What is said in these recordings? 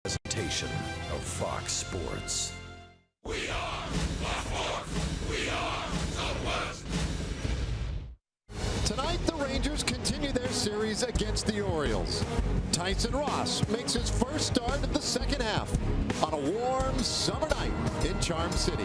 Presentation of Fox Sports. We are Baltimore. We are Southwest. Tonight, the Rangers continue their series against the Orioles. Tyson Ross makes his first start of the second half on a warm summer night in Charm City.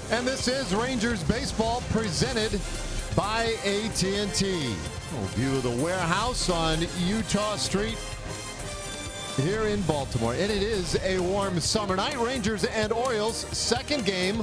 And this is Rangers baseball presented by AT&T. A view of the warehouse on Utah Street here in Baltimore. And it is a warm summer night. Rangers and Orioles, second game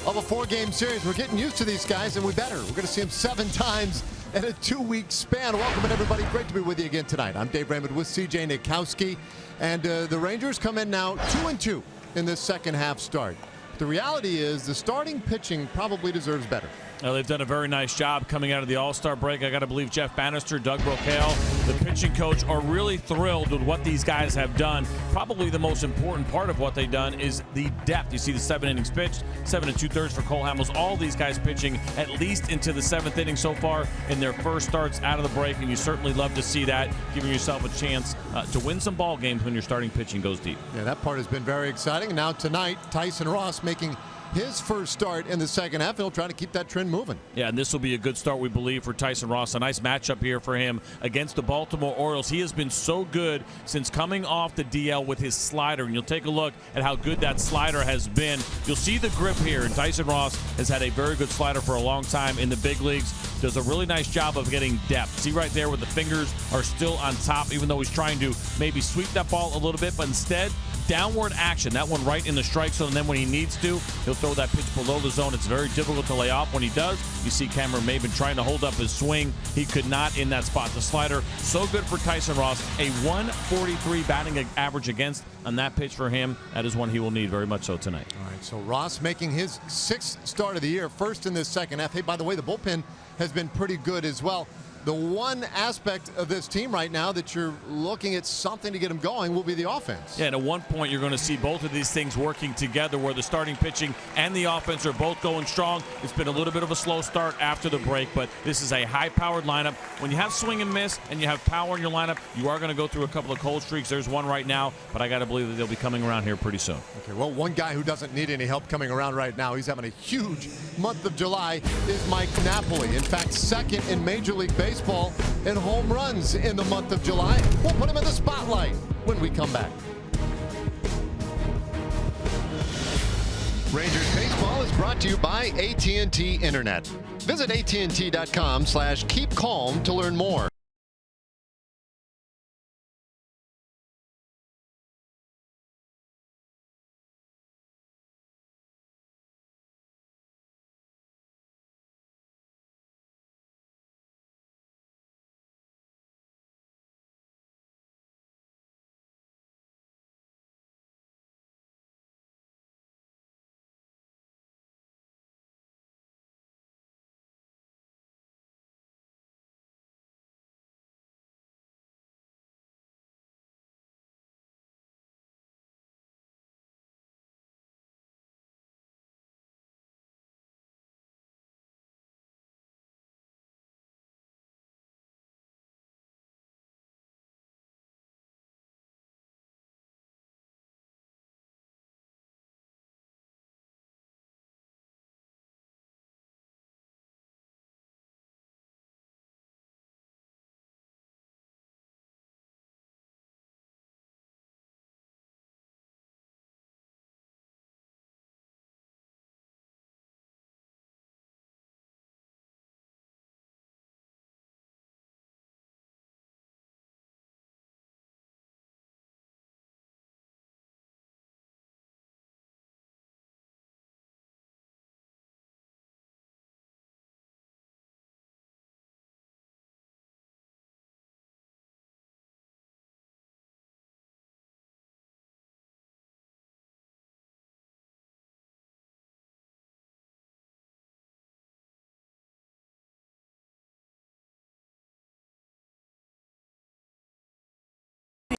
of a four-game series. We're getting used to these guys, and we better. We're going to see them 7 times in a 2-week span. Welcome, everybody. Great to be with you again tonight. I'm Dave Raymond with CJ Nikowski. And the Rangers come in now 2-2 in this second half start. The reality is the starting pitching probably deserves better. They've done a very nice job coming out of the All-Star break. I got to believe Jeff Bannister, Doug Brocail, the pitching coach, are really thrilled with what these guys have done. Probably the most important part of what they've done is the depth. You see the 7 innings pitched, 7 2/3 for Cole Hamels. All these guys pitching at least into the 7th inning so far in their first starts out of the break, and you certainly love to see that, giving yourself a chance to win some ball games when your starting pitching goes deep. Yeah, that part has been very exciting. Now tonight, Tyson Ross making his first start in the second half. He'll try to keep that trend moving. Yeah, and this will be a good start, we believe, for Tyson Ross. A nice matchup here for him against the Baltimore Orioles. He has been so good since coming off the DL with his slider, and you'll take a look at how good that slider has been. You'll see the grip here, and Tyson Ross has had a very good slider for a long time in the big leagues. Does a really nice job of getting depth. See right there where the fingers are still on top, even though he's trying to maybe sweep that ball a little bit, but instead, downward action. That one right in the strike zone, and then when he needs to, he'll throw that pitch below the zone. It's very difficult to lay off when he does. You see Cameron Maben trying to hold up his swing. He could not in that spot. The slider, so good for Tyson Ross. A 143 batting average against on that pitch for him. That is one he will need very much so tonight. All right, so Ross making his 6th start of the year, first in this second half. Hey, by the way, the bullpen has been pretty good as well. The one aspect of this team right now that you're looking at something to get them going will be the offense. Yeah, and at one point you're going to see both of these things working together where the starting pitching and the offense are both going strong. It's been a little bit of a slow start after the break, but this is a high-powered lineup. When you have swing and miss and you have power in your lineup, you are going to go through a couple of cold streaks. There's one right now, but I got to believe that they'll be coming around here pretty soon. Okay, well, one guy who doesn't need any help coming around right now, he's having a huge month of July, is Mike Napoli. In fact, second in Major League Baseball in home runs in the month of July. We'll put him in the spotlight when we come back. Rangers Baseball is brought to you by AT&T Internet. Visit AT&T.com/keepcalm to learn more.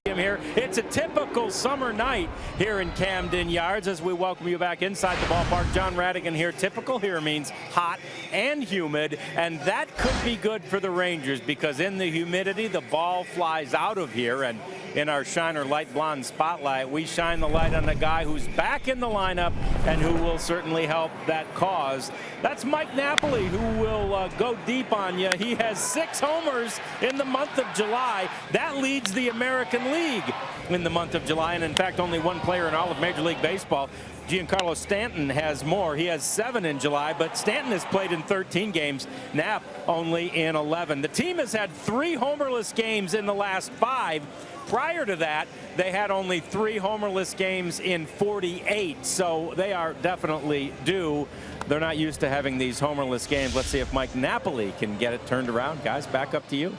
Here. It's a typical summer night here in Camden Yards as we welcome you back inside the ballpark. John Radigan here. Typical here means hot and humid, and that could be good for the Rangers because in the humidity the ball flies out of here, and in our Shiner Light Blonde Spotlight we shine the light on the guy who's back in the lineup and who will certainly help that cause. That's Mike Napoli, who will go deep on you. He has 6 homers in the month of July. That leads the American League in the month of July, and in fact only one player in all of Major League Baseball, Giancarlo Stanton, has more. He has 7 in July, but Stanton has played in 13 games, Knapp only in 11. The team has had 3 homerless games in the last 5. Prior to that, they had only 3 homerless games in 48, so they are definitely due. They're not used to having these homerless games. Let's see if Mike Napoli can get it turned around. Guys, back up to you.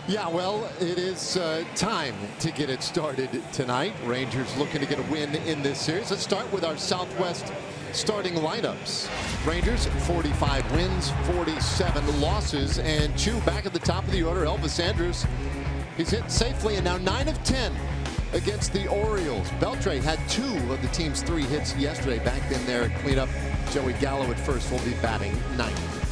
Yeah, well, it is time to get it started tonight. Rangers looking to get a win in this series. Let's start with our Southwest starting lineups. Rangers 45 wins, 47 losses, and Chu back at the top of the order. Elvis Andrus, he's hit safely and now 9 of 10 against the Orioles. Beltre had 2 of the team's 3 hits yesterday. Back in there, clean up. Joey Gallo at first will be batting 9th.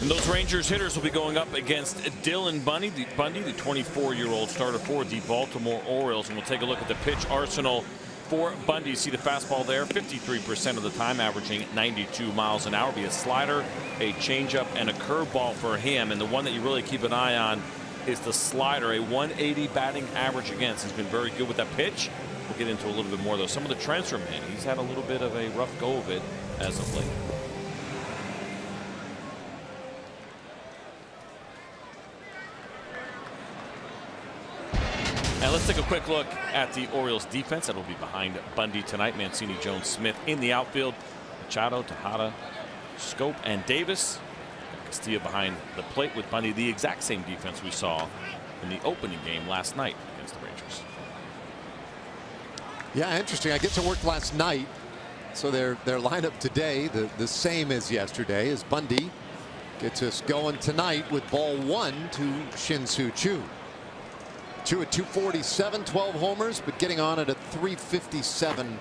And those Rangers hitters will be going up against Dylan Bundy, the 24-year-old starter for the Baltimore Orioles. And we'll take a look at the pitch arsenal for Bundy. You see the fastball there, 53% of the time, averaging 92 miles an hour. Be a slider, a changeup, and a curveball for him. And the one that you really keep an eye on is the slider, a 180 batting average against. He's been very good with that pitch. We'll get into a little bit more, though. Some of the transfer men, he's had a little bit of a rough go of it as of late. Now let's take a quick look at the Orioles defense that will be behind Bundy tonight. Mancini, Jones, Smith in the outfield. Machado, Tejada, Scope, and Davis. Castillo behind the plate with Bundy. The exact same defense we saw in the opening game last night against the Rangers. Yeah, interesting. I guess it worked last night. So their lineup today, the same as yesterday, as Bundy gets us going tonight with ball 1 to Shin-Soo Choo. Choo at 247, 12 homers, but getting on at a 357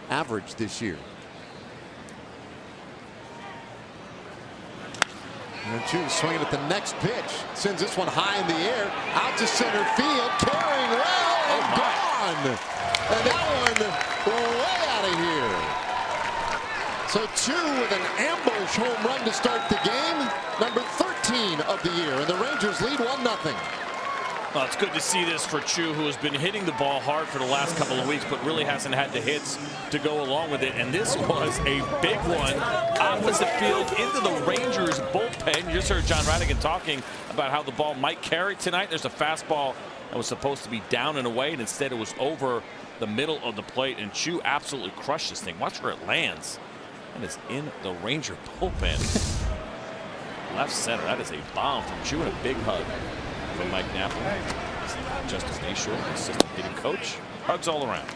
average this year. And Choo swinging at the next pitch. Sends this one high in the air. Out to center field. Carrying well and gone. And that one way out of here. So Choo with an ambush home run to start the game. Number 13 of the year. And the Rangers lead 1-0. Well, it's good to see this for Chu, who has been hitting the ball hard for the last couple of weeks, but really hasn't had the hits to go along with it. And this was a big one opposite field into the Rangers bullpen. You just heard John Radigan talking about how the ball might carry tonight. There's a fastball that was supposed to be down and away, and instead it was over the middle of the plate. And Chu absolutely crushed this thing. Watch where it lands. And it's in the Ranger bullpen. Left center. That is a bomb from Chu, and a big hug from Mike Napoli. Justin Bayshore, assistant hitting coach. Hugs all around.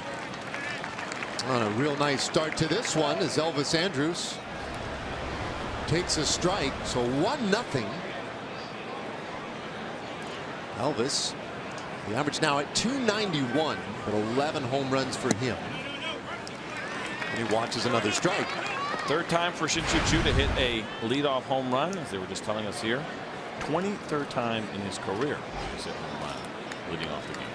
On a real nice start to this one as Elvis Andrus takes a strike. So 1-0. Elvis, the average now at 291, but 11 home runs for him. And he watches another strike. Third time for Shin-Soo Choo to hit a leadoff home run, as they were just telling us here. 23rd time in his career he's hit home run, leading off the game.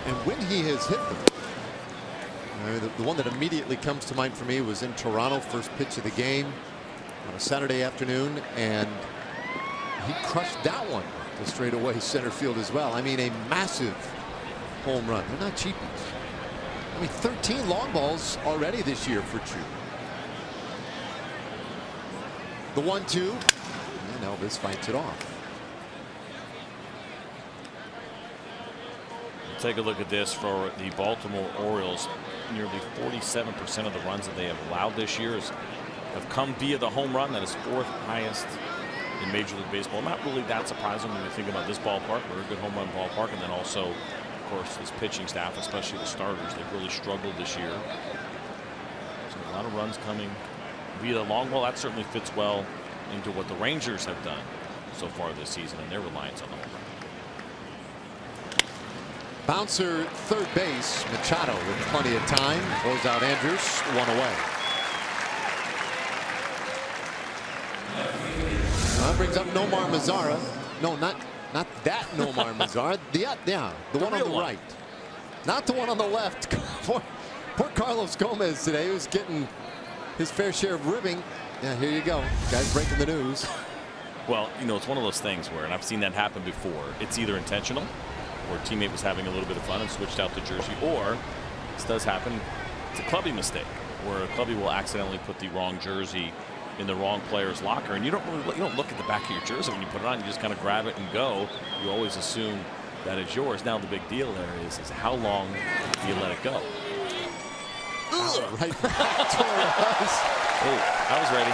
And when he has hit them, the one that immediately comes to mind for me was in Toronto, first pitch of the game on a Saturday afternoon, and he crushed that one to straightaway center field as well. I mean, a massive home run. They're not cheapies. I mean, 13 long balls already this year for Chu. The 1-2, and Elvis fights it off. Take a look at this for the Baltimore Orioles. Nearly 47% of the runs that they have allowed this year have come via the home run. That is 4th highest in Major League Baseball. Not really that surprising when you think about this ballpark. We're a good home run ballpark, and then also, of course, this pitching staff, especially the starters, they've really struggled this year. So a lot of runs coming via the long ball. That certainly fits well into what the Rangers have done. so far this season and their reliance on the home run. Bouncer third base. Machado with plenty of time. Throws out Andrews. One away. That brings up Nomar Mazara. No, not that Nomar Mazara. The one on the right. Not the one on the left. Poor Carlos Gomez today, who's getting his fair share of ribbing. Yeah, here you go. Guys breaking the news. Well, you know, it's one of those things where, and I've seen that happen before, it's either intentional, where a teammate was having a little bit of fun and switched out the jersey, or this does happen, it's a clubby mistake, where a clubby will accidentally put the wrong jersey in the wrong player's locker, and you don't look at the back of your jersey when you put it on. You just kind of grab it and go. You always assume that it's yours. Now the big deal there is how long do you let it go? Right back toward us. Oh, I was ready.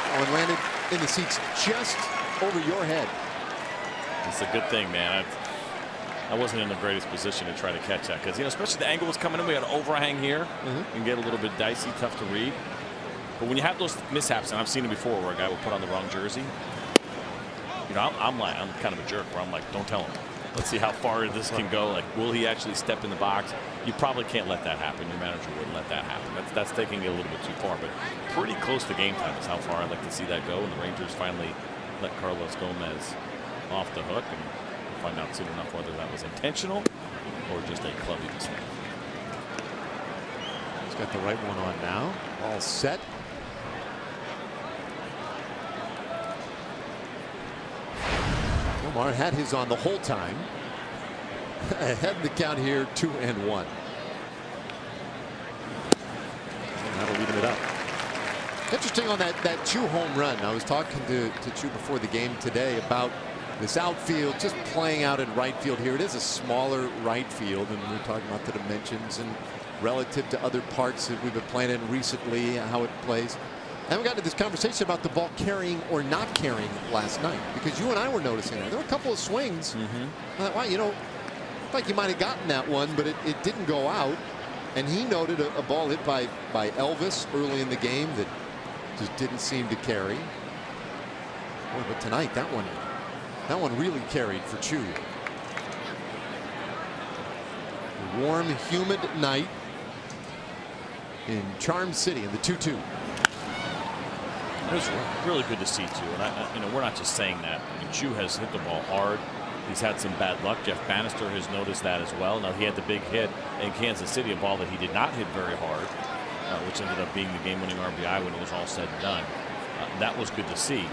Oh, and landed in the seats just over your head. It's a good thing, man. I wasn't in the greatest position to try to catch that because, you know, especially the angle was coming in. We had an overhang here and get a little bit dicey, tough to read. But when you have those mishaps, and I've seen it before where a guy will put on the wrong jersey, you know, I'm kind of a jerk where I'm like, don't tell him. Let's see how far this can go. Like, will he actually step in the box? You probably can't let that happen. Your manager wouldn't let that happen. That's taking it a little bit too far, but pretty close to game time is how far I'd like to see that go. And the Rangers finally let Carlos Gomez off the hook, and we'll find out soon enough whether that was intentional or just a clubby mistake. He's got the right one on now. All set. Omar had his on the whole time. Ahead in the count here, 2-1. That'll even it up. Interesting on that Chu home run. I was talking to Chu before the game today about this outfield just playing out in right field here. It is a smaller right field, and we're talking about the dimensions and relative to other parts that we've been playing in recently, how it plays. And we got into this conversation about the ball carrying or not carrying last night, because you and I were noticing that there were a couple of swings. I thought, wow, you know, like you might have gotten that one, but it didn't go out. And he noted a ball hit by Elvis early in the game that just didn't seem to carry. Boy, but tonight that one really carried for Chu. A warm, humid night in Charm City in the 2-2. It was really good to see, too. And, you know, we're not just saying that. I mean, Chu has hit the ball hard. He's had some bad luck. Jeff Bannister has noticed that as well. Now, he had the big hit in Kansas City, a ball that he did not hit very hard, which ended up being the game-winning RBI when it was all said and done. That was good to see.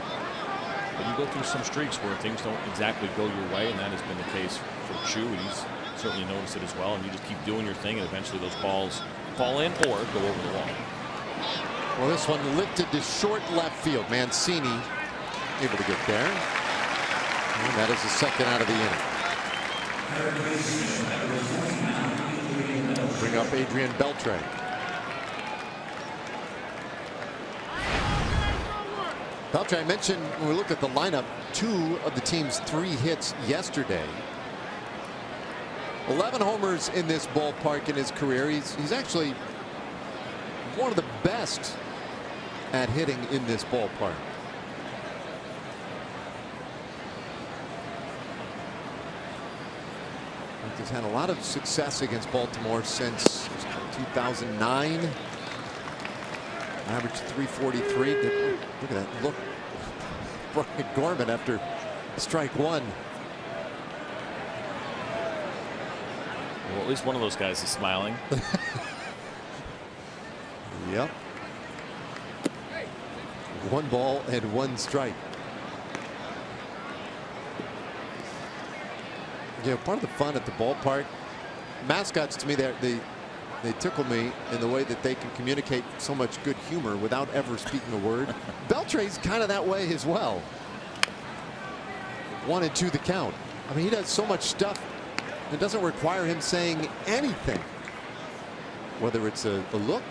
But you go through some streaks where things don't exactly go your way, and that has been the case for Chu. And he's certainly noticed it as well. And you just keep doing your thing, and eventually those balls fall in or go over the wall. Well, this one lifted to short left field. Mancini able to get there. And that is the second out of the inning. Bring up Adrian Beltre. Beltre, I mentioned when we looked at the lineup, 2 of the team's 3 hits yesterday. 11 homers in this ballpark in his career. He's actually one of the best at hitting in this ballpark. He's had a lot of success against Baltimore since 2009. Average 343. Look at that look. Brian Gorman after strike 1. Well, at least one of those guys is smiling. Yep. 1 ball and 1 strike. Yeah, part of the fun at the ballpark, mascots to me, they tickle me in the way that they can communicate so much good humor without ever speaking a word. Beltre's kind of that way as well. 1-2 the count. I mean, he does so much stuff that doesn't require him saying anything. Whether it's a look,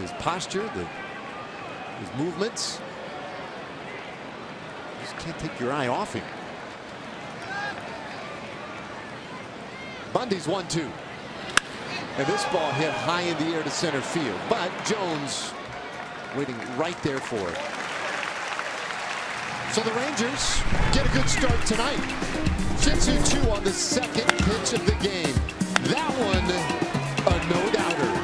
his posture, his movements. You just can't take your eye off him. Bundy's 1-2. And this ball hit high in the air to center field, but Jones waiting right there for it. So the Rangers get a good start tonight. Shin-Soo Choo on the second pitch of the game. That one, a no-doubter.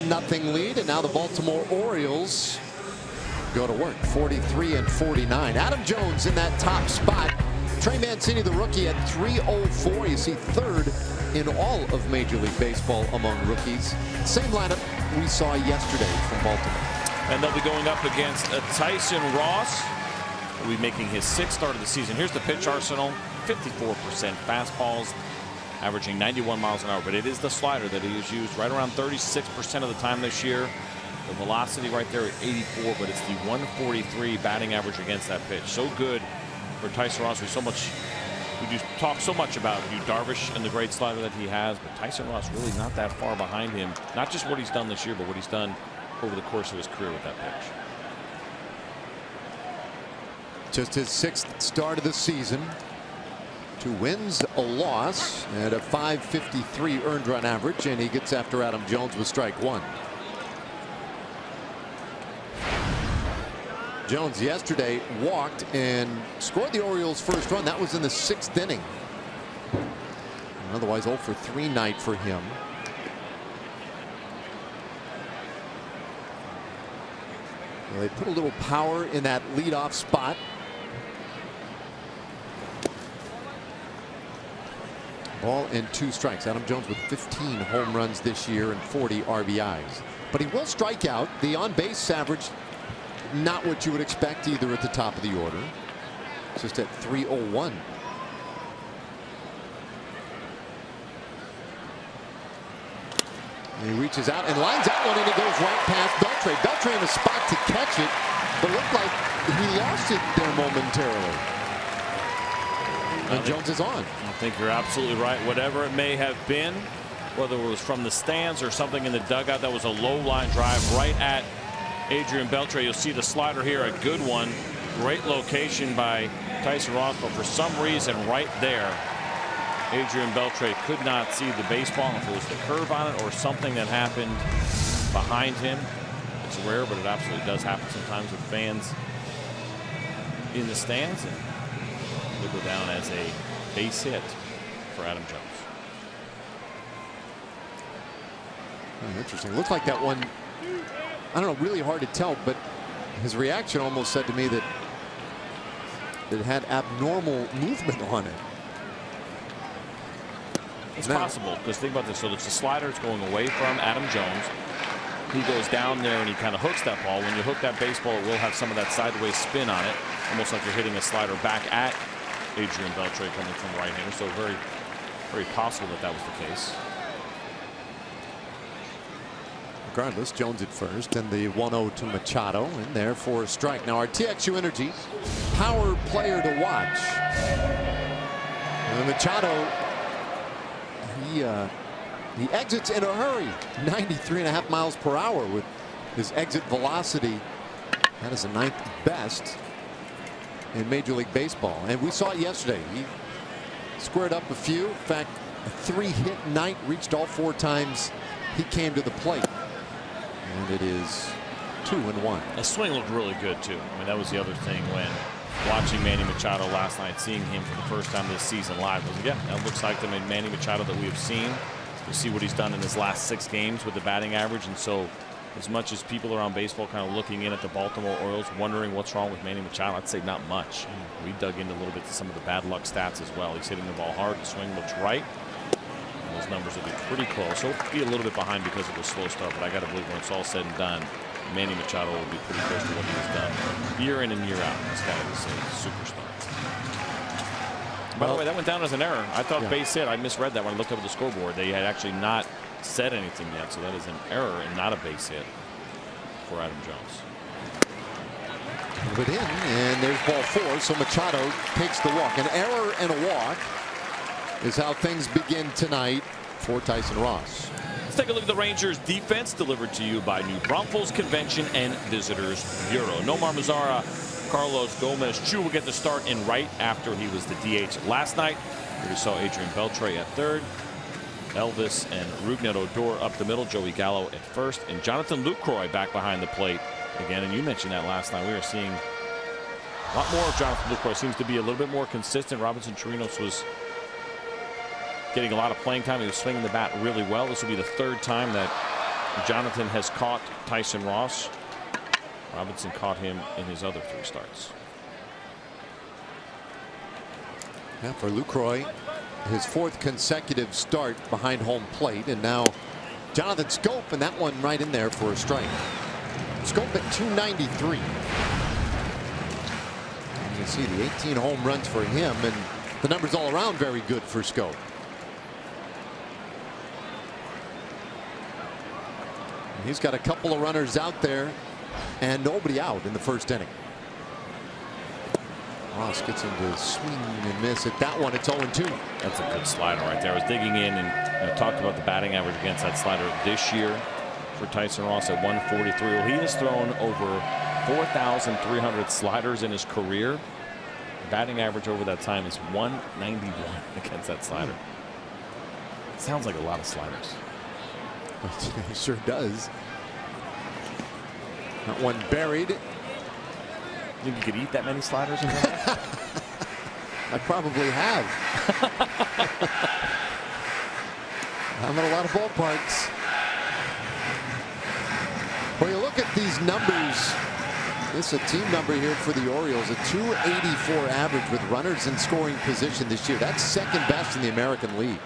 One-0 lead, and now the Baltimore Orioles go to work, 43 and 49. Adam Jones in that top spot. Trey Mancini, the rookie, at 304. You see third in all of Major League Baseball among rookies. Same lineup we saw yesterday from Baltimore. And they'll be going up against Tyson Ross. He'll be making his sixth start of the season. Here's the pitch arsenal: 54% fastballs, averaging 91 miles an hour, but it is the slider that he has used right around 36% of the time this year. The velocity right there at 84, but it's the 143 batting average against that pitch. So good for Tyson Ross. We do talk so much about Yu Darvish and the great slider that he has, but Tyson Ross really not that far behind him. Not just what he's done this year, but what he's done over the course of his career with that pitch. Just his sixth start of the season. 2 wins, a loss, and a .553 earned run average, and he gets after Adam Jones with strike one. Jones yesterday walked and scored the Orioles' first run. That was in the 6th inning. Otherwise 0 for 3 night for him. Well, they put a little power in that leadoff spot. Ball and 2 strikes. Adam Jones with 15 home runs this year and 40 RBIs. But he will strike out. The on-base average, not what you would expect either at the top of the order. It's just at 301. And he reaches out and lines out one, and it goes right past Beltre. Beltre in a spot to catch it, but looked like he lost it there momentarily. And Jones is on. I think you're absolutely right. Whatever it may have been, whether it was from the stands or something in the dugout, that was a low line drive right at Adrian Beltre. You'll see the slider here, a good one. Great location by Tyson Ross, but for some reason right there, Adrian Beltre could not see the baseball. If it was the curve on it or something that happened behind him. It's rare, but it absolutely does happen sometimes with fans in the stands. And it'll go down as a base hit for Adam Jones. Interesting. Looks like that one, I don't know, really hard to tell, but his reaction almost said to me that it had abnormal movement on it. It's possible, because think about this. So it's a slider. It's going away from Adam Jones. He goes down there and he kind of hooks that ball. When you hook that baseball, it will have some of that sideways spin on it, almost like you're hitting a slider back at Adrian Beltre coming from right-hander. So very, very possible that that was the case. regardless. Jones at first, and the 1-0 to Machado in there for a strike. Now our TXU Energy power player to watch. Machado, he exits in a hurry. 93.5 miles per hour with his exit velocity. That is the 9th best in Major League Baseball, and we saw it yesterday. He squared up a few. In fact, a 3-hit night, reached all 4 times he came to the plate. And it is 2-1. The swing looked really good too. I mean, that was the other thing when watching Manny Machado last night, seeing him for the first time this season live. Was, yeah, that looks like the Manny Machado that we have seen. You see what he's done in his last 6 games with the batting average, and so as much as people around baseball kind of looking in at the Baltimore Orioles, wondering what's wrong with Manny Machado, I'd say not much. We dug into a little bit to some of the bad luck stats as well. He's hitting the ball hard. The swing looks right. And those numbers will be pretty close. He'll be a little bit behind because of the slow start, but I got to believe when it's all said and done, Manny Machado will be pretty close to what he's done year in and year out. This guy is a superstar. By the way, that went down as an error. I thought base hit. I misread that when I looked up at the scoreboard. They had actually not said anything yet, so that is an error and not a base hit for Adam Jones. But in, and there's ball 4, so Machado takes the walk. An error and a walk is how things begin tonight for Tyson Ross. Let's take a look at the Rangers defense, delivered to you by New Braunfels Convention and Visitors Bureau. Nomar Mazara, Carlos Gomez-Chu will get the start in right after he was the DH last night. Here we saw Adrian Beltre at third, Elvis and Rougned Odor up the middle, Joey Gallo at first, and Jonathan Lucroy back behind the plate again. And you mentioned that last night. We were seeing a lot more of Jonathan Lucroy. Seems to be a little bit more consistent. Robinson Chirinos was getting a lot of playing time. He was swinging the bat really well. This will be the 3rd time that Jonathan has caught Tyson Ross. Robinson caught him in his other 3 starts. Yeah, for Lucroy, his 4th consecutive start behind home plate, and now Jonathan Schoop, and that one right in there for a strike. Schoop at 293. And you see the 18 home runs for him, and the numbers all around very good for Schoop. He's got a couple of runners out there and nobody out in the 1st inning. Ross gets him to swing and miss at that one. It's 0-2. That's a good slider right there. I was digging in and talked about the batting average against that slider this year for Tyson Ross at 143. Well, he has thrown over 4,300 sliders in his career. The batting average over that time is 191 against that slider. Sounds like a lot of sliders. It sure does. That one buried. Think you could eat that many sliders in there? I probably have. I'm at a lot of ballparks. Well, you look at these numbers. This is a team number here for the Orioles, a 284 average with runners in scoring position this year. That's 2nd best in the American League.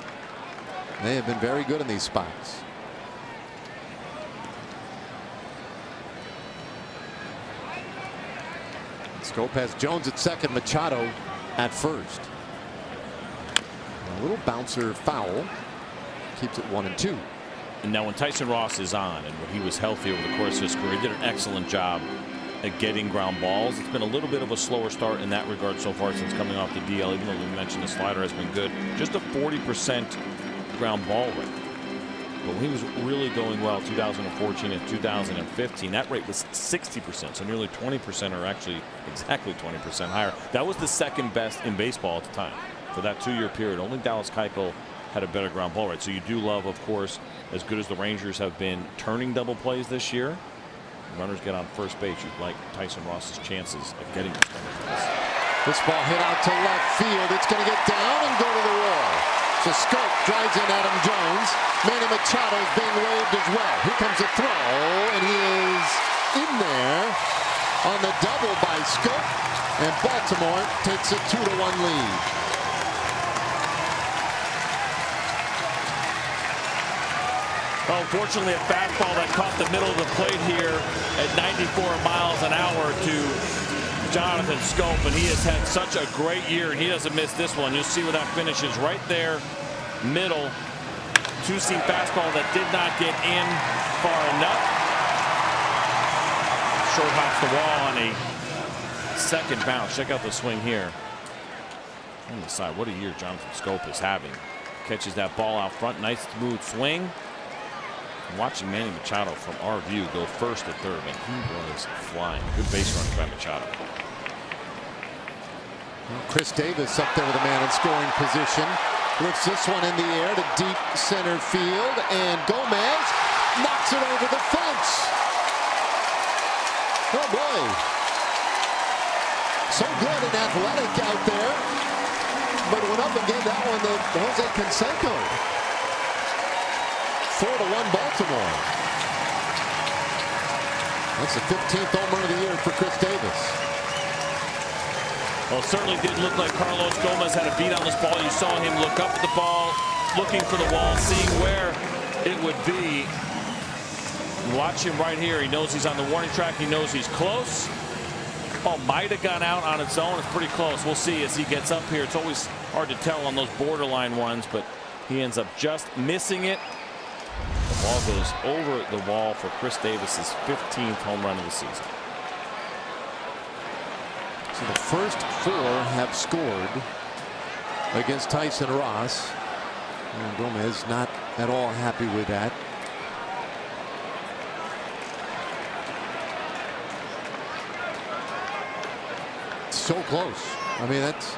They have been very good in these spots. Schoop has Jones at 2nd, Machado at 1st. A little bouncer foul keeps it 1-2. And now when Tyson Ross is on and when he was healthy over the course of his career, he did an excellent job at getting ground balls. It's been a little bit of a slower start in that regard so far since coming off the DL, even though we mentioned the slider has been good. Just a 40% ground ball rate. But when he was really going well, 2014 and 2015, that rate was 60%. So nearly 20%, or actually exactly 20% higher. That was the 2nd best in baseball at the time for that 2-year period. Only Dallas Keuchel had a better ground ball rate. So you do love, of course, as good as the Rangers have been turning double plays this year. Runners get on first base. You'd like Tyson Ross's chances of getting those double plays. This ball hit out to left field. It's going to get down and go to the wall. So Schoop drives in Adam Jones. Manny Machado is being waved as well. Here comes a throw, and he is in there on the double by Schoop, and Baltimore takes a 2-1 lead. Well, unfortunately, a fastball that caught the middle of the plate here at 94 miles an hour to Jonathan Schoop, and he has had such a great year, and he doesn't miss this one. You'll see where that finishes right there, middle. Two-seam fastball that did not get in far enough. Short hops the wall on a second bounce. Check out the swing here. On the side, what a year Jonathan Scope is having. Catches that ball out front, nice smooth swing. Watching Manny Machado from our view go first to third, and he was flying. Good base running by Machado. Chris Davis up there with a man in scoring position. Lifts this one in the air to deep center field, and Gomez knocks it over the fence. Oh boy. So good and athletic out there. But went up and gave that one to Jose Canseco. 4-1 Baltimore. That's the 15th home run of the year for Chris Davis. Well, it certainly didn't look like Carlos Gomez had a beat on this ball. You saw him look up at the ball, looking for the wall, seeing where it would be. Watch him right here. He knows he's on the warning track. He knows he's close. Ball might have gone out on its own. It's pretty close. We'll see as he gets up here. It's always hard to tell on those borderline ones, but he ends up just missing it. The ball goes over the wall for Chris Davis's 15th home run of the season. So the first 4 have scored against Tyson Ross. And Gomez not at all happy with that. So close. I mean, that's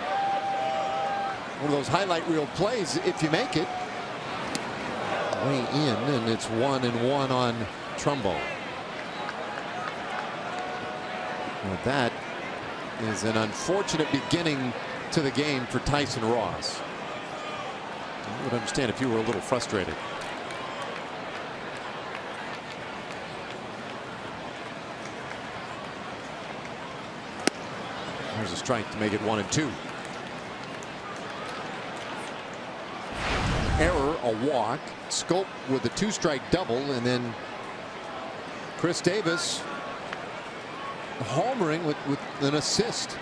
one of those highlight reel plays if you make it. Way in, and it's 1-1 on Trumbo. Now that is an unfortunate beginning to the game for Tyson Ross. I would understand if you were a little frustrated. There's a strike to make it 1-2. Error, a walk. Scope with a 2-strike double, and then Chris Davis homering with an assist.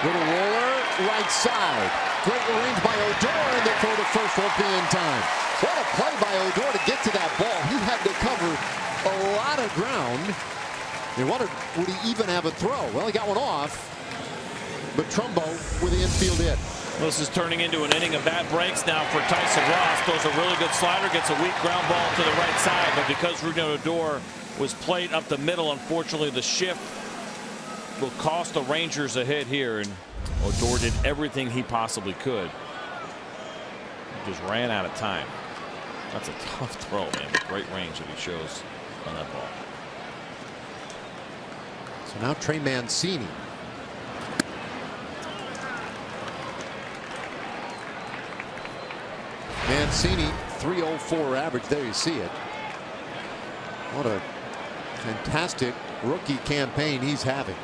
Little roller, right side. Great range by Odor, and the throw to first won't be in time. What a play by Odor to get to that ball. He had to cover a lot of ground. They wondered, would he even have a throw? Well, he got one off. But Trumbo with the infield hit. Well, this is turning into an inning of bad breaks now for Tyson Ross. Throws a really good slider, gets a weak ground ball to the right side. But because Rougned Odor was played up the middle, unfortunately, the shift will cost the Rangers a hit here. And Odor did everything he possibly could. He just ran out of time. That's a tough throw, man. With great range that he shows on that ball. So now Trey Mancini. Mancini, 304 average. There you see it. What a fantastic rookie campaign he's having.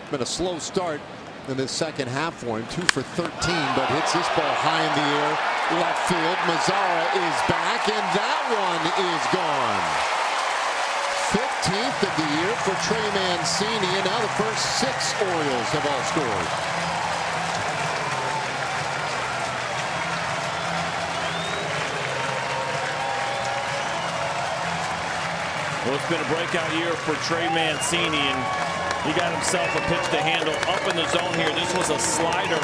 Been a slow start in this second half for him. 2 for 13, but hits this ball high in the air. Left field. Mazzara is back, and that one is gone. 15th of the year for Trey Mancini, and now the first 6 Orioles have all scored. Well, it's been a breakout year for Trey Mancini, and he got himself a pitch to handle up in the zone here. This was a slider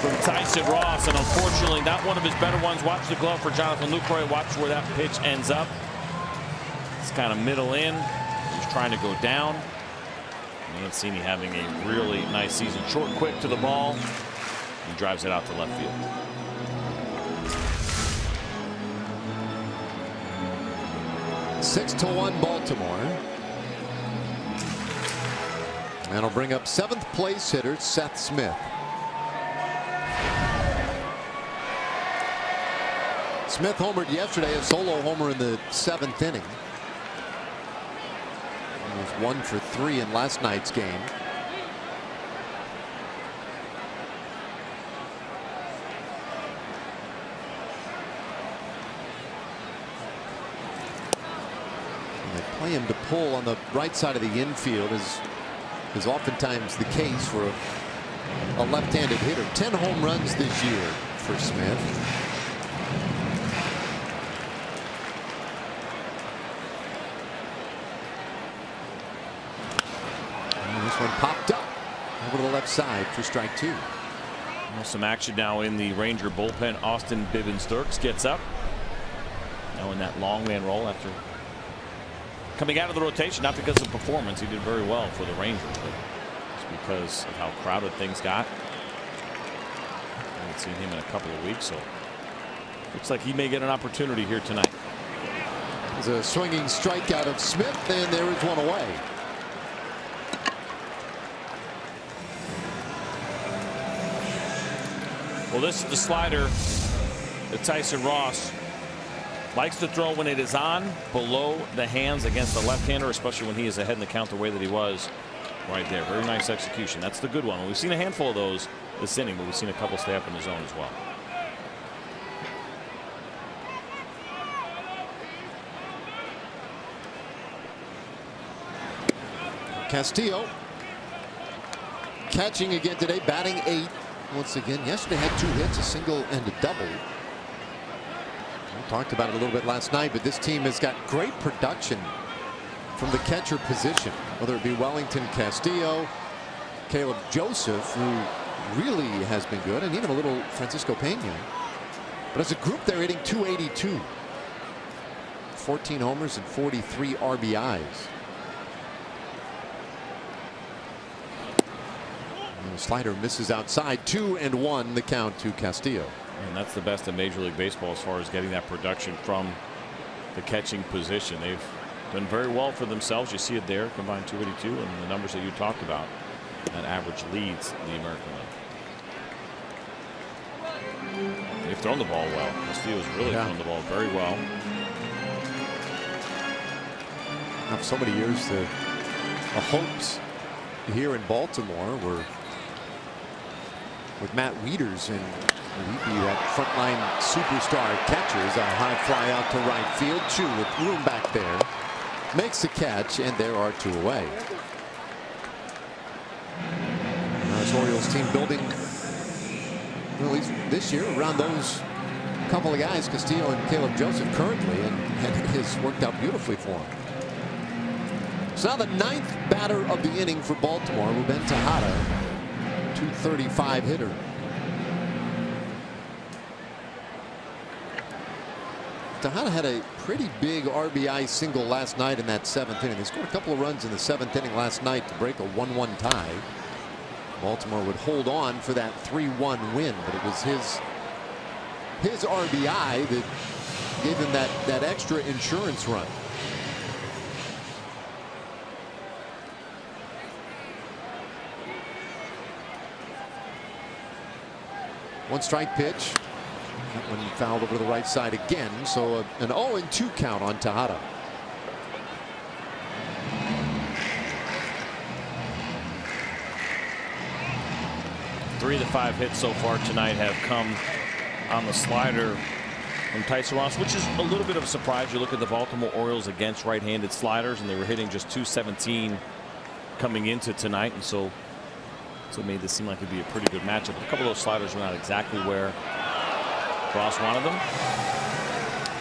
from Tyson Ross, and unfortunately not one of his better ones. Watch the glove for Jonathan Lucroy. Watch where that pitch ends up. It's kind of middle in. He's trying to go down. Mancini having a really nice season. Short, quick to the ball. He drives it out to left field. Six to 1 Baltimore. And it'll bring up 7th place hitter Seth Smith. Smith homered yesterday, a solo homer in the 7th inning. He was 1 for 3 in last night's game. play him to pull on the right side of the infield is oftentimes the case for a left-handed hitter. 10 home runs this year for Smith. And this one popped up over to the left side for strike 2. Well, some action now in the Ranger bullpen. Austin Bivens-Dirks gets up. Now in that long man role after coming out of the rotation, not because of performance. He did very well for the Rangers, but it's because of how crowded things got. I haven't seen him in a couple of weeks, so looks like he may get an opportunity here tonight. There's a swinging strikeout of Smith, and there is one away. Well, this is the slider that Tyson Ross likes to throw when it is on below the hands against the left-hander, especially when he is ahead in the count the way that he was right there. Very nice execution. That's the good one. We've seen a handful of those this inning, but we've seen a couple stay up in the zone as well. Castillo catching again today, batting 8. Once again, yesterday had 2 hits, a single and a double. We talked about it a little bit last night, but this team has got great production from the catcher position, whether it be Wellington, Castillo, Caleb Joseph, who really has been good, and even a little Francisco Pena. But as a group, they're hitting .282, 14 homers and 43 RBIs. And the slider misses outside. 2-1 the count to Castillo. And that's the best in Major League Baseball as far as getting that production from the catching position. They've done very well for themselves. You see it there, combined .282, and the numbers that you talked about. That average leads the American League. They've thrown the ball well. Castillo's really thrown the ball very well. Now, for so many years, the hopes here in Baltimore were with Matt Wieters, and he'd be that frontline superstar catchers. A high fly out to right field. Chu with room back there makes the catch, and there are 2 away. Now this Orioles team building, well, at least this year, around those couple of guys, Castillo and Caleb Joseph currently, and it has worked out beautifully for him. So now the 9th batter of the inning for Baltimore, Ruben Tejada, .235 hitter. Tejada had a pretty big RBI single last night in that 7th inning. They scored a couple of runs in the 7th inning last night to break a 1-1 tie. Baltimore would hold on for that 3-1 win, but it was his RBI that gave him that extra insurance run. One strike pitch. That one fouled over to the right side again. So an 0-2 count on Tejada. Three of the 5 hits so far tonight have come on the slider from Tyson Ross, which is a little bit of a surprise. You look at the Baltimore Orioles against right-handed sliders, and they were hitting just .217 coming into tonight, and so it made this seem like it'd be a pretty good matchup. A couple of those sliders were not exactly where Ross wanted them.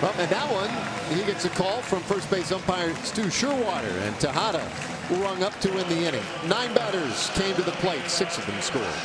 Well, and that one, he gets a call from first base umpire Stu Sherwater, and Tejada rung up to win the inning. 9 batters came to the plate, 6 of them scored.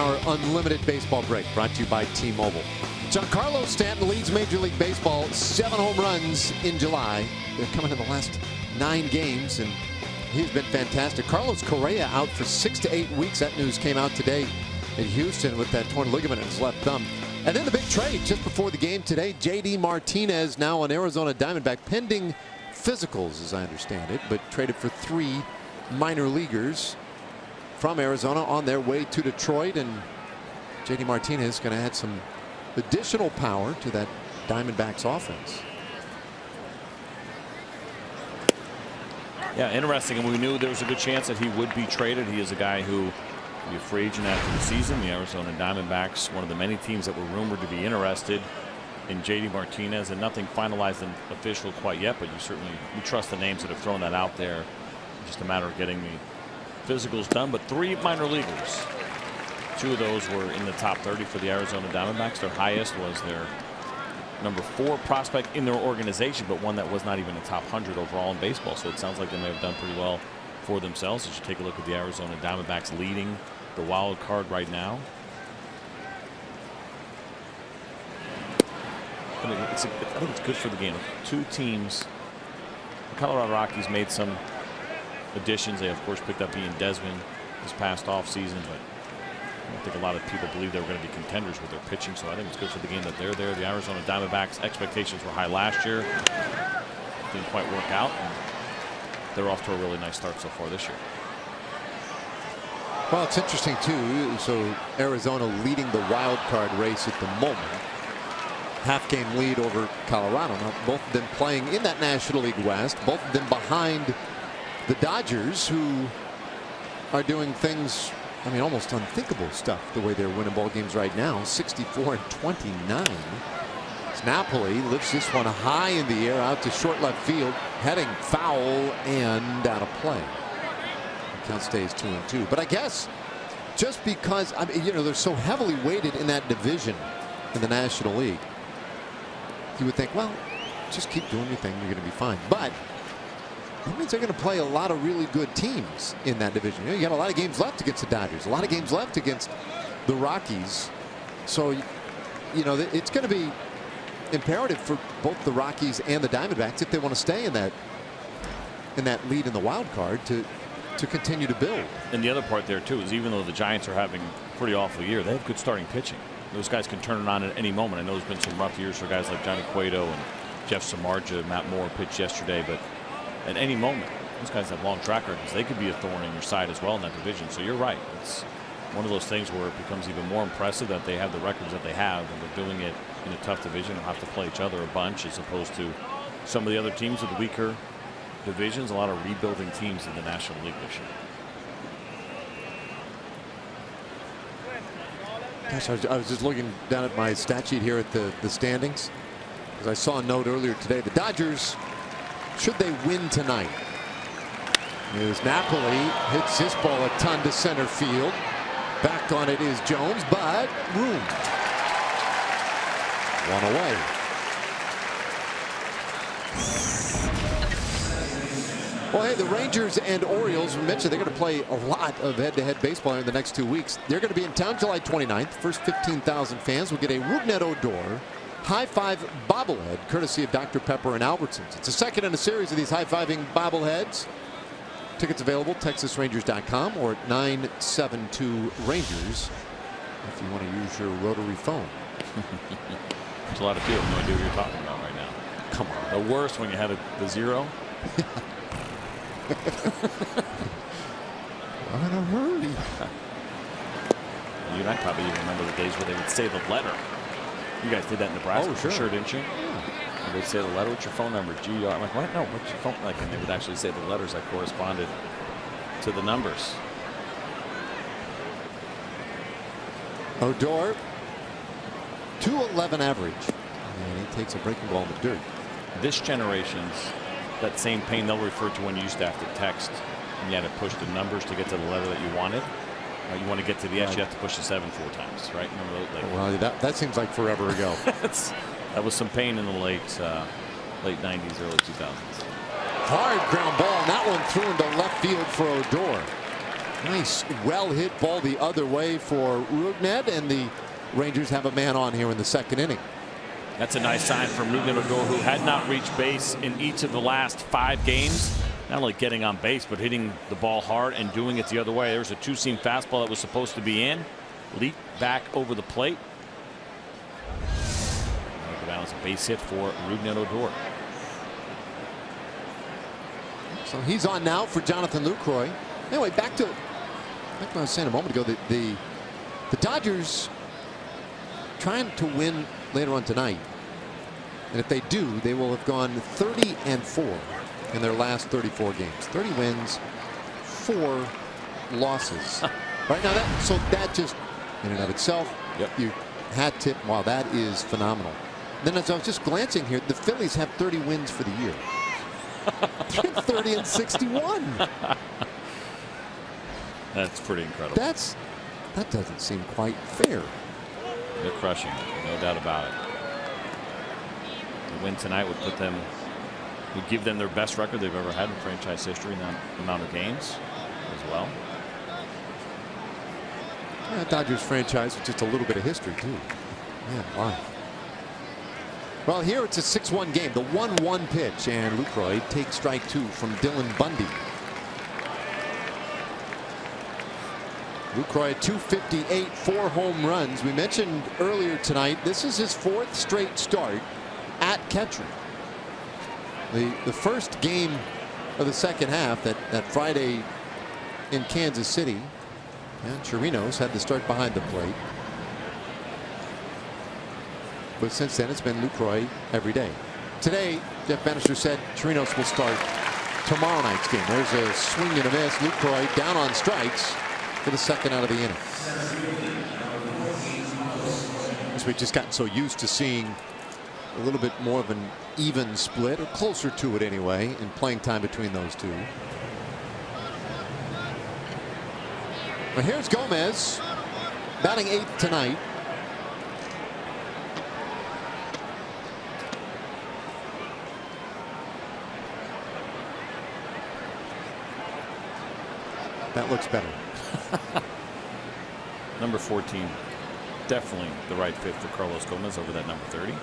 our unlimited baseball break brought to you by T-Mobile. Giancarlo Stanton leads Major League Baseball 7 home runs in July. They're coming in the last 9 games, and he's been fantastic. Carlos Correa out for 6 to 8 weeks. That news came out today in Houston with that torn ligament in his left thumb. And then the big trade just before the game today. J.D. Martinez now an Arizona Diamondback pending physicals, as I understand it, but traded for 3 minor leaguers from Arizona on their way to Detroit. And J.D. Martinez is going to add some additional power to that Diamondbacks offense. Yeah, interesting. And we knew there was a good chance that he would be traded. He is a guy who will be a free agent after the season. The Arizona Diamondbacks, one of the many teams that were rumored to be interested in J.D. Martinez, and nothing finalized and official quite yet, but you trust the names that have thrown that out there. Just a matter of getting the physicals done. But 3 minor leaguers, 2 of those were in the top 30 for the Arizona Diamondbacks. Their highest was their number 4 prospect in their organization, but one that was not even a top 100 overall in baseball. So it sounds like they may have done pretty well for themselves. As you take a look at the Arizona Diamondbacks leading the wild card right now. I think it's good for the game. 2 teams. The Colorado Rockies made some additions. They of course picked up Ian Desmond this past offseason, but I don't think a lot of people believe they were going to be contenders with their pitching. So I think it's good for the game that they're there. The Arizona Diamondbacks expectations were high last year. Didn't quite work out. And they're off to a really nice start so far this year. Well, it's interesting too. So Arizona leading the wild card race at the moment. Half-game lead over Colorado. Now, both of them playing in that National League West. Both of them behind the Dodgers, who are doing things, I mean, almost unthinkable stuff, the way they're winning ball games right now. 64-29. Napoli lifts this one high in the air out to short left field, heading foul and out of play. The count stays 2-2. But I guess just because, I mean, they're so heavily weighted in that division in the National League, you would think, well, just keep doing your thing, you're going to be fine. But that means they're going to play a lot of really good teams in that division. You got a lot of games left against the Dodgers, a lot of games left against the Rockies. So, it's going to be imperative for both the Rockies and the Diamondbacks, if they want to stay in that lead in the wild card, to continue to build. And the other part there too is, even though the Giants are having a pretty awful year, they have good starting pitching. Those guys can turn it on at any moment. I know there's been some rough years for guys like Johnny Cueto and Jeff Samardzija. Matt Moore pitched yesterday, but at any moment, those guys have long track records. They could be a thorn in your side as well in that division. So you're right. It's one of those things where it becomes even more impressive that they have the records that they have, and they're doing it in a tough division and have to play each other a bunch, as opposed to some of the other teams with the weaker divisions. A lot of rebuilding teams in the National League this year. Gosh, I was just looking down at my stat sheet here at the standings, because I saw a note earlier today. The Dodgers, should they win tonight, as Napoli hits this ball a ton to center field. Back on it is Jones, but room. One away. Well, hey, the Rangers and Orioles, we mentioned they're going to play a lot of head-to-head baseball in the next 2 weeks. They're going to be in town July 29th. First 15,000 fans will get a Rougned Odor high-five bobblehead, courtesy of Dr. Pepper and Albertsons. It's the second in a series of these high-fiving bobbleheads. Tickets available, TexasRangers.com or at 972-RANGERS if you want to use your rotary phone. There's a lot of people who have no idea what you're talking about right now. Come on. The worst when you had the zero. I'm in a hurry. You and I probably even remember the days where they would say the letter. You guys did that in Nebraska, for sure, didn't you? Yeah. They'd say the letter. What's your phone number? GR. I'm like, what? No, what's your phone? Like, and they would actually say the letters that corresponded to the numbers. Odor, 211 average, and he takes a breaking ball in the dirt. This generation's that same pain they'll refer to when you used to have to text and you had to push the numbers to get to the letter that you wanted. You want to get to the S, you have to push the 7 4 times, right? Remember those, like, well, that seems like forever ago. That was some pain in the late 90s, early 2000s. Hard ground ball, and that one threw into left field for Odor. Nice, well hit ball the other way for Rougned, and the Rangers have a man on here in the second inning. That's a nice sign from Rougned Odor, who had not reached base in each of the last 5 games. Not only getting on base, but hitting the ball hard and doing it the other way. There's a 2-seam fastball that was supposed to be in. Leaped back over the plate. That was a base hit for Rougned Odor. So he's on now for Jonathan Lucroy. Anyway, back to what I was saying a moment ago. The Dodgers trying to win later on tonight, and if they do, they will have gone 30-4 in their last 34 games. 30 wins, 4 losses. Right now, that just in and of itself, you hat tip. Wow, that is phenomenal. Then as I was just glancing here, the Phillies have 30 wins for the year. 30-61. That's pretty incredible. That doesn't seem quite fair. They're crushing it, no doubt about it. The win tonight would give them their best record they've ever had in franchise history in that amount of games as well. Yeah, Dodgers franchise with just a little bit of history too. Man, wow. Well, here it's a 6-1 game. The 1-1 pitch, and Lucroy takes strike 2 from Dylan Bundy. Lucroy at 258, 4 home runs. We mentioned earlier tonight, this is his 4th straight start at catcher. The first game of the second half, that Friday in Kansas City, and Chirinos had to start behind the plate. But since then, it's been Lucroy every day. Today, Jeff Bannister said Chirinos will start tomorrow night's game. There's a swing and a miss. Lucroy down on strikes for the second out of the inning. As we've just gotten so used to seeing a little bit more of an even split, or closer to it anyway, in playing time between those two. Well, here's Gomez, batting 8th tonight. That looks better. Number 14, definitely the right fit for Carlos Gomez over that number 30.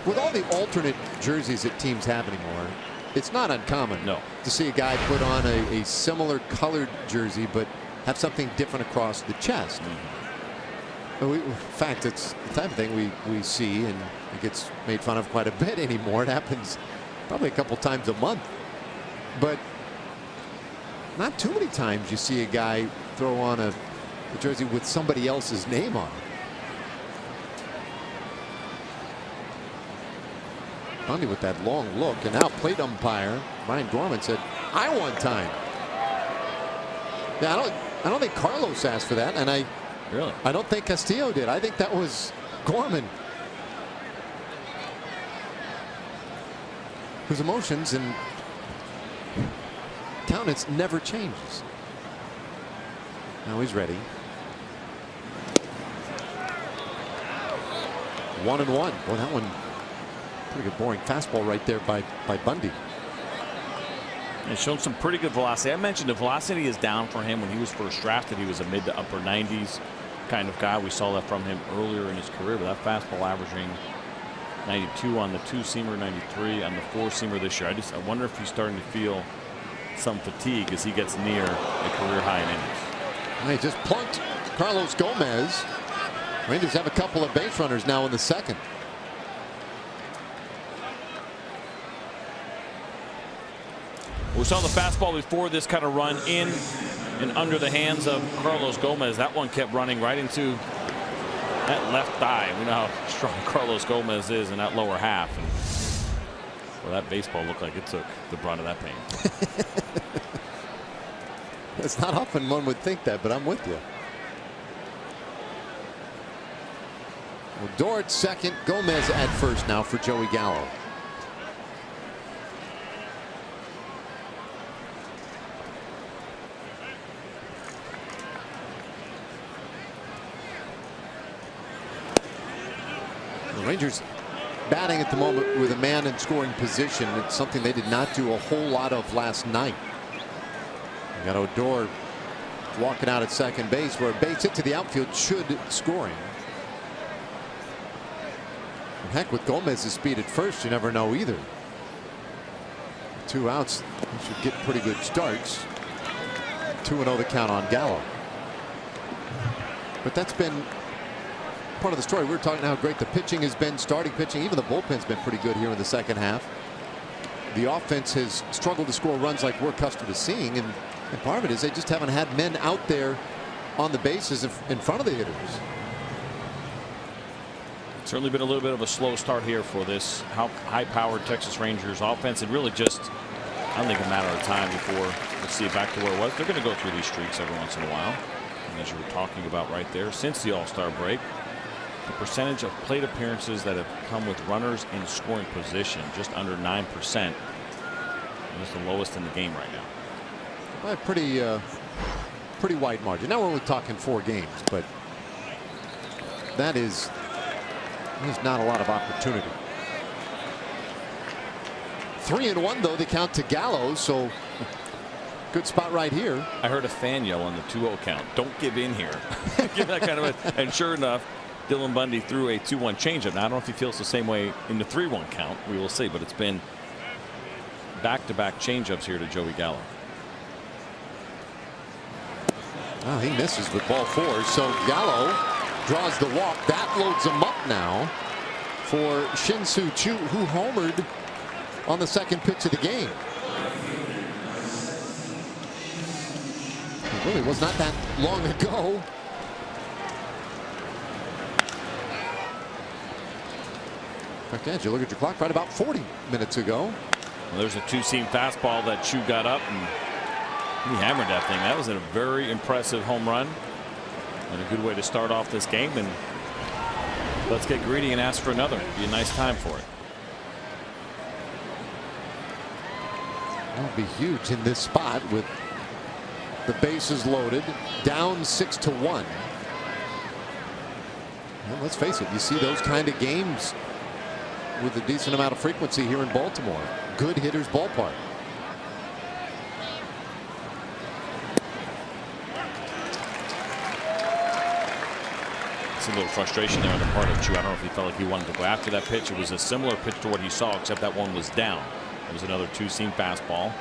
With all the alternate jerseys that teams have anymore, it's not uncommon to see a guy put on a similar colored jersey but have something different across the chest. In fact, it's the type of thing we see, and it gets made fun of quite a bit anymore. It happens probably a couple times a month, but not too many times you see a guy throw on a jersey with somebody else's name on it. Bundy with that long look, and now plate umpire Brian Gorman said, "I want time." Yeah, I don't think Carlos asked for that, and I don't think Castillo did. I think that was Gorman, whose emotions and countenance never changes. Now he's ready. 1-1. Boy, that one, pretty good boring fastball right there by Bundy. And shown some pretty good velocity. I mentioned the velocity is down for him when he was first drafted. He was a mid to upper 90s kind of guy. We saw that from him earlier in his career, but that fastball averaging 92 on the 2-seamer, 93 on the 4-seamer this year. I wonder if he's starting to feel some fatigue as he gets near a career high in innings. He just plunked Carlos Gomez. Rangers have a couple of base runners now in the second. We saw the fastball before this kind of run in and under the hands of Carlos Gomez. That one kept running right into that left thigh. We know how strong Carlos Gomez is in that lower half. And, well, that baseball looked like it took the brunt of that pain. It's not often one would think that, but I'm with you. Well, Dort second, Gomez at first now for Joey Gallo. The Rangers batting at the moment with a man in scoring position. It's something they did not do a whole lot of last night. got Odor walking out at second base, where a base hit to the outfield should scoring. And heck, with Gomez's speed at first, you never know either. 2 outs, he should get pretty good starts. 2-0 the count on Gallo. But that's been part of the story. We're talking how great the pitching has been, starting pitching. Even the bullpen's been pretty good here in the second half. The offense has struggled to score runs like we're accustomed to seeing, and part of it is they just haven't had men out there on the bases in front of the hitters. Certainly been a little bit of a slow start here for this high-powered Texas Rangers offense. It really just, I don't think, a matter of time before we'll see it back to where it was. They're going to go through these streaks every once in a while. And as you were talking about right there, since the All-Star break, the percentage of plate appearances that have come with runners in scoring position, just under 9%. And it's the lowest in the game right now. By a pretty wide margin. Now we're only talking 4 games, but there's not a lot of opportunity. 3-1 though, the count to Gallo, so good spot right here. I heard a fan yell on the 2-0 count. Don't give in here. Give that kind of and sure enough, Dylan Bundy threw a 2-1 changeup. Now I don't know if he feels the same way in the 3-1 count. We will see, but it's been back-to-back changeups here to Joey Gallo. Oh, he misses with ball 4, so Gallo draws the walk. That loads him up now for Shin-Soo Choo, who homered on the second pitch of the game. It really was not that long ago. In fact, as you look at your clock, right about 40 minutes ago. Well, there's a 2-seam fastball that Choo got up, and he hammered that thing. That was a very impressive home run and a good way to start off this game. And let's get greedy and ask for another. Be a nice time for it. That'll be huge in this spot with the bases loaded, down 6-1. Well, let's face it, you see those kind of games with a decent amount of frequency here in Baltimore. Good hitters ballpark. A little frustration there on the part of Choo. I don't know if he felt like he wanted to go after that pitch. It was a similar pitch to what he saw, except that one was down. It was another 2-seam fastball.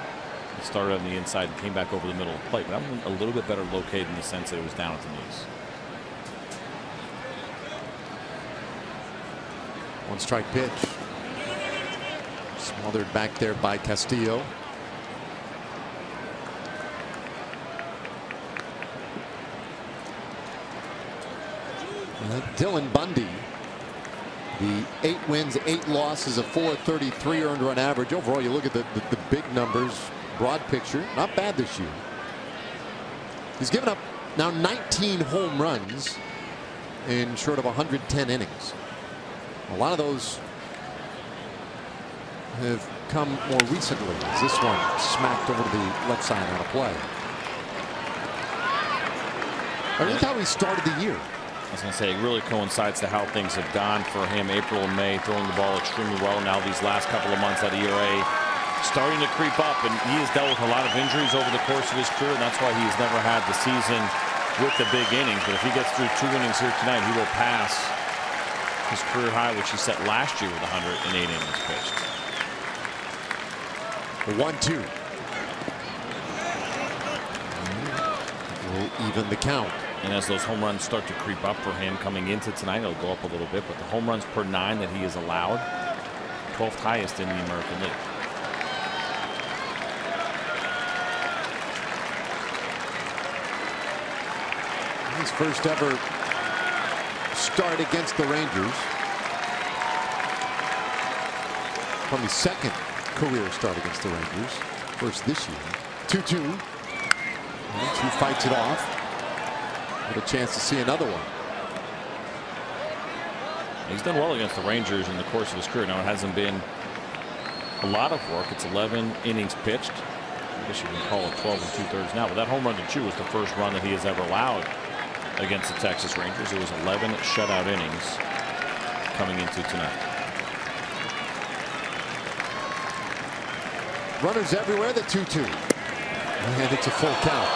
It started on the inside and came back over the middle of the plate, but that one a little bit better located in the sense that it was down at the knees. 1-strike pitch. Smothered back there by Castillo. Dylan Bundy, the 8 wins, 8 losses, a 4.33 earned run average. Overall, you look at the big numbers, broad picture, not bad this year. He's given up now 19 home runs in short of 110 innings. A lot of those have come more recently, as this one smacked over to the left side on a play. I look how he started the year. I was going to say, it really coincides to how things have gone for him. April and May, throwing the ball extremely well. Now these last couple of months at ERA starting to creep up, and he has dealt with a lot of injuries over the course of his career, and that's why he's never had the season with the big innings. But if he gets through 2 innings here tonight, he will pass his career high, which he set last year with 108 innings pitched. 1-2. Will even the count. And as those home runs start to creep up for him coming into tonight, it'll go up a little bit, but the home runs per 9 that he has allowed, 12th highest in the American League. His first ever start against the Rangers. Probably second career start against the Rangers. First this year. 2-2. Choo fights it off. Get a chance to see another one. He's done well against the Rangers in the course of his career. Now, it hasn't been a lot of work. It's 11 innings pitched. I guess you can call it 12 2/3 now. But that home run to Choo was the first run that he has ever allowed against the Texas Rangers. It was 11 shutout innings coming into tonight. Runners everywhere, the 2-2. And it's a full count.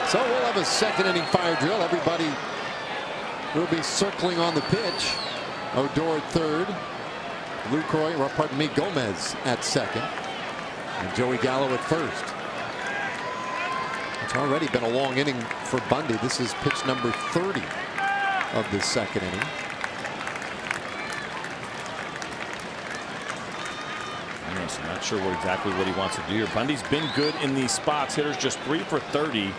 So we'll have a second inning fire drill. Everybody will be circling on the pitch. Odor at third. Lucroy, or pardon me, Gomez at second. And Joey Gallo at first. It's already been a long inning for Bundy. This is pitch number 30 of the second inning. I'm not sure exactly what he wants to do here. Bundy's been good in these spots. Hitters just 3 for 30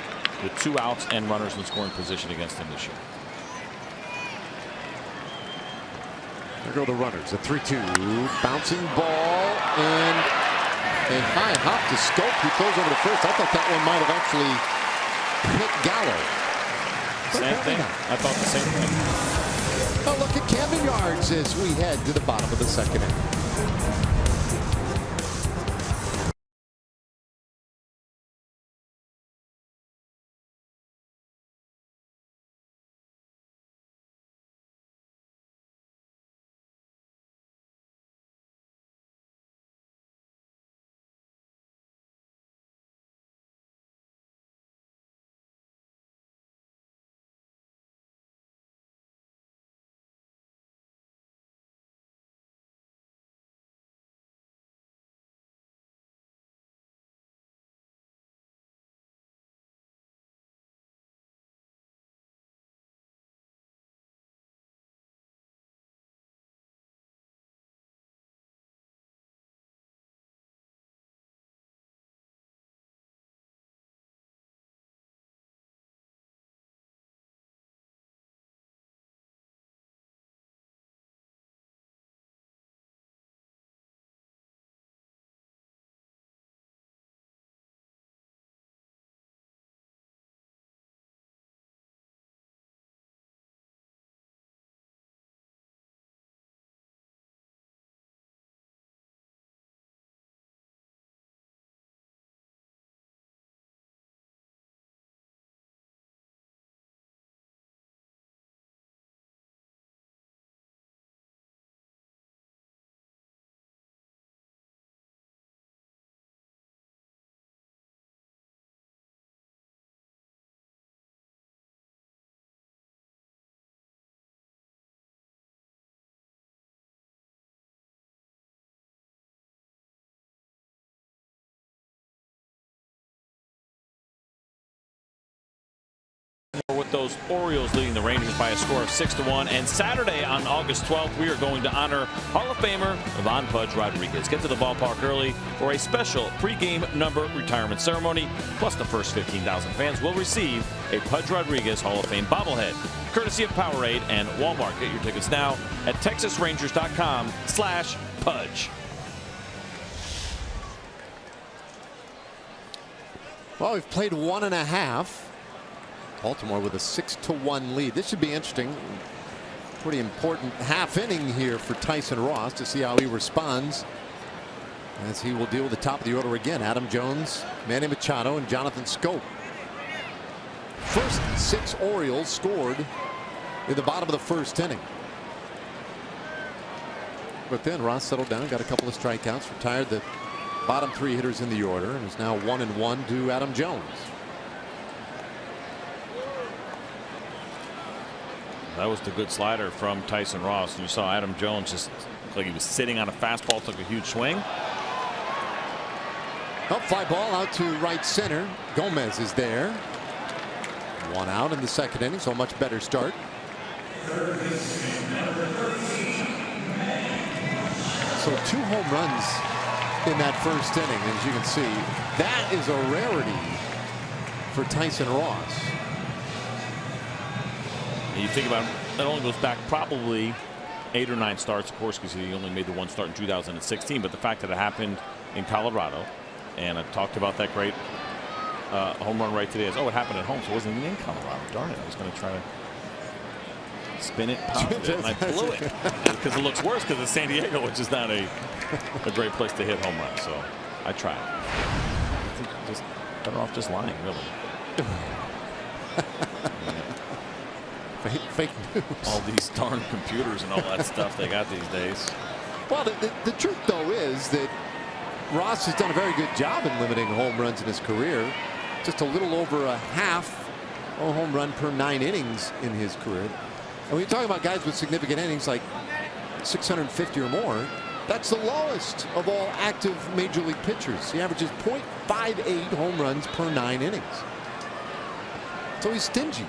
with 2 outs and runners in scoring position against him this year. There go the runners. A 3-2 bouncing ball and a high hop to Scope. He throws over to first. I thought that one might have actually hit Gallo. Same thing. I thought the same thing. A look at Camden Yards as we head to the bottom of the second inning. With those Orioles leading the Rangers by a score of 6-1. And Saturday on August 12th, we are going to honor Hall of Famer Ivan Pudge Rodriguez. Get to the ballpark early for a special pregame number retirement ceremony. Plus, the first 15,000 fans will receive a Pudge Rodriguez Hall of Fame bobblehead, courtesy of Powerade and Walmart. Get your tickets now at TexasRangers.com/Pudge. Well, we've played 1.5. Baltimore with a 6-1 lead. This should be interesting. Pretty important half inning here for Tyson Ross to see how he responds as he will deal with the top of the order again. Adam Jones, Manny Machado, and Jonathan Scope. First 6 Orioles scored in the bottom of the first inning. But then Ross settled down, got a couple of strikeouts, retired the bottom 3 hitters in the order, and is now 1-1 to Adam Jones. That was the good slider from Tyson Ross. And you saw Adam Jones just looked like he was sitting on a fastball, took a huge swing. Fly ball out to right center. Gomez is there. 1 out in the second inning, so a much better start. So 2 home runs in that first inning, as you can see. That is a rarity for Tyson Ross. You think about it, that only goes back probably 8 or 9 starts, of course, because he only made the 1 start in 2016. But the fact that it happened in Colorado, and I talked about that great home run right today. It happened at home, so it wasn't even in Colorado. Darn it! I was going to try to spin it positive, and I blew it because it looks worse because it's San Diego, which is not a great place to hit home runs. So I tried. I think just better off just lying, really. Fake news. All these darn computers and all that stuff they got these days. Well, the truth, though, is that Ross has done a very good job in limiting home runs in his career. Just a little over a half a home run per 9 innings in his career. And when you're talking about guys with significant innings like 650 or more, that's the lowest of all active major league pitchers. He averages .58 home runs per 9 innings. So he's stingy.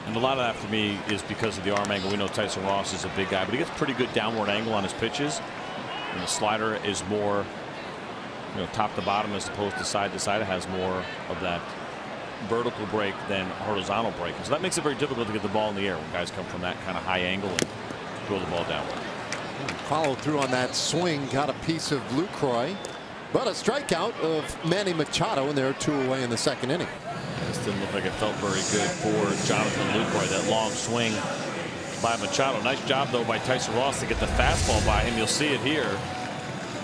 And a lot of that for me is because of the arm angle. We know Tyson Ross is a big guy, but he gets pretty good downward angle on his pitches. And the slider is more, top to bottom as opposed to side. It has more of that vertical break than horizontal break. So that makes it very difficult to get the ball in the air when guys come from that kind of high angle and throw the ball downward. Follow through on that swing, got a piece of Lucroy, but a strikeout of Manny Machado, and there are 2 away in the 2nd inning. This didn't look like it felt very good for Jonathan Lucroy. That long swing by Machado. Nice job though by Tyson Ross to get the fastball by him. You'll see it here.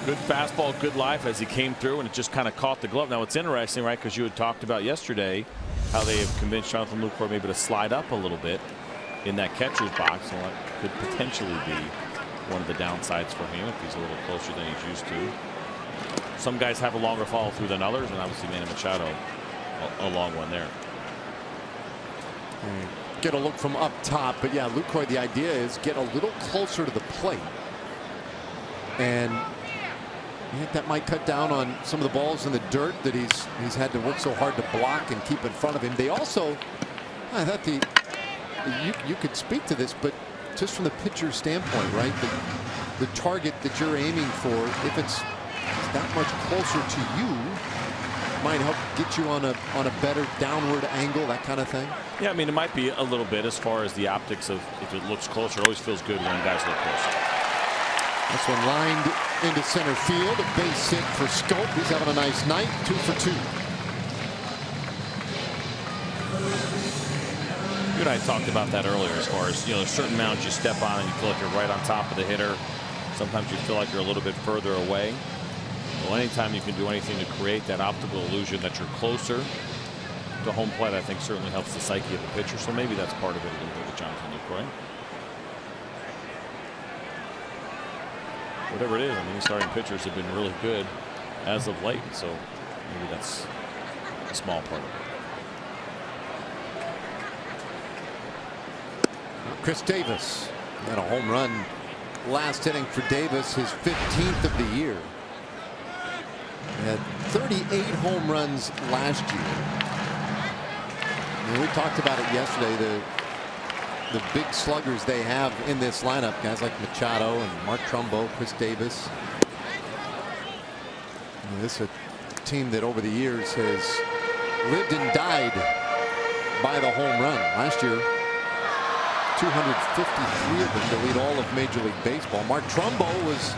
Good fastball, good life as he came through, and it just kind of caught the glove. Now it's interesting, right? Because you had talked about yesterday how they have convinced Jonathan Lucroy maybe to slide up a little bit in that catcher's box, and that could potentially be one of the downsides for him if he's a little closer than he's used to. Some guys have a longer follow through than others, and obviously Manny Machado a long one there. Get a look from up top, but yeah, Lucroy, the idea is get a little closer to the plate, and I think that might cut down on some of the balls in the dirt that he's had to work so hard to block and keep in front of him. They also, I thought you could speak to this, but just from the pitcher's standpoint, right? The target that you're aiming for, if it's that much closer to you, might help get you on a better downward angle, that kind of thing. Yeah, I mean, it might be a little bit as far as the optics of if it looks closer. It always feels good when guys look closer. This one lined into center field, a base hit for Scope. He's having a nice night, 2 for 2. You and I talked about that earlier as far as, there's certain mounds you step on and you feel like you're right on top of the hitter. Sometimes you feel like you're a little bit further away. Well, anytime you can do anything to create that optical illusion that you're closer to home plate, I think certainly helps the psyche of the pitcher. So maybe that's part of it a little bit with Jonathan Lucroy. Whatever it is, I mean, these starting pitchers have been really good as of late, so maybe that's a small part of it. Chris Davis had a home run last inning for Davis, his 15th of the year. He had 38 home runs last year. And we talked about it yesterday, the big sluggers they have in this lineup, guys like Machado and Mark Trumbo, Chris Davis. And this is a team that over the years has lived and died by the home run. Last year, 253 of them to lead all of Major League Baseball. Mark Trumbo was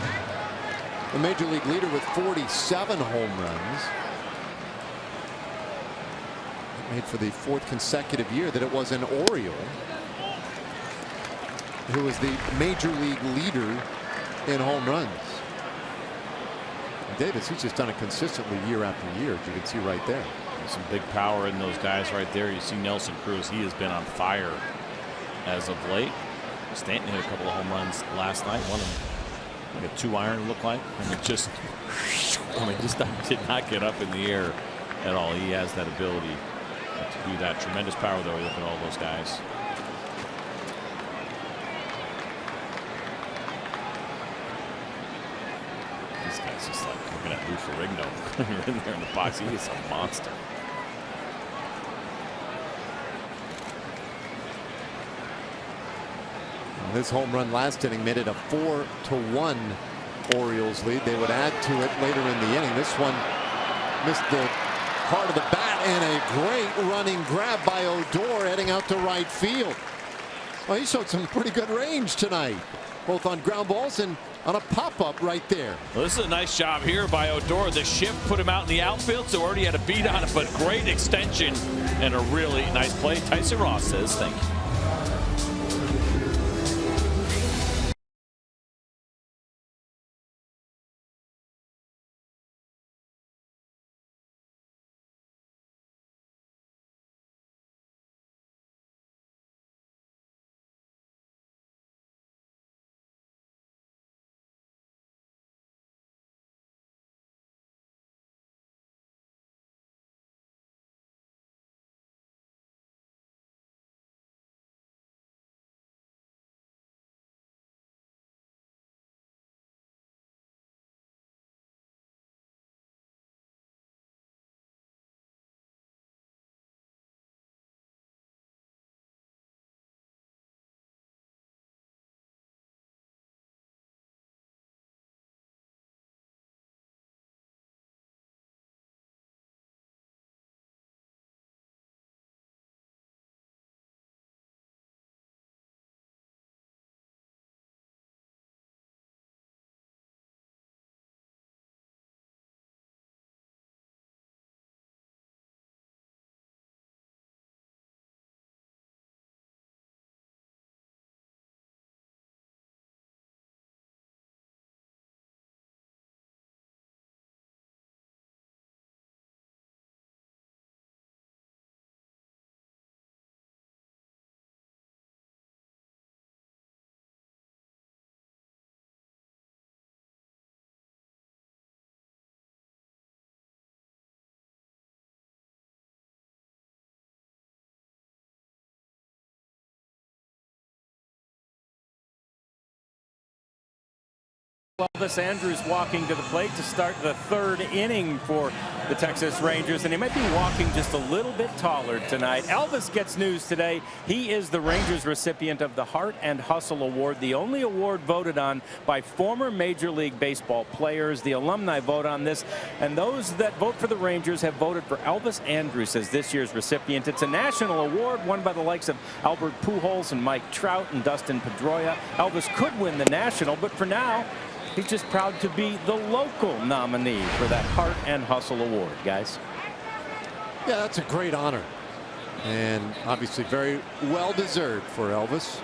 the Major League leader with 47 home runs. It made for the 4th consecutive year that it was an Oriole who was the Major League leader in home runs. And Davis, he's just done it consistently year after year, as you can see right there. There's some big power in those guys right there. You see Nelson Cruz, he has been on fire as of late. Stanton hit a couple of home runs last night. One of them, like a 2-iron looked like. And it just, just did not get up in the air at all. He has that ability to do that. Tremendous power, though. You look at all those guys. This guy's just like looking at Lou Ferrigno in there in the box. He is a monster. This home run last inning made it a 4-1 Orioles lead. They would add to it later in the inning. This one missed the part of the bat, and a great running grab by Odor heading out to right field. Well, he showed some pretty good range tonight, both on ground balls and on a pop-up right there. Well, this is a nice job here by Odor. The shift put him out in the outfield, so already had a beat on it, but great extension and a really nice play. Tyson Ross says thank you. Elvis Andrus walking to the plate to start the third inning for the Texas Rangers, and he might be walking just a little bit taller tonight. Elvis gets news today. He is the Rangers recipient of the Heart and Hustle Award, the only award voted on by former Major League Baseball players. The alumni vote on this, and those that vote for the Rangers have voted for Elvis Andrus as this year's recipient. It's a national award won by the likes of Albert Pujols and Mike Trout and Dustin Pedroia. Elvis could win the national, but for now, he's just proud to be the local nominee for that Heart and Hustle Award, guys. Yeah, that's a great honor. And obviously very well deserved for Elvis.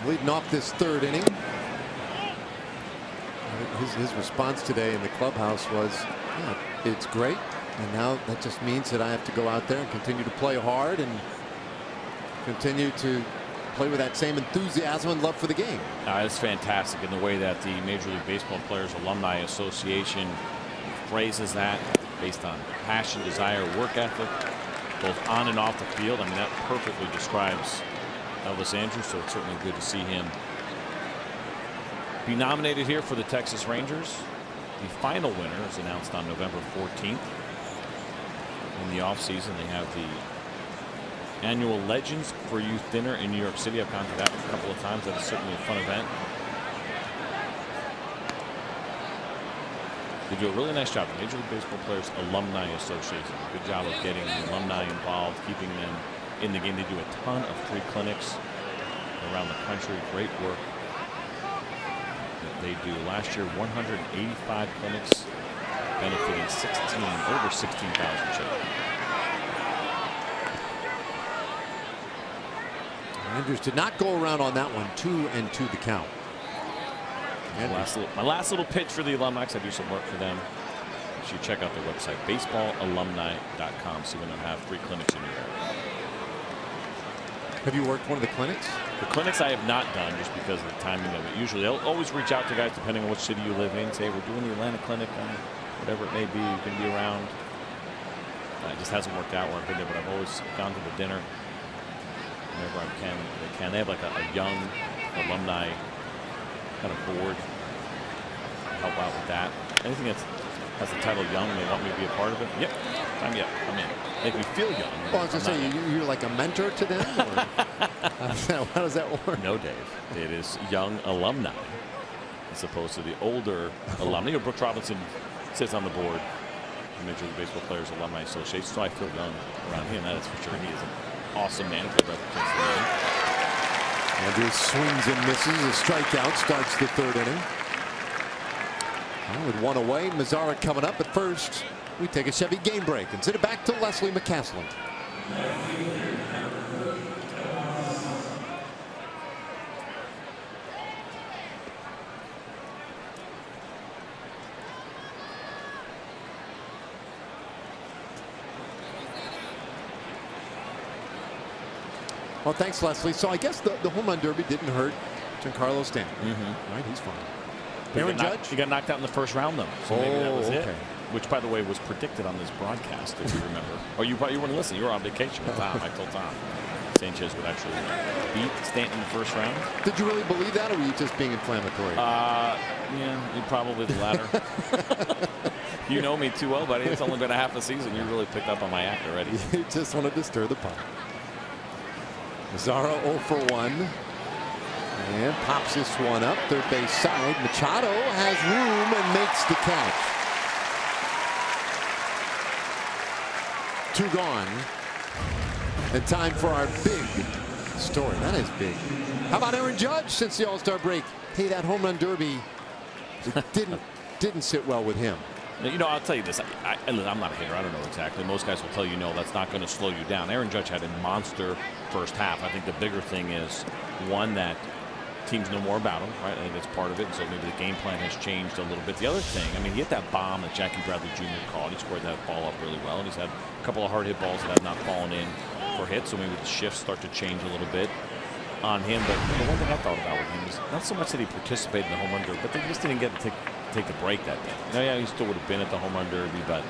Leading off this third inning. His response today in the clubhouse was, yeah, it's great. And now that just means that I have to go out there and continue to play hard and continue to play with that same enthusiasm and love for the game. It's fantastic in the way that the Major League Baseball Players Alumni Association phrases that based on passion, desire, work ethic, both on and off the field. I mean, that perfectly describes Elvis Andrus, so it's certainly good to see him be nominated here for the Texas Rangers. The final winner is announced on November 14th. In the offseason, they have the annual Legends for Youth dinner in New York City. I've gone to that a couple of times. That is certainly a fun event. They do a really nice job. The Major League Baseball Players Alumni Association. Good job of getting the alumni involved, keeping them in the game. They do a ton of free clinics around the country. Great work that they do. Last year, 185 clinics benefiting over 16,000 children. Andrus did not go around on that one. 2-2 the count. My last little pitch for the alumni, because I do some work for them. You should check out their website, baseballalumni.com, see when they have free clinics in your area. Have you worked one of the clinics? The clinics I have not done just because of the timing of it. Usually they'll always reach out to guys depending on which city you live in. Say, we're doing the Atlanta clinic on whatever it may be. You can be around. It just hasn't worked out where I've been there, but I've always gone to the dinner whenever I can. They have like a young alumni kind of board to help out with that. Anything that has the title young and they want me to be a part of it, yep, I'm in. Make me feel young. Well, I was just saying, you're like a mentor to them? Or? How does that work? No, Dave. It is young alumni as opposed to the older alumni. You know, Brooks Robinson sits on the board, the Major League Baseball Players Alumni Association, so I feel young around him. That is for sure. He is an awesome manager. Andrus swings and misses. A strikeout starts the third inning. Well, with one away, Mazzara coming up. But first, we take a Chevy game break and send it back to Leslie McCaslin. Well, thanks, Leslie. So I guess the home run derby didn't hurt Giancarlo Stanton. Right, he's fine. Aaron Judge? He got knocked out in the first round, though. So maybe that was it. Okay. Which, by the way, was predicted on this broadcast, if you remember. Oh, you weren't listening. You were on vacation with Tom. I told Tom Sanchez would actually beat Stanton in the first round. Did you really believe that, or were you just being inflammatory? Yeah, probably the latter. You know me too well, buddy. It's only been a half a season. You really picked up on my act already. You just wanted to stir the pot. Mazzara 0 for 1. And pops this one up. Third base side. Machado has room and makes the catch. 2 gone. And time for our big story. That is big. How about Aaron Judge since the All-Star break? Hey, that home run derby didn't sit well with him. You know, I'll tell you this. I'm not a hitter. I don't know exactly. Most guys will tell you, no, that's not going to slow you down. Aaron Judge had a monster first half. I think the bigger thing is, one, that teams know more about him, right? I think that's part of it. So maybe the game plan has changed a little bit. The other thing, I mean, he hit that bomb that Jackie Bradley Jr. caught. He scored that ball up really well. And he's had a couple of hard hit balls that have not fallen in for hits. So maybe the shifts start to change a little bit on him. But the one thing I thought about with him is not so much that he participated in the home run derby, but they just didn't get to take the break that day. Now, yeah, he still would have been at the home run derby, but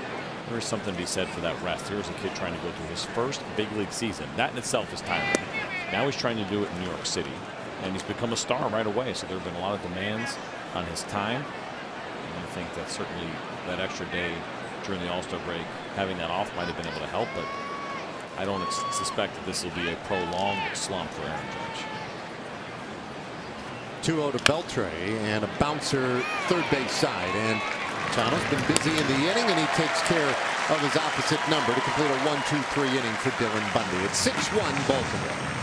there is something to be said for that rest. Here's a kid trying to go through his first big league season. That in itself is tiring. Now he's trying to do it in New York City. and he's become a star right away. So there have been a lot of demands on his time. And I think that certainly that extra day during the All-Star break, having that off might have been able to help, but I don't suspect that this will be a prolonged slump for Aaron Judge. 2-0 to Beltre and a bouncer third base side, and Chano's been busy in the inning, and he takes care of his opposite number to complete a 1-2-3 inning for Dylan Bundy. It's 6-1 Baltimore.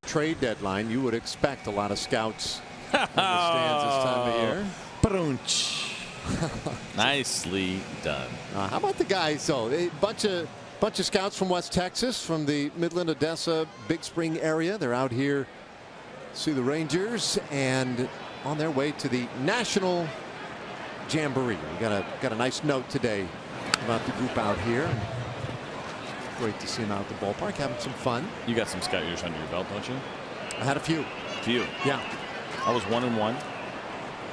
Trade deadline, you would expect a lot of scouts in the stands this time of year. Brunch. Nicely done. How about the guys? So a bunch of scouts from West Texas, from the Midland, Odessa, Big Spring area. They're out here to see the Rangers and on their way to the National Jamboree. We got a nice note today about the group out here. Great to see them out at the ballpark having some fun. You got some scout years under your belt, don't you? I had a few. Yeah. I was 1-1.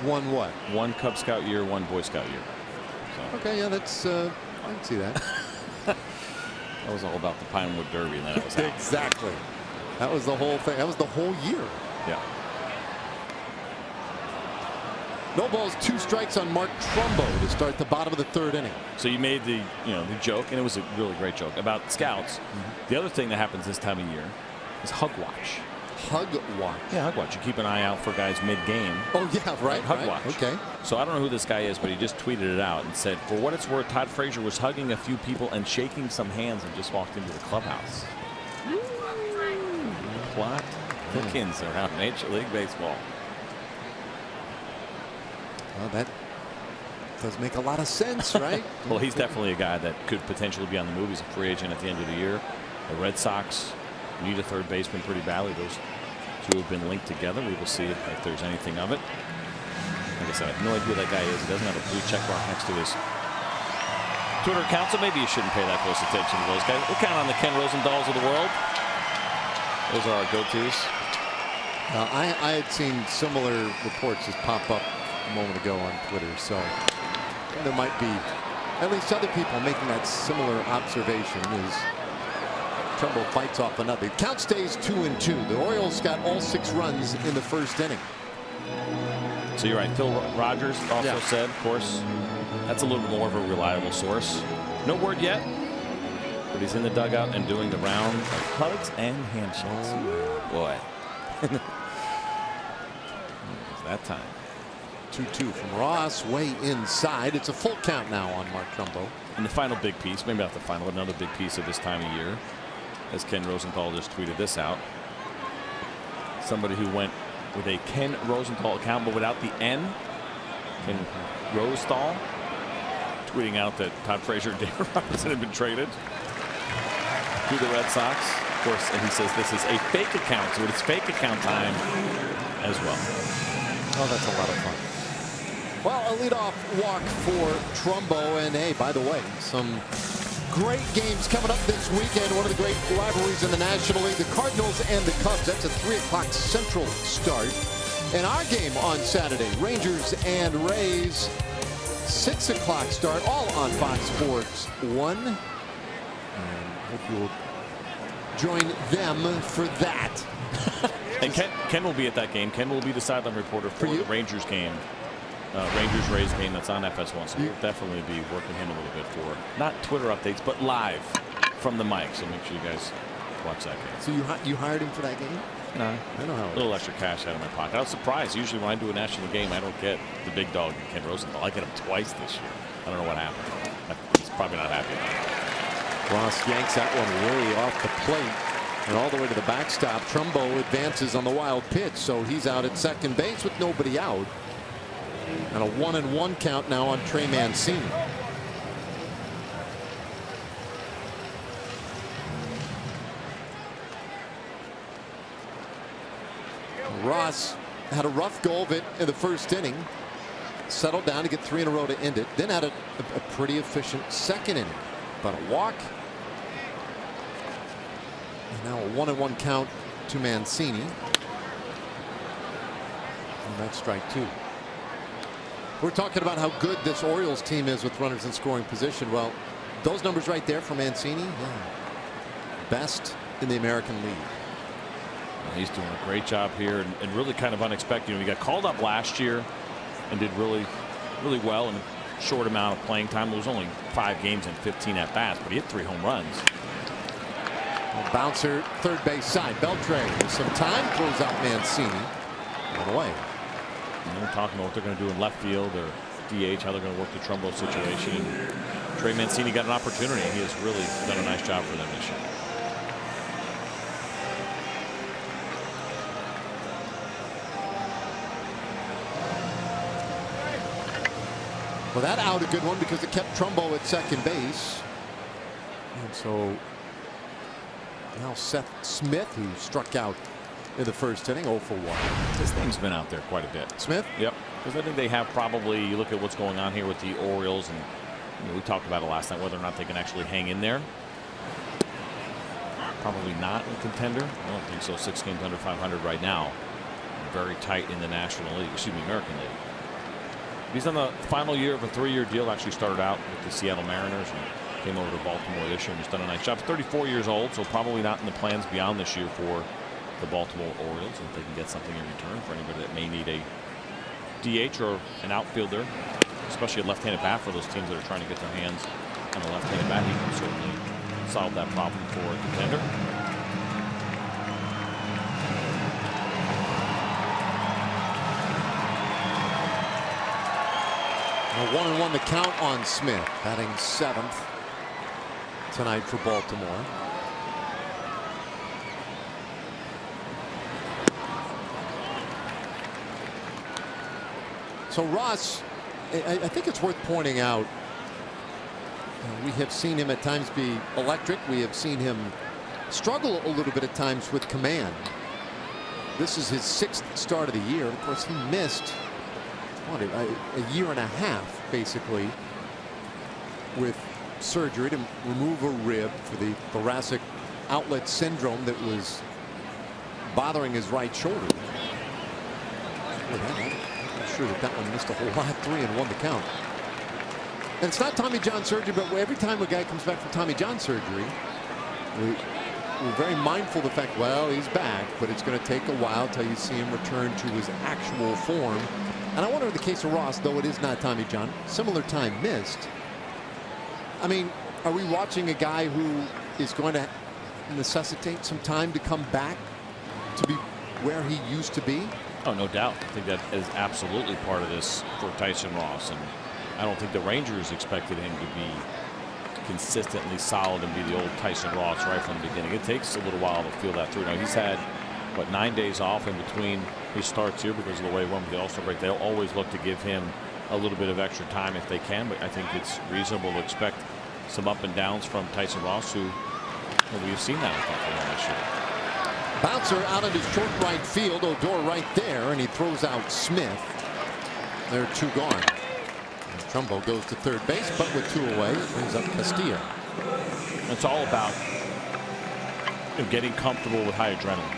One what? 1 Cub Scout year, 1 Boy Scout year. So. Okay, yeah, that's I can see that. That was all about the Pinewood Derby, and then it was out. Exactly. That was the whole thing. That was the whole year. Yeah. No balls, 2 strikes on Mark Trumbo to start the bottom of the 3rd inning. So you made the joke, and it was a really great joke about scouts. The other thing that happens this time of year is hug watch. Hug watch. Yeah, hug watch. You keep an eye out for guys mid-game. Oh yeah, right. Hug watch. Okay. So I don't know who this guy is, but he just tweeted it out and said, "For what it's worth, Todd Frazier was hugging a few people and shaking some hands and just walked into the clubhouse." What? Dickens around Major League Baseball. Well, that does make a lot of sense, right? Well, he's definitely a guy that could potentially be on the move. He's a free agent at the end of the year. The Red Sox need a third baseman pretty badly. Those two have been linked together. We will see if there's anything of it. Like I said, I have no idea who that guy is. He doesn't have a blue check mark next to his Twitter account, so maybe you shouldn't pay that close attention to those guys. We'll count on the Ken Rosenthal's of the world. Those are our go-tos. I had seen similar reports just pop up a moment ago on Twitter, so there might be at least other people making that similar observation. As Trumbo fights off another. Count stays 2-2. The Orioles got all 6 runs in the 1st inning. So you're right. Phil Rogers also said, of course, that's a little bit more of a reliable source. No word yet, but he's in the dugout and doing the round of hugs and handshakes. Oh, boy. It was that time. 2-2 from Ross, way inside. It's a full count now on Mark Trumbo. And the final big piece, maybe not the final, but another big piece of this time of year, as Ken Rosenthal just tweeted this out. Somebody who went with a Ken Rosenthal account, but without the N. Ken Rosenthal tweeting out that Todd Frazier and David Robertson had been traded to the Red Sox. course, and he says this is a fake account, so it's fake account time as well. Oh, that's a lot of fun. Well, a leadoff walk for Trumbo, and hey, by the way, some great games coming up this weekend. One of the great rivalries in the National League, the Cardinals and the Cubs. That's a 3 o'clock Central start. And our game on Saturday, Rangers and Rays, 6 o'clock start, all on Fox Sports 1. And hope you'll join them for that. And Ken will be at that game. Ken will be the sideline reporter for the Rangers game. Rangers-Rays game that's on FS1, so we'll definitely be working him a little bit for not Twitter updates, but live from the mic. So make sure you guys watch that game. So you hired him for that game? No, I know how. A little extra cash out of my pocket. I was surprised. Usually when I do a national game, I don't get the big dog Ken Rosenthal. I get him twice this year. I don't know what happened. He's probably not happy about it. Ross yanks that one way off the plate and all the way to the backstop. Trumbo advances on the wild pitch, so he's out at second base with nobody out. And a 1-1 count now on Trey Mancini. Ross had a rough go of it in the first inning. Settled down to get 3 in a row to end it. Then had a pretty efficient second inning. But a walk. And now a 1-1 count to Mancini. And that's strike 2. We're talking about how good this Orioles team is with runners in scoring position. Well, those numbers right there for Mancini, best in the American League. He's doing a great job here and really kind of unexpected. You know, he got called up last year and did really well in a short amount of playing time. It was only 5 games and 15 at bats, but he hit 3 home runs. A bouncer third base side. Beltre with some time throws out Mancini. Right away. And we're talking about what they're going to do in left field or DH, how they're going to work the Trumbo situation. And Trey Mancini got an opportunity. He has really done a nice job for them this year. Well, that out a good one because it kept Trumbo at second base. And so now Seth Smith, who struck out in the first inning, 0 for 1. This thing's been out there quite a bit. Smith? Yep. Because I think they have probably, you look at what's going on here with the Orioles, and you know, we talked about it last night, whether or not they can actually hang in there. Probably not a contender. I don't think so. 6 games under 500 right now. Very tight in the National League, American League. He's on the final year of a 3-year deal. Actually started out with the Seattle Mariners and came over to Baltimore this year and has done a nice job. 34 years old, so probably not in the plans beyond this year for the Baltimore Orioles. If they can get something in return for anybody that may need a DH or an outfielder, especially a left-handed bat for those teams that are trying to get their hands on a left-handed bat, he can certainly solve that problem for a contender. A 1-1 the count on Smith, batting 7th tonight for Baltimore. So Ross, I think it's worth pointing out, we have seen him at times be electric. We have seen him struggle a little bit at times with command. This is his 6th start of the year. Of course, he missed a year and a half basically with surgery to remove a rib for the thoracic outlet syndrome that was bothering his right shoulder. I'm not sure that one missed a whole lot. 3-1 the count. And it's not Tommy John surgery, but every time a guy comes back from Tommy John surgery, we're very mindful of the fact, well, he's back, but it's going to take a while till you see him return to his actual form. And I wonder in the case of Ross, though it is not Tommy John, similar time missed. I mean, are we watching a guy who is going to necessitate some time to come back to be where he used to be? Oh, no doubt. I think that is absolutely part of this for Tyson Ross. And I don't think the Rangers expected him to be consistently solid and be the old Tyson Ross right from the beginning. It takes a little while to feel that through. Now, he's had, what, 9 days off in between his starts here because of the way he went with the All-Star break. They'll always look to give him a little bit of extra time if they can, but I think it's reasonable to expect some up and downs from Tyson Ross, who Well, we've seen that from him this year. Bouncer out into short right field. Odor right there, and he throws out Smith. There are 2 gone. And Trumbo goes to third base, but with 2 away, brings up Castillo. It's all about getting comfortable with high adrenaline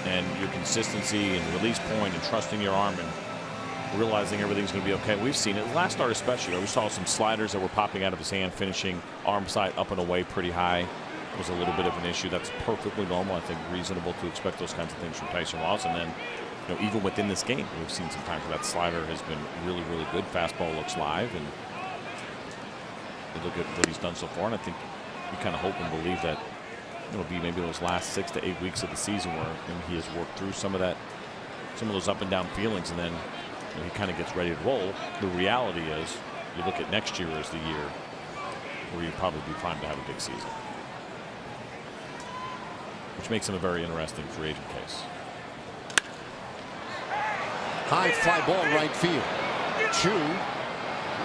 and your consistency and release point and trusting your arm and realizing everything's going to be okay. We've seen it last start especially. We saw some sliders that were popping out of his hand, finishing arm side up and away pretty high. It was a little bit of an issue. That's perfectly normal. I think reasonable to expect those kinds of things from Tyson Ross. And then, even within this game, we've seen some times where that slider has been really, really good. Fastball looks live, and you look at what he's done so far. And I think you kind of hope and believe that it'll be maybe those last 6 to 8 weeks of the season where he has worked through some of those up and down feelings, and then he kind of gets ready to roll. The reality is, you look at next year as the year where you'd probably be primed to have a big season, which makes him a very interesting free agent case. High fly ball right field. Chu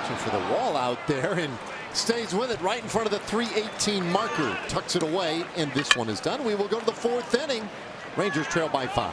reaching for the wall out there and stays with it right in front of the 318 marker. Tucks it away, and this one is done. We will go to the 4th inning. Rangers trail by 5.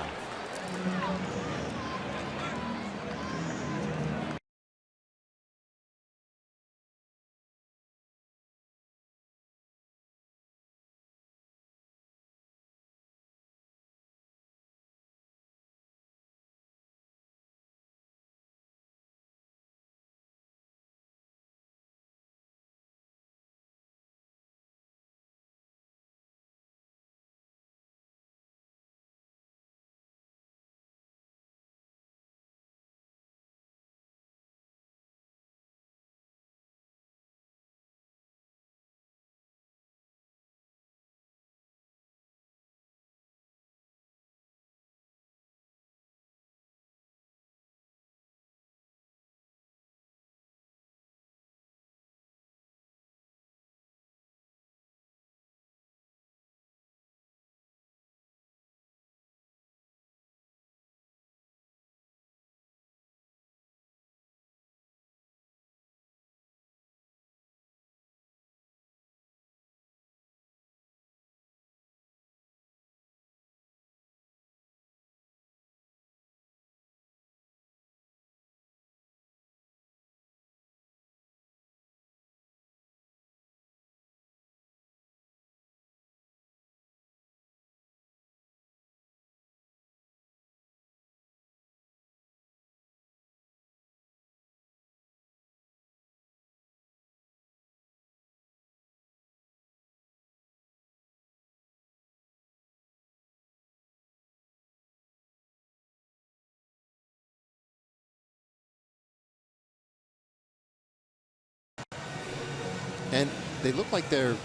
And they look like they're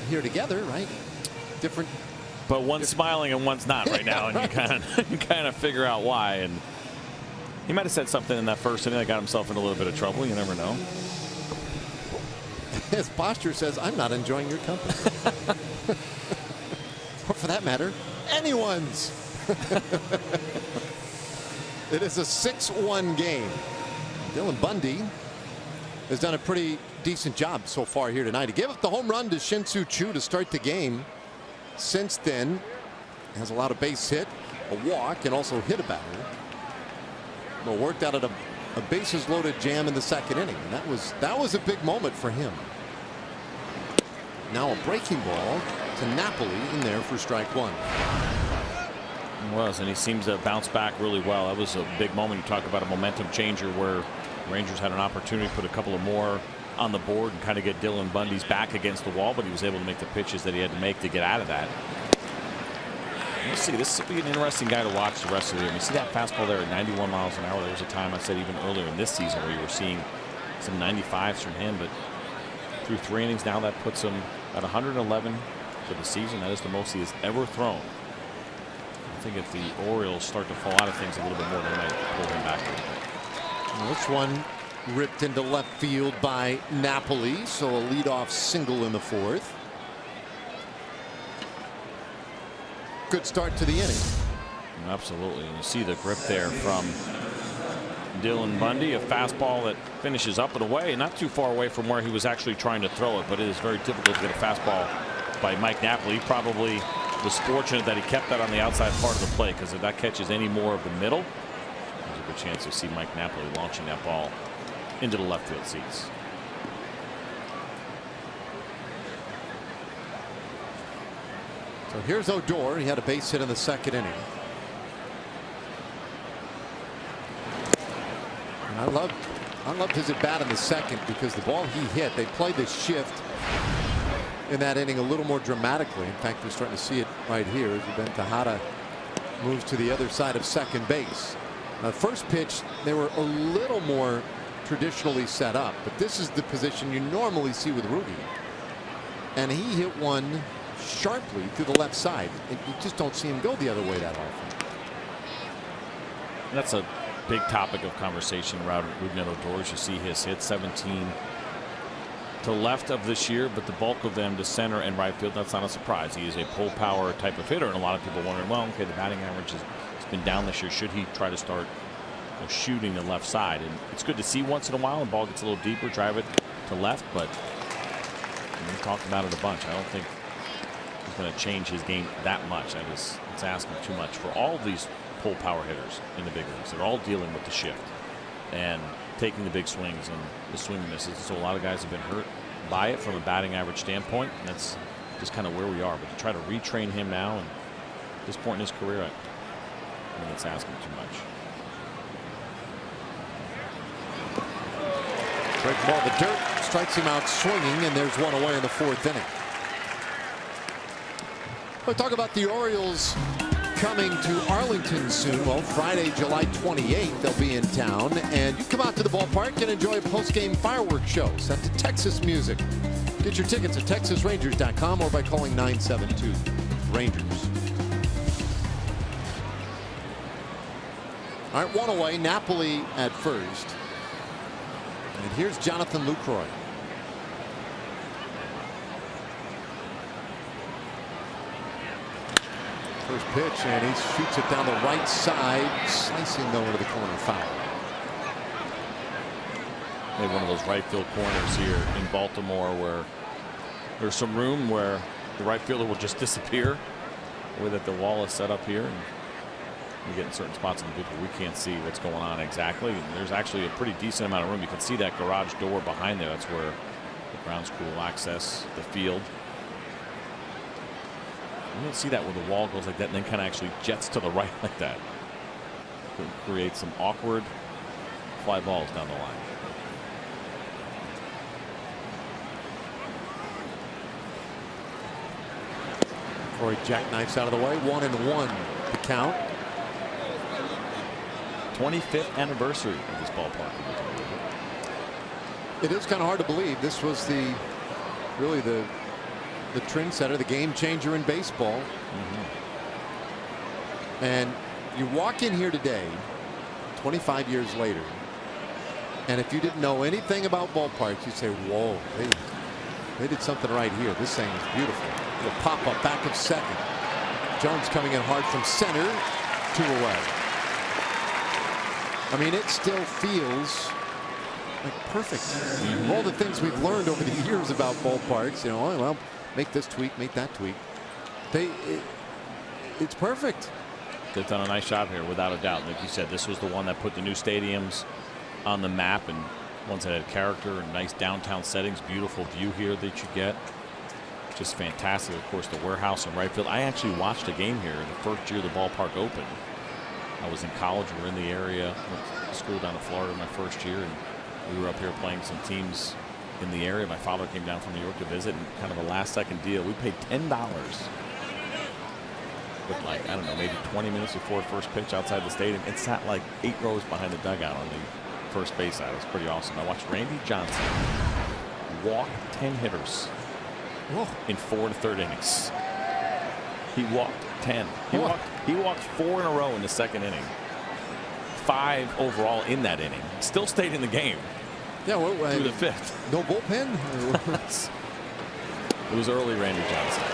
here together, right? Different. But one's smiling and one's not right now, and you kind of figure out why. And he might have said something in that first inning that got himself in a little bit of trouble. You never know. His posture says, "I'm not enjoying your company," or for that matter, anyone's. It is a 6-1 game. Dylan Bundy has done a pretty decent job so far here tonight. He gave up the home run to Shin-Soo Choo to start the game. Since then, has allowed a base hit, a walk, and also hit a batter. But worked out at a bases loaded jam in the 2nd inning. And that was a big moment for him. Now a breaking ball to Napoli in there for strike 1. It was, and he seems to bounce back really well. That was a big moment. You talk about a momentum changer where Rangers had an opportunity to put a couple of more on the board and kind of get Dylan Bundy's back against the wall, but he was able to make the pitches that he had to make to get out of that. We'll see. This will be an interesting guy to watch the rest of the year. You see that fastball there at 91 miles an hour. There was a time I said even earlier in this season where you were seeing some 95s from him, but through 3 innings now that puts him at 111 for the season. That is the most he has ever thrown. I think if the Orioles start to fall out of things a little bit more, they might pull him back a little bit. This one ripped into left field by Napoli, so a leadoff single in the 4th. Good start to the inning. Absolutely, and you see the grip there from Dylan Bundy, a fastball that finishes up and away, not too far away from where he was actually trying to throw it, but it is very difficult to get a fastball by Mike Napoli. He probably was fortunate that he kept that on the outside part of the plate, because if that catches any more of the middle, there's a good chance to see Mike Napoli launching that ball into the left field seats. So here's Odor. He had a base hit in the second inning. And I loved his at bat in the second, because the ball he hit, they played the shift in that inning a little more dramatically. In fact, we're starting to see it right here as Ben Tejada moves to the other side of second base. Now, first pitch, they were a little more traditionally set up, but this is the position you normally see with Rudy. And he hit one sharply to the left side. You just don't see him go the other way that often. That's a big topic of conversation around Rougned Odor. You see his hit 17 to left of this year, but the bulk of them to center and right field. That's not a surprise. He is a pull power type of hitter, and a lot of people wondering, well, okay, the batting average has been down this year. Should he try to start shooting the left side? And it's good to see once in a while, and ball gets a little deeper, drive it to left, but we talked about it a bunch. I don't think he's going to change his game that much. It's asking too much for all of these pull power hitters in the big leagues. They're all dealing with the shift and taking the big swings and the swing misses. So a lot of guys have been hurt by it from a batting average standpoint, and that's just kind of where we are. But to try to retrain him now and at this point in his career, I think it's asking too much. Break ball the dirt, strikes him out swinging, and there's one away in the fourth inning. We'll talk about the Orioles coming to Arlington soon. Well, Friday, July 28th, they'll be in town, and you come out to the ballpark and enjoy a post-game fireworks show set to Texas music. Get your tickets at TexasRangers.com or by calling 972-RANGERS. All right, one away, Napoli at first. And here's Jonathan Lucroy. First pitch, and he shoots it down the right side, slicing though into the corner, foul. They have one of those right field corners here in Baltimore where there's some room where the right fielder will just disappear, the way that the wall is set up here. And you get in certain spots in the booth where we can't see what's going on exactly. And there's actually a pretty decent amount of room. You can see that garage door behind there. That's where the ground crew will access the field. You don't see that where the wall goes like that and then kind of actually jets to the right like that. It creates some awkward fly balls down the line. Corey jackknifes out of the way. 1-1 the count. 25th anniversary of this ballpark. It is kind of hard to believe this was really the trendsetter, the game changer in baseball. And you walk in here today 25 years later, and if you didn't know anything about ballparks, you'd say, whoa, they did something right here. This thing is beautiful. It'll pop up back of second. Jones coming in hard from center, 2 away. I mean, it still feels like perfect. All the things we've learned over the years about ballparks, you know, oh, well, make this tweak, make that tweak. It's perfect. They've done a nice job here, without a doubt. Like you said, this was the one that put the new stadiums on the map, and ones that had character and nice downtown settings. Beautiful view here that you get. Just fantastic. Of course, the warehouse and right field. I actually watched a game here the first year the ballpark opened. I was in college. We were in the area. Went to school down in Florida my first year, and we were up here playing some teams in the area. My father came down from New York to visit, and kind of a last-second deal. We paid $10. But like, I don't know, maybe 20 minutes before first pitch outside the stadium. It sat like 8 rows behind the dugout on the first base side. It was pretty awesome. I watched Randy Johnson walk 10 hitters in 4 1/3 innings. He walked 10. He walked 4 in a row in the second inning. 5 overall in that inning. Still stayed in the game. Yeah, well, through the 5th. No bullpen. It was early Randy Johnson.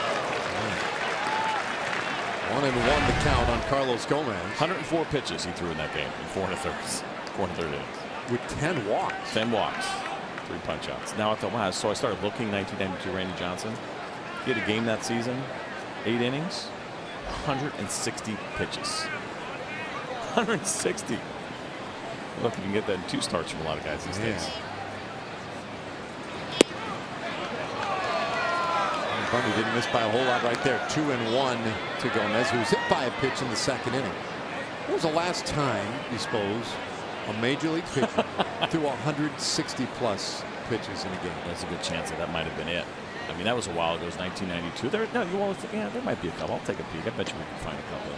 1-1 the count on Carlos Gomez. 104 pitches he threw in that game in 4 1/3. score in the third inning. With 10 walks. 10 walks. 3 punch-outs. Now I thought, wow, so I started looking, 1992 Randy Johnson. He had a game that season, 8 innings, 160 pitches. 160. Look, you can get that in 2 starts from a lot of guys these days. Bundy didn't miss by a whole lot right there. 2-1 to Gomez, who was hit by a pitch in the second inning. When was the last time, you suppose, a major league pitcher threw 160-plus pitches in a game? There's a good chance that might have been it. I mean, that was a while ago. It was 1992. There might be a couple. I'll take a peek. I bet you we can find a couple.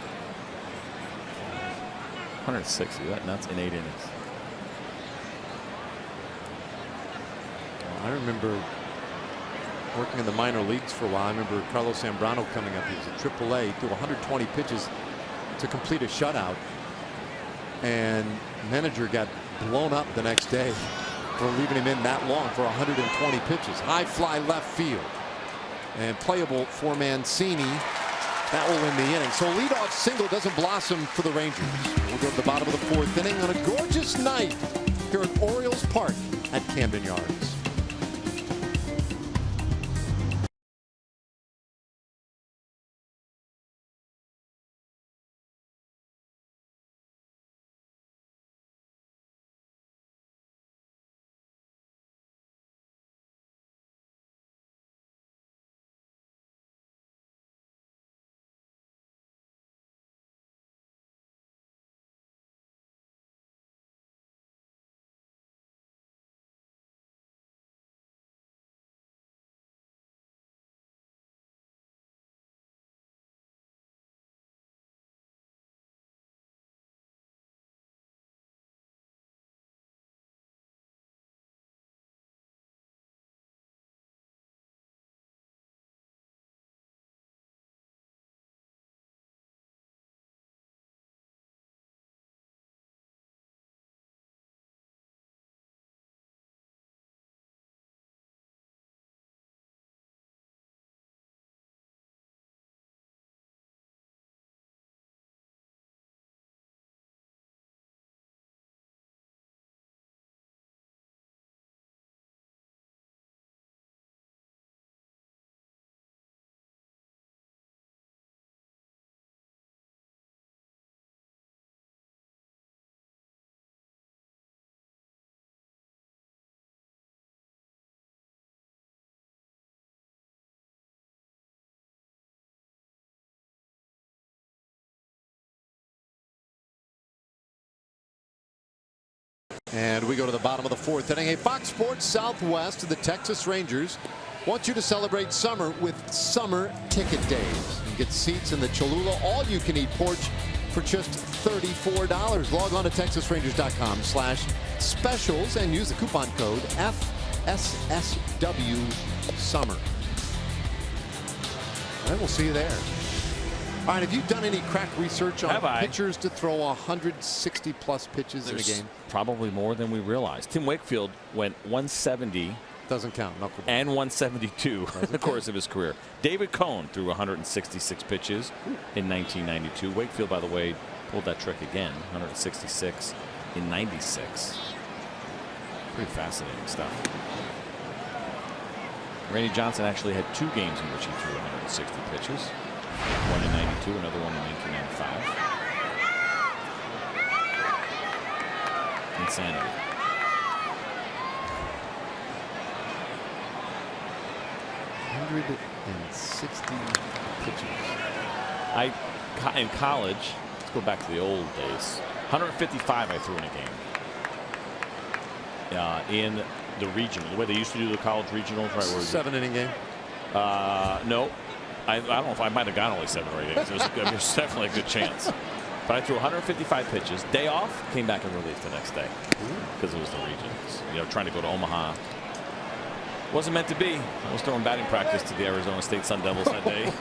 160. That's in 8 innings. I remember working in the minor leagues for a while. I remember Carlos Zambrano coming up. He was at AAA, threw 120 pitches to complete a shutout, and manager got blown up the next day for leaving him in that long for 120 pitches. High fly left field, and playable for Mancini. That will win the inning. So leadoff single doesn't blossom for the Rangers. We'll go to the bottom of the 4th inning on a gorgeous night here at Orioles Park at Camden Yards. And we go to the bottom of the 4th inning. Hey, Fox Sports Southwest, the Texas Rangers want you to celebrate summer with Summer Ticket Days. You get seats in the Cholula all-you-can-eat porch for just $34. Log on to TexasRangers.com/specials and use the coupon code FSSW Summer. And we'll see you there. All right, have you done any crack research on pitchers to throw 160-plus pitches in a game? Probably more than we realized. Tim Wakefield went 170. Doesn't count. Knuckleball. And 172 in the course of his career. David Cohn threw 166 pitches in 1992. Wakefield, by the way, pulled that trick again. 166 in 96. Pretty fascinating stuff. Randy Johnson actually had 2 games in which he threw 160 pitches. One in 92, another one in 1995. Insanity. pitches. In college, let's go back to the old days. 155 I threw in a game. In the regional, the way they used to do the college regionals, right? Where 7-inning game? No. I don't know if I might have gone only 7 or 8 innings. There's definitely a good chance. But I threw 155 pitches. Day off, came back in relief the next day because it was the regions. You know, trying to go to Omaha. Wasn't meant to be. I was throwing batting practice to the Arizona State Sun Devils that day.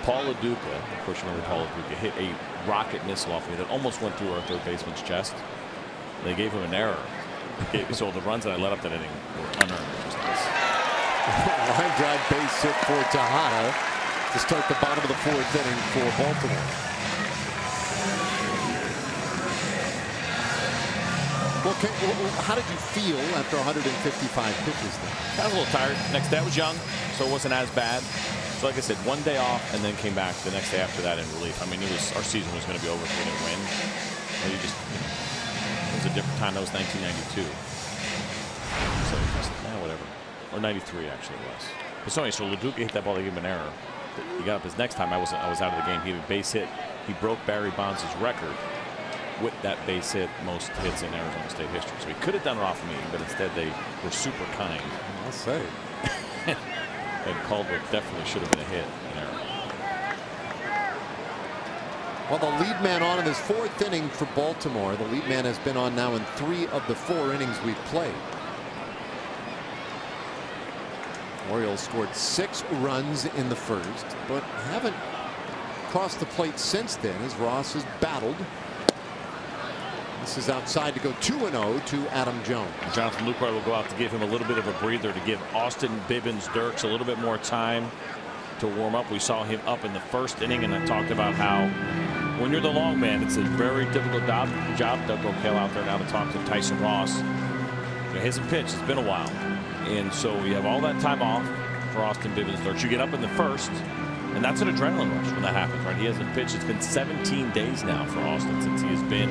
Paul LaDuca, of course you remember Paul LaDuca, hit a rocket missile off me that almost went through our third baseman's chest. They gave him an error. So the runs that I let up that inning were unearned. Line drive base hit for Tejada to start the bottom of the 4th inning for Baltimore. Well, how did you feel after 155 pitches then? I was a little tired. Next day I was young, so it wasn't as bad. So like I said, one day off and then came back the next day after that in relief. I mean, our season was going to be over if we didn't win. Well, it was a different time. That was 1992. So whatever. Or 93 actually it was. But so anyway, so LaDuca hit that ball. They gave him an error. He got up his next time. I was out of the game. He had a base hit. He broke Barry Bonds' record with that base hit, most hits in Arizona State history. So he could have done it off of me, but instead they were super kind. I'll say. And Caldwell definitely should have been a hit. An error. Well, the lead man on in this 4th inning for Baltimore. The lead man has been on now in 3 of the 4 innings we've played. Orioles scored 6 runs in the first, but haven't crossed the plate since then as Ross has battled. This is outside to go 2-0 to Adam Jones. Jonathan Lucroy will go out to give him a little bit of a breather, to give Austin Bibbins-Dirks a little bit more time to warm up. We saw him up in the 1st inning, and I talked about how when you're the long man, it's a very difficult job. Doug O'Kale out there now to talk to Tyson Ross. He hasn't pitched. It's been a while. And so you have all that time off for Austin Bibbins-Dirks. You get up in the 1st, and that's an adrenaline rush when that happens, right? He hasn't pitched. It's been 17 days now for Austin since he has been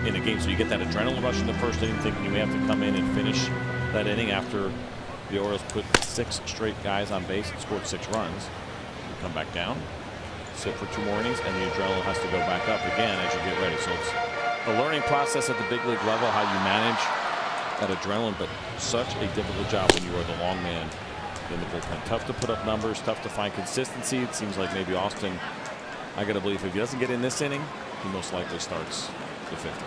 in a game. So you get that adrenaline rush in the 1st inning, thinking you may have to come in and finish that inning after the Orioles put 6 straight guys on base and scored 6 runs. You come back down, sit for 2 more innings, and the adrenaline has to go back up again as you get ready. So it's a learning process at the big league level, how you manage that adrenaline, but such a difficult job when you are the long man in the bullpen. Tough to put up numbers, tough to find consistency. It seems like maybe Austin, I got to believe if he doesn't get in this inning, he most likely starts the 5th.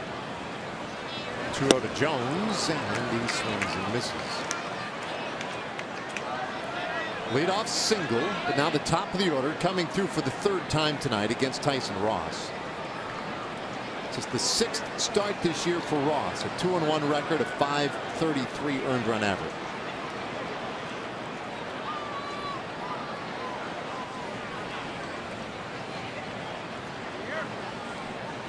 2-0 to Jones, and he swings and misses. Leadoff single, but now the top of the order coming through for the 3rd time tonight against Tyson Ross. Just the 6th start this year for Ross, a 2-1 record, of .533 earned run average.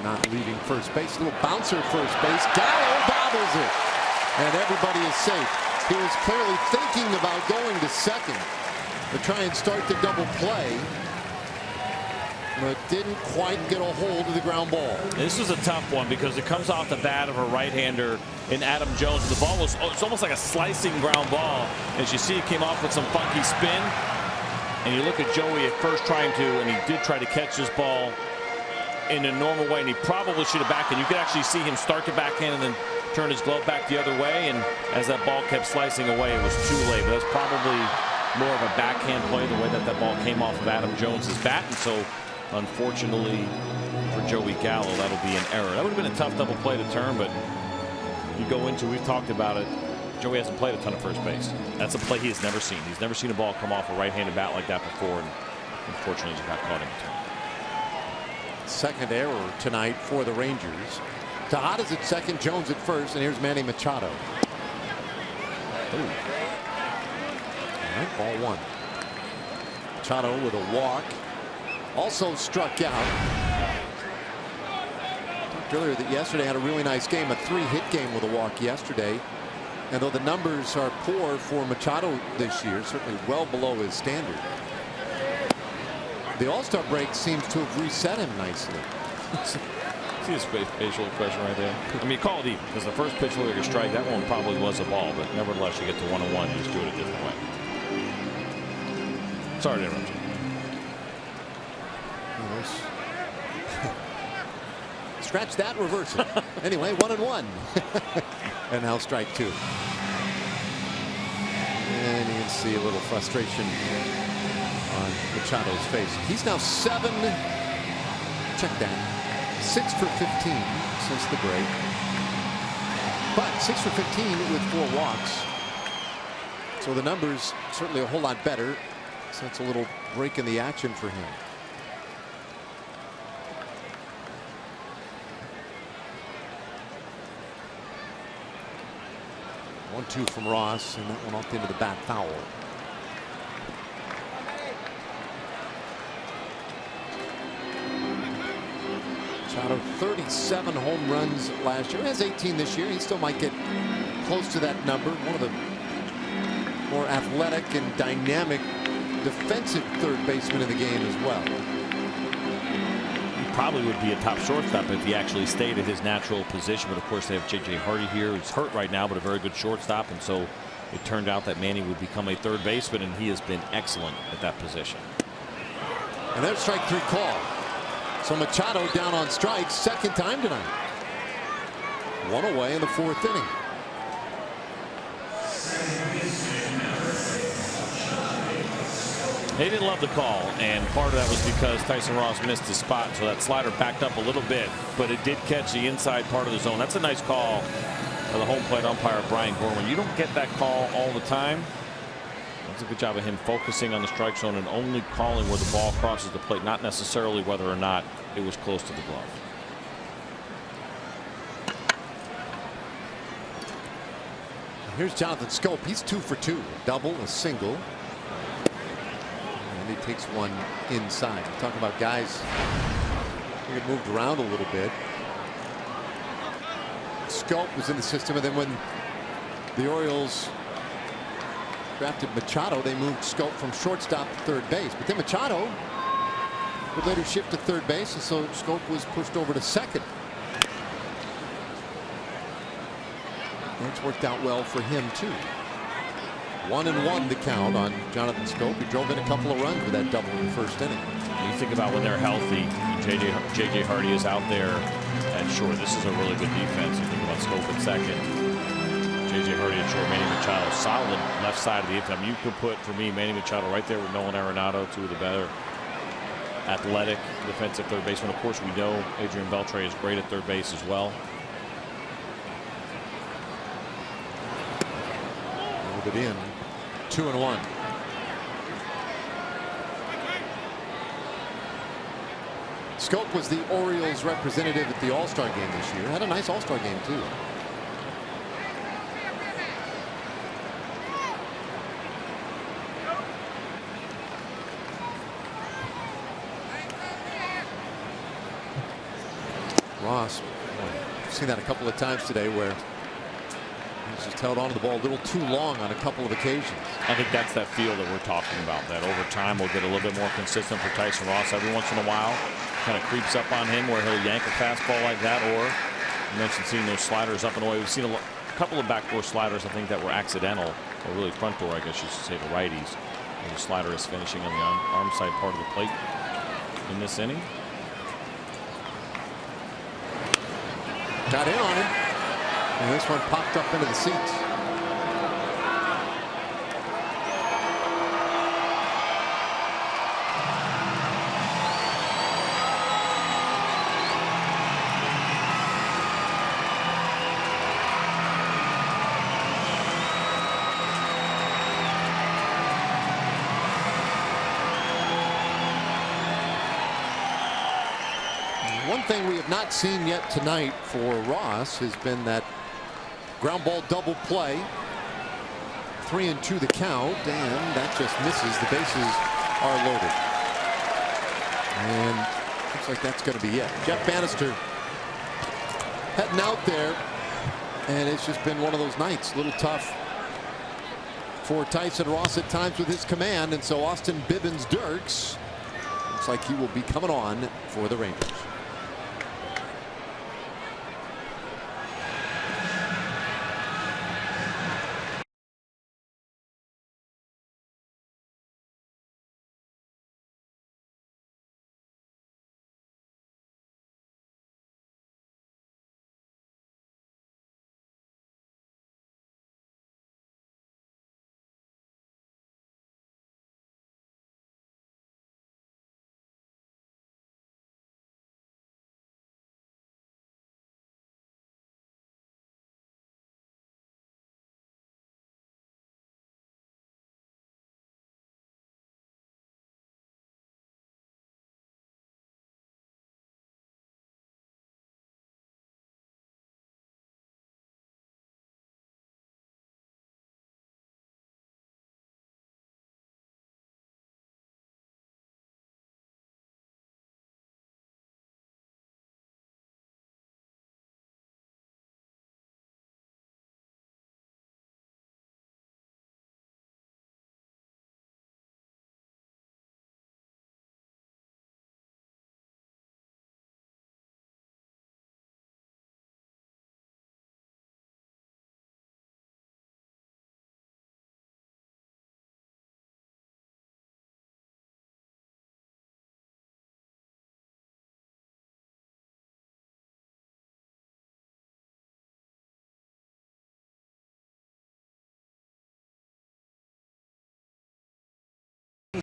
Not leaving first base, little bouncer first base. Gallo bobbles it, and everybody is safe. He was clearly thinking about going to second to try and start the double play, but didn't quite get a hold of the ground ball. This was a tough one because it comes off the bat of a right-hander in Adam Jones. The ball was, it's almost like a slicing ground ball. As you see, it came off with some funky spin. And you look at Joey at first trying to, and he did try to catch this ball in a normal way, and he probably should have backed, and you could actually see him start to backhand and then turn his glove back the other way, and as that ball kept slicing away, it was too late. But that's probably more of a backhand play, the way that that ball came off of Adam Jones's bat, and so unfortunately for Joey Gallo, that'll be an error. That would have been a tough double play to turn, but you go into, we've talked about it, Joey hasn't played a ton of first base. That's a play he has never seen. He's never seen a ball come off a right-handed bat like that before, and unfortunately he got caught in between. Second error tonight for the Rangers. Tejada's at second, Jones at first, and here's Manny Machado. Ooh. All right, ball 1. Machado with a walk. Also struck out. Talked earlier that yesterday had a really nice game, a 3-hit game with a walk yesterday. And though the numbers are poor for Machado this year, certainly well below his standard, the All-Star break seems to have reset him nicely. See his facial expression right there? I mean, call it even, because the first pitch looked like a strike. That one probably was a ball, but nevertheless, you get to 1-1. You just do it a different way. Sorry to interrupt you. Scratch that, reverse it. Anyway, 1-1. And now strike 2. And you can see a little frustration on Machado's face. He's now 7. Check that. 6 for 15 since the break. But 6 for 15 with 4 walks. So the numbers certainly a whole lot better. So it's a little break in the action for him. 1-2 from Ross, and that one off into the bat foul. Machado out of 37 home runs last year. He has 18 this year. He still might get close to that number. One of the more athletic and dynamic defensive third baseman in the game as well. He probably would be a top shortstop if he actually stayed at his natural position. But of course, they have J.J. Hardy here, who's hurt right now, but a very good shortstop. And so it turned out that Manny would become a third baseman, and he has been excellent at that position. And there's strike 3 call. So Machado down on strikes, second time tonight. One away in the 4th inning. They didn't love the call, and part of that was because Tyson Ross missed his spot, so that slider backed up a little bit, but it did catch the inside part of the zone. That's a nice call by the home plate umpire, Brian Gorman. You don't get that call all the time. That's a good job of him focusing on the strike zone and only calling where the ball crosses the plate, not necessarily whether or not it was close to the glove. Here's Jonathan Scope. He's 2 for 2. A double, a single. And he takes one inside. We're talking about guys who get moved around a little bit. Scope was in the system, and then when the Orioles drafted Machado, they moved Scope from shortstop to third base. But then Machado would later shift to third base, and so Scope was pushed over to second. And it's worked out well for him too. 1-1 the count on Jonathan Scope. He drove in a couple of runs with that double in the 1st inning. You think about when they're healthy, J.J. Hardy is out there, and sure, this is a really good defense. You think about Scope at second, J.J. Hardy at short, Manny Machado, solid left side of the infield. You could put, for me, Manny Machado right there with Nolan Arenado, 2 of the better athletic defensive third baseman. Of course, we know Adrian Beltre is great at third base as well. Moved it in. 2-1. Scope was the Orioles representative at the All-Star game this year. Had a nice All-Star game too. Ross, I've seen that a couple of times today where he's just held on to the ball a little too long on a couple of occasions. I think that's that feel that we're talking about, that over time will get a little bit more consistent for Tyson Ross. Every once in a while kind of creeps up on him where he'll yank a fastball like that, or you mentioned seeing those sliders up and away. We've seen a couple of backdoor sliders, I think, that were accidental, or really front door, I guess you should say, the righties. And the slider is finishing on the arm side part of the plate in this inning. Got in on him, and this one popped up into the seats. One thing we have not seen yet tonight for Ross has been that ground ball double play. 3-2 the count, and that just misses. The bases are loaded, and looks like that's going to be it. Jeff Bannister heading out there, and it's just been one of those nights. A little tough for Tyson Ross at times with his command, and so Austin Bibbins-Dirks looks like he will be coming on for the Rangers.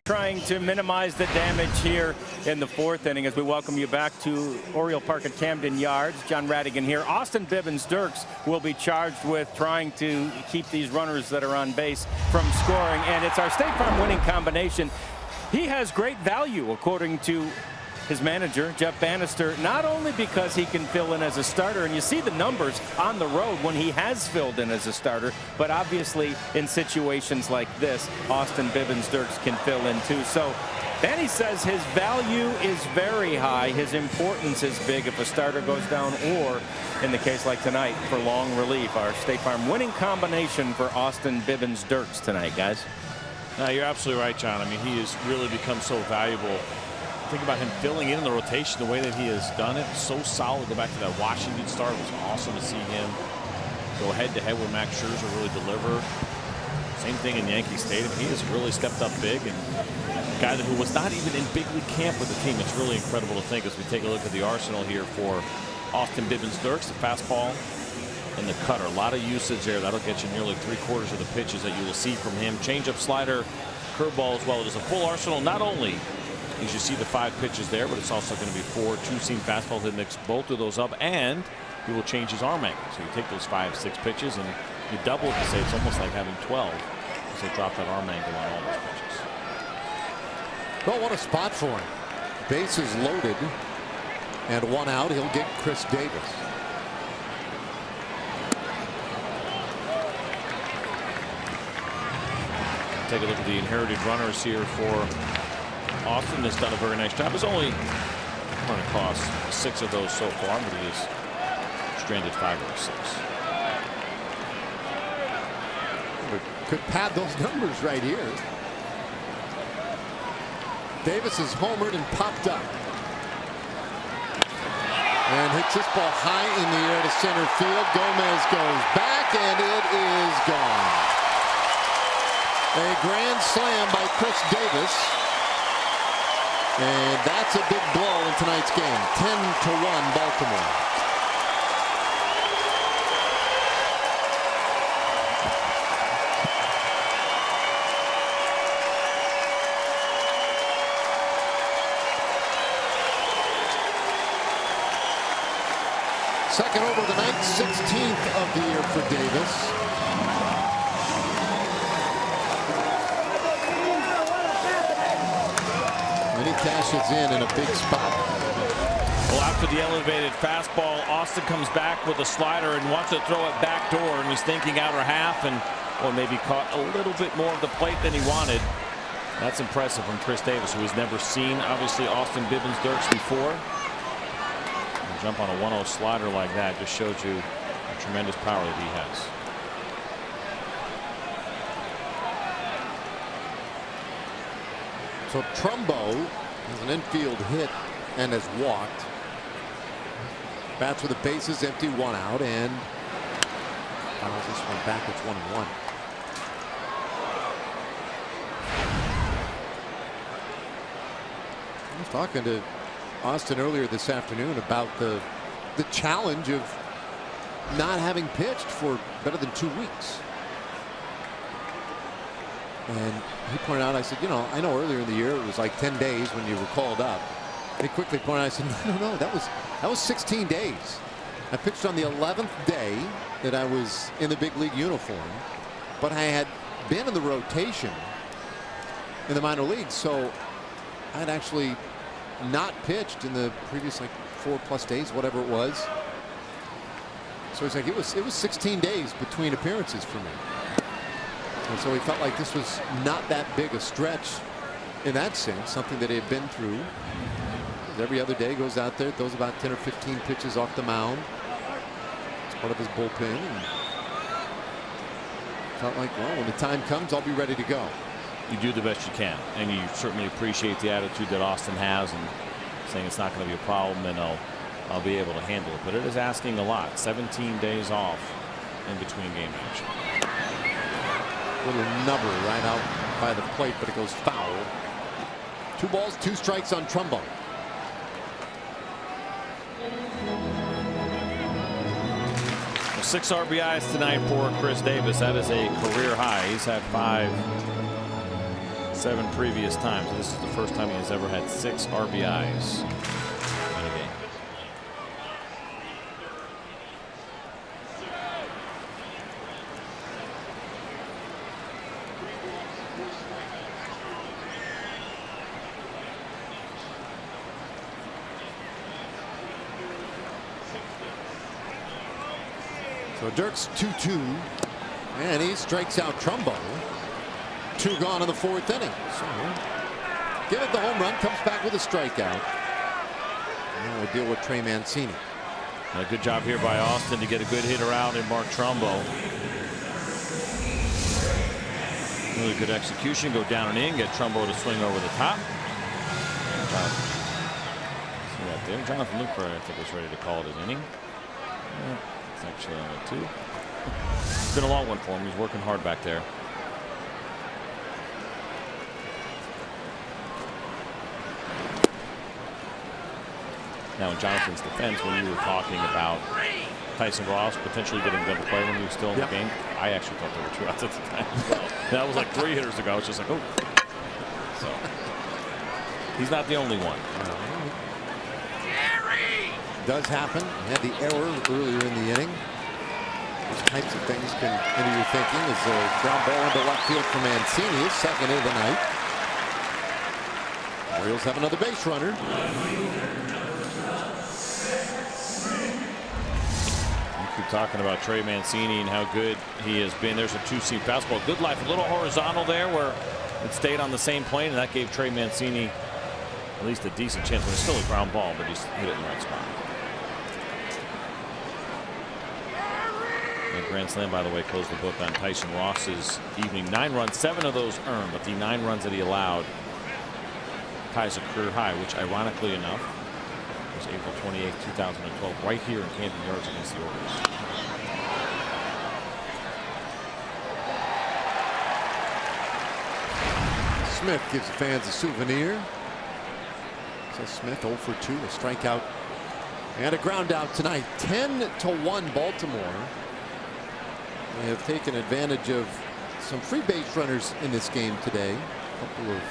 trying to minimize the damage here in the fourth inning as we welcome you back to Oriole Park at Camden Yards. John Radigan here. Austin Bibbins-Dirks will be charged with trying to keep these runners that are on base from scoring, and it's our State Farm winning combination. He has great value, according to his manager, Jeff Bannister, not only because he can fill in as a starter, and you see the numbers on the road when he has filled in as a starter, but obviously in situations like this, Austin Bibbins-Dirks can fill in too. So Banny says his value is very high. His importance is big if a starter goes down, or in the case like tonight, for long relief. Our State Farm winning combination for Austin Bibbins-Dirks tonight, guys. No, you're absolutely right, John. I mean, he has really become so valuable. Think about him filling in the rotation the way that he has done it. So solid. Go back to that Washington start. It was awesome to see him go head-to-head with Max Scherzer, really deliver. Same thing in Yankee Stadium. He has really stepped up big, and a guy who was not even in big league camp with the team. It's really incredible to think as we take a look at the arsenal here for Austin Bibbins-Dirks. The fastball and the cutter. A lot of usage there. That'll get you nearly 3/4 of the pitches that you will see from him. Changeup, slider, curveball as well. It is a full arsenal, not only as you see the 5 pitches there, but it's also going to be 4 two-seam fastballs. He'll mix both of those up, and he will change his arm angle. So you take those 5, 6 pitches, and you double it to say it's almost like having 12, because they drop that arm angle on all those pitches. Well, what a spot for him. Bases loaded, and 1 out. He'll get Chris Davis. Take a look at the inherited runners here for Austin. Has done a very nice job. He's only run across 6 of those so far, but he has stranded 5 of the 6. Could pad those numbers right here. Davis is homered and popped up. And hits this ball high in the air to center field. Gomez goes back, and it is gone. A grand slam by Chris Davis. And that's a big blow in tonight's game. 10-1 Baltimore. Second over the night, 16th of the year for Davis. And he cashes in a big spot. Well, after the elevated fastball, Austin comes back with a slider and wants to throw it back door, and he's thinking outer half, and well, maybe caught a little bit more of the plate than he wanted. That's impressive from Chris Davis, who has never seen, obviously, Austin Bibbins-Dirks before. And jump on a 1-0 slider like that just shows you the tremendous power that he has. So Trumbo has an infield hit and has walked. Bats with the bases empty, 1 out, and fouls this one back. It's 1-1. I was talking to Austin earlier this afternoon about the challenge of not having pitched for better than 2 weeks. And he pointed out, I said, you know, I know earlier in the year it was like 10 days when you were called up. He quickly pointed out, I said, no, that was 16 days. I pitched on the 11th day that I was in the big league uniform, but I had been in the rotation in the minor leagues, so I had actually not pitched in the previous like 4+ days, whatever it was. So he's like, it was 16 days between appearances for me. And so he felt like this was not that big a stretch in that sense, something that he had been through. Every other day goes out there, throws about 10 or 15 pitches off the mound. It's part of his bullpen. And felt like, well, when the time comes, I'll be ready to go. You do the best you can, and you certainly appreciate the attitude that Austin has, and saying it's not going to be a problem, and I'll be able to handle it. But it is asking a lot. 17 days off in between game action. Little number right out by the plate, but it goes foul. 2 balls, 2 strikes on Trumbo. Well, 6 RBIs tonight for Chris Davis. That is a career high. He's had 5 7 previous times. This is the first time he has ever had 6 RBIs in a game. So Dirk's 2-2, and he strikes out Trumbo. 2 gone in the 4th inning. So give it the home run, comes back with a strikeout. Now we'll deal with Trey Mancini. A good job here by Austin to get a good hitter out in Mark Trumbo. Really good execution. Go down and in. Get Trumbo to swing over the top. See that there. Jonathan Lucroy, I think, was ready to call it an inning. Yeah, it's actually on a 2. It's been a long one for him. He's working hard back there. Now, in Jonathan's defense, when you were talking about Tyson Ross potentially getting a double play when he was still in the game, I actually thought there were 2 outs at the time as well. That was like 3 hitters ago. I was just like, oh. So he's not the only one. Does happen. Had the error earlier in the inning. Those types of things can enter your thinking. As a ground ball into left field for Mancini, his 2nd of the night. Orioles have another base runner. Keep talking about Trey Mancini and how good he has been. There's a 2-seam fastball. Good life. A little horizontal there where it stayed on the same plane, and that gave Trey Mancini at least a decent chance. But it's still a ground ball, but he's hit it in the right spot. The grand slam, by the way, closed the book on Tyson Ross's evening. 9 runs, 7 of those earned, but the 9 runs that he allowed ties a career high, which ironically enough was April 28, 2012, right here in Camden Yards against the Orioles. Smith gives the fans a souvenir. So Smith 0 for 2, a strikeout and a ground out tonight. 10-1 Baltimore. They have taken advantage of some free base runners in this game today. A couple of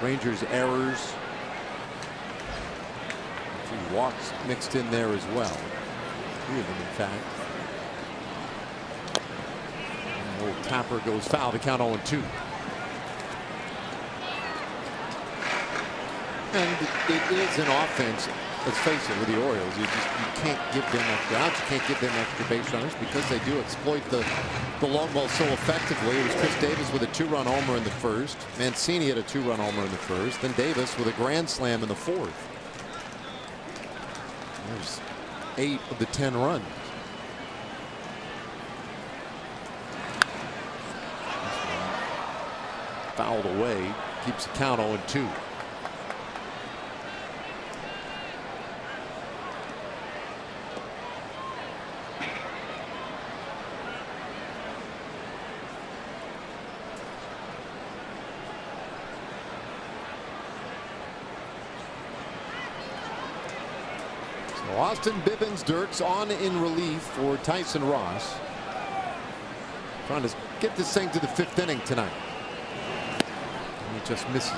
Rangers errors. A few walks mixed in there as well. 3 of them, in fact. And old Tapper goes foul to count 0-2. And it is an offense, let's face it, with the Orioles. You can't give them extra outs. You can't give them extra base runners because they do exploit the long ball so effectively. It was Chris Davis with a 2-run homer in the 1st. Mancini had a 2-run homer in the 1st. Then Davis with a grand slam in the 4th. There's 8 of the 10 runs. Fouled away. Keeps the count 0-2. Austin Bibbins Dirks on in relief for Tyson Ross. Trying to get this thing to the 5th inning tonight. And he just misses.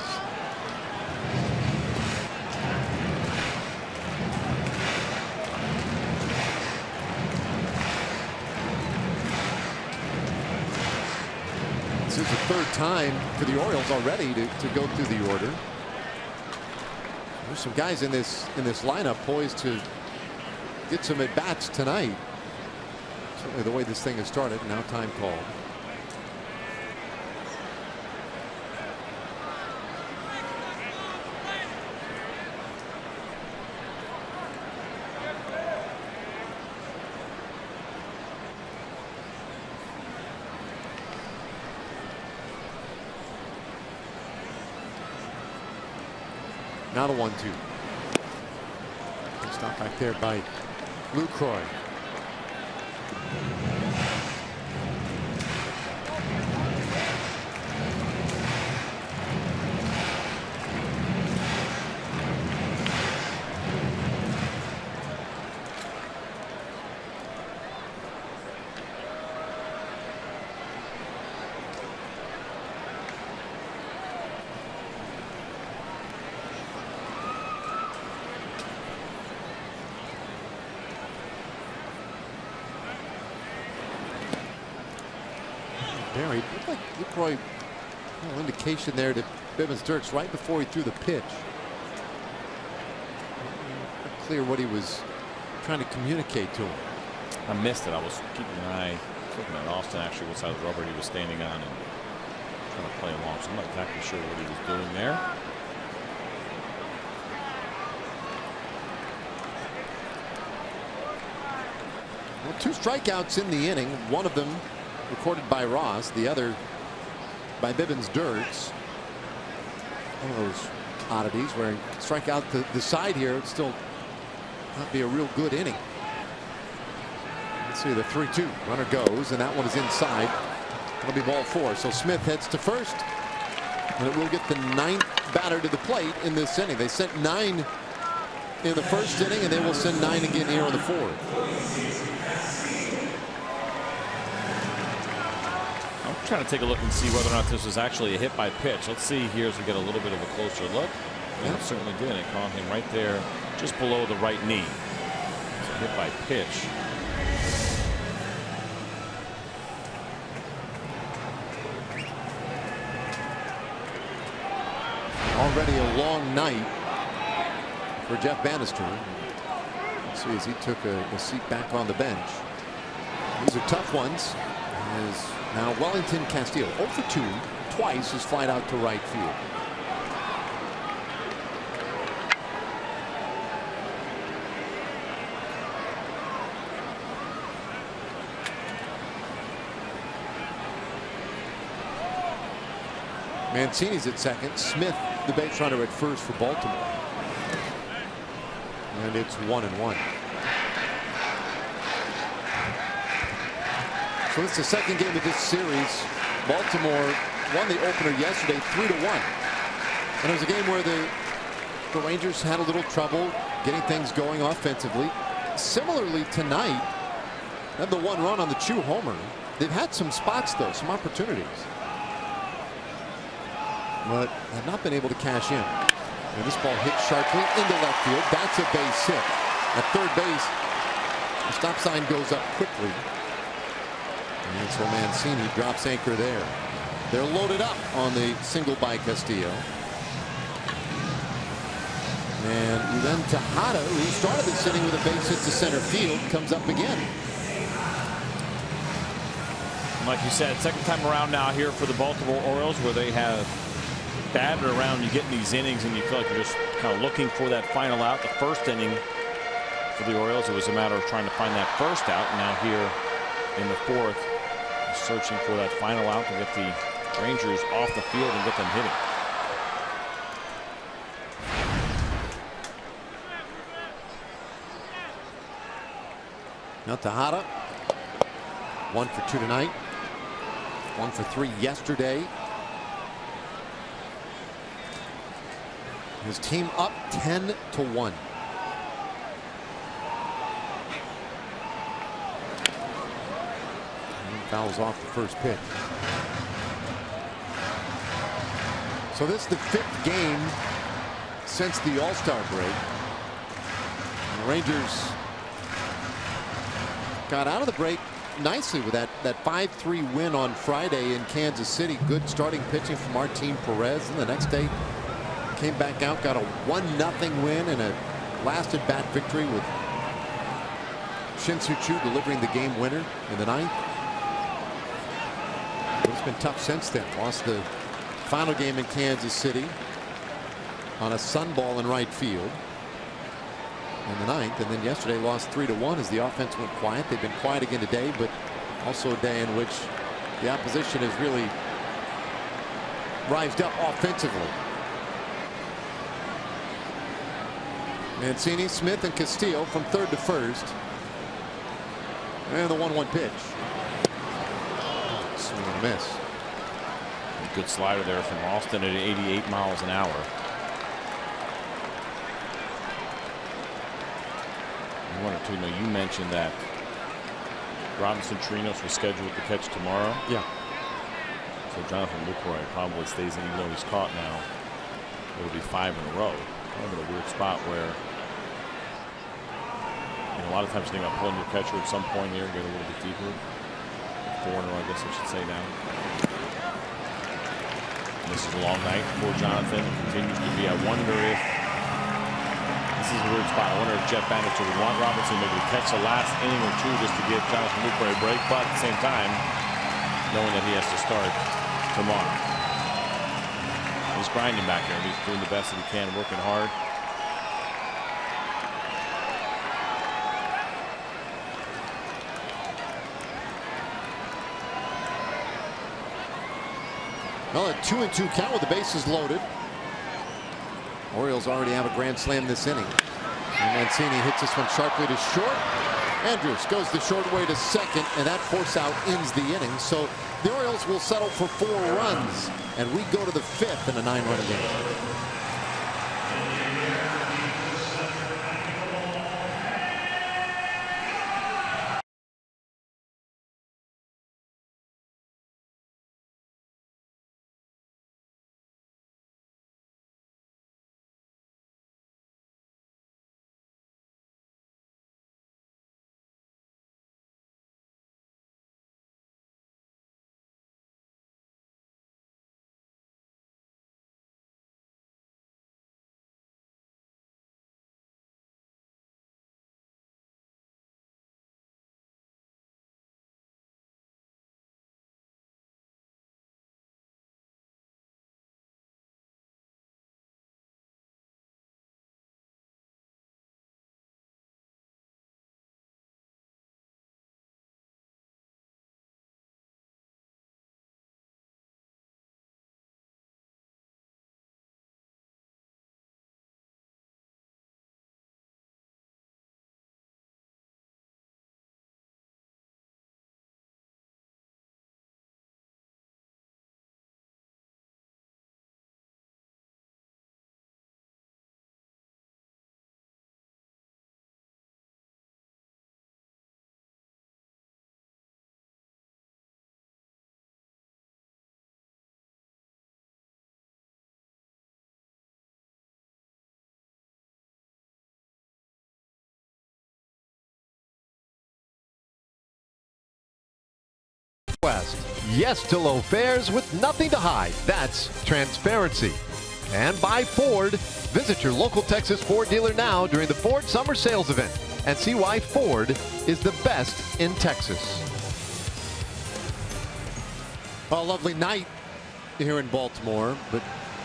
This is the 3rd time for the Orioles already to go through the order. There's some guys in this lineup poised to get some at bats tonight. Certainly the way this thing has started. Now time called. Now the 1-2. Stop back there by Lucroy. buried. Looked like Lucroy, a little indication there to Bivens Dirks right before he threw the pitch. Not clear what he was trying to communicate to him. I missed it. I was keeping an eye, looking at Austin actually what side of the rubber he was standing on and trying to play along. So I'm not exactly sure what he was doing there. Well, 2 strikeouts in the inning. One of them recorded by Ross, the other by Bivens Dirks. One of those oddities where he strike out the side here, it'd still not be a real good inning. Let's see, the 3-2 runner goes, and that one is inside. It'll be ball 4. So Smith heads to first, and it will get the 9th batter to the plate in this inning. They sent 9 in the first inning, and they will send 9 again here in the 4th. I'm trying to take a look and see whether or not this was actually a hit by pitch. Let's see here as we get a little bit of a closer look. And it certainly did. It caught him right there just below the right knee. It's a hit by pitch. Already a long night for Jeff Bannister. Let's see as he took a seat back on the bench. These are tough ones. As now Wellington Castillo 0 for 2, twice is flied out to right field. Mancini's at second. Smith, the base runner, at first for Baltimore. And it's 1-1. So it's the second game of this series. Baltimore won the opener yesterday 3-1. And it was a game where the Rangers had a little trouble getting things going offensively. Similarly tonight, they have the 1 run on the Chu homer. They've had some spots though, some opportunities, but have not been able to cash in. And this ball hit sharply into left field. That's a base hit. At third base, the stop sign goes up quickly. And so Mancini drops anchor there. They're loaded up on the single by Castillo. And then Tejada, who started this inning with a base hit to center field, comes up again. Like you said, second time around now here for the Baltimore Orioles, where they have batted around. You get in these innings and you feel like you're just kind of looking for that final out. The first inning for the Orioles, it was a matter of trying to find that first out. Now here in the 4th, searching for that final out to get the Rangers off the field and get them hitting. Now Tejada, 1 for 2 tonight, 1 for 3 yesterday. His team up 10-1. Fouls off the first pitch. So this is the 5th game since the All-Star break. And the Rangers got out of the break nicely with that 5-3 win on Friday in Kansas City. Good starting pitching from Martin Perez. And the next day came back out, got a 1-0 win and a last at bat victory with Shin-Soo Choo delivering the game winner in the 9th. But it's been tough since then. Lost the final game in Kansas City on a sunball in right field in the 9th, and then yesterday lost 3-1 as the offense went quiet. They've been quiet again today, but also a day in which the opposition has really rised up offensively. Mancini, Smith, and Castillo from 3rd to 1st. And the 1-1 pitch. Swing and a miss. Good slider there from Austin at 88 miles an hour. I wanted to know, you mentioned that Robinson Chirinos was scheduled to catch tomorrow. Yeah. So Jonathan Lucroy probably stays in, even though he's caught now. It'll be 5 in a row. Kind of in a weird spot where, you know, a lot of times you think about pulling your catcher at some point here, get a little bit deeper. 4 in a row, I guess I should say now. And this is a long night for Jonathan. It continues to be. I wonder if this is a weird spot. I wonder if Jeff Bannister would want Robinson maybe to catch the last inning or two just to give Jonathan Lucroy a break, but at the same time, knowing that he has to start tomorrow. He's grinding back there. He's doing the best that he can, working hard. Well, a 2-2 count with the bases loaded. Orioles already have a grand slam this inning. And Mancini hits this one sharply to short. Andrews goes the short way to second, and that force out ends the inning. So the Orioles will settle for 4 runs, and we go to the 5th in a 9-run game. Yes to low fares with nothing to hide. That's transparency. And by Ford. Visit your local Texas Ford dealer now during the Ford Summer Sales Event and see why Ford is the best in Texas. A lovely night here in Baltimore, but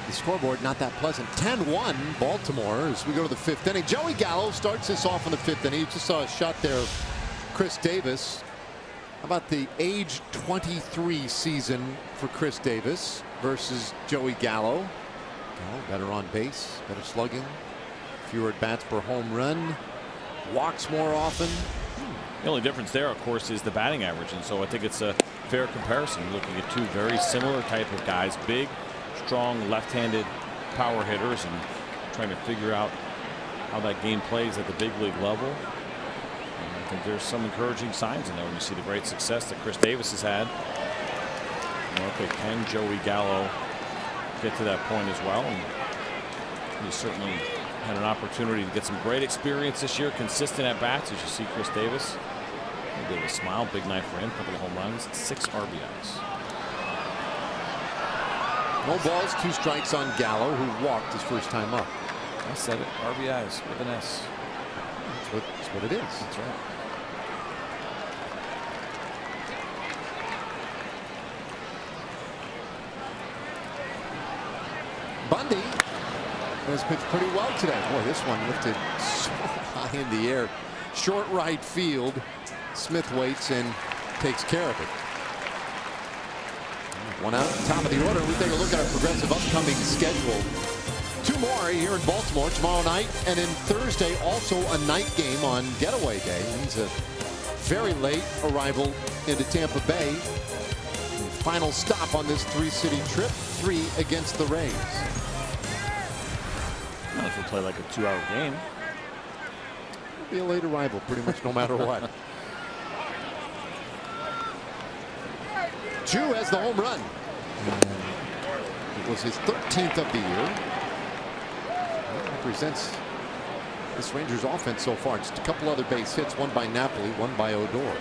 the scoreboard not that pleasant. 10-1 Baltimore as we go to the 5th inning. Joey Gallo starts this off in the 5th inning. You just saw a shot there of Chris Davis. How about the age 23 season for Chris Davis versus Joey Gallo? Gallo better on base, better slugging, fewer at bats per home run, walks more often. The only difference there, of course, is the batting average, and so I think it's a fair comparison. You're looking at 2 very similar type of guys, big, strong, left-handed power hitters, and trying to figure out how that game plays at the big league level. I think there's some encouraging signs in there when you see the great success that Chris Davis has had. Okay, can Joey Gallo get to that point as well? And he certainly had an opportunity to get some great experience this year, consistent at bats, as you see Chris Davis. A bit of a smile, big night for him, couple of home runs, 6 RBIs. No balls, 2 strikes on Gallo, who walked his first time up. I said it, RBIs with an S. That's what it is. That's right. Bundy has pitched pretty well today. Boy, this one lifted so high in the air. Short right field. Smith waits and takes care of it. 1 out, top of the order. We take a look at our Progressive upcoming schedule. 2 more here in Baltimore tomorrow night, and then Thursday also a night game on Getaway Day. It means a very late arrival into Tampa Bay. And final stop on this 3-city trip, 3 against the Rays. Well, if we play like a 2-hour game, it'll be a late arrival pretty much no matter what. Chu has the home run. It was his 13th of the year. Represents this Rangers offense so far. Just a couple other base hits, one by Napoli, one by Odor.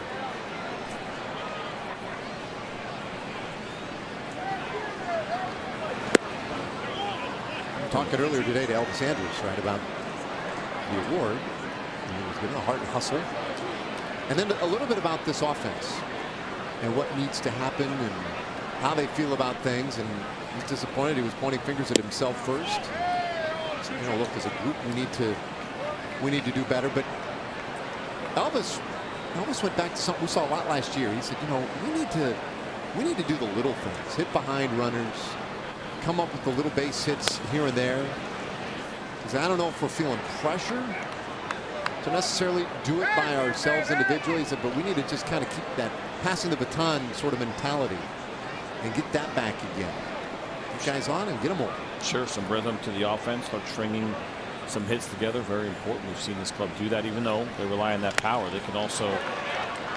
Talking earlier today to Elvis Andrus, right, about the award. He was given a heart and hustle. And then a little bit about this offense and what needs to happen and how they feel about things. And he's disappointed. He was pointing fingers at himself first. So, you know, look, as a group, we need to do better. But Elvis went back to something we saw a lot last year. He said, you know, we need to do the little things, hit behind runners, come up with the little base hits here and there. He said, I don't know if we're feeling pressure to necessarily do it by ourselves individually. He said, but we need to just kind of keep that passing the baton sort of mentality and get that back again. Get guys on and get them over. Sure, some rhythm to the offense, start stringing some hits together. Very important. We've seen this club do that. Even though they rely on that power, they can also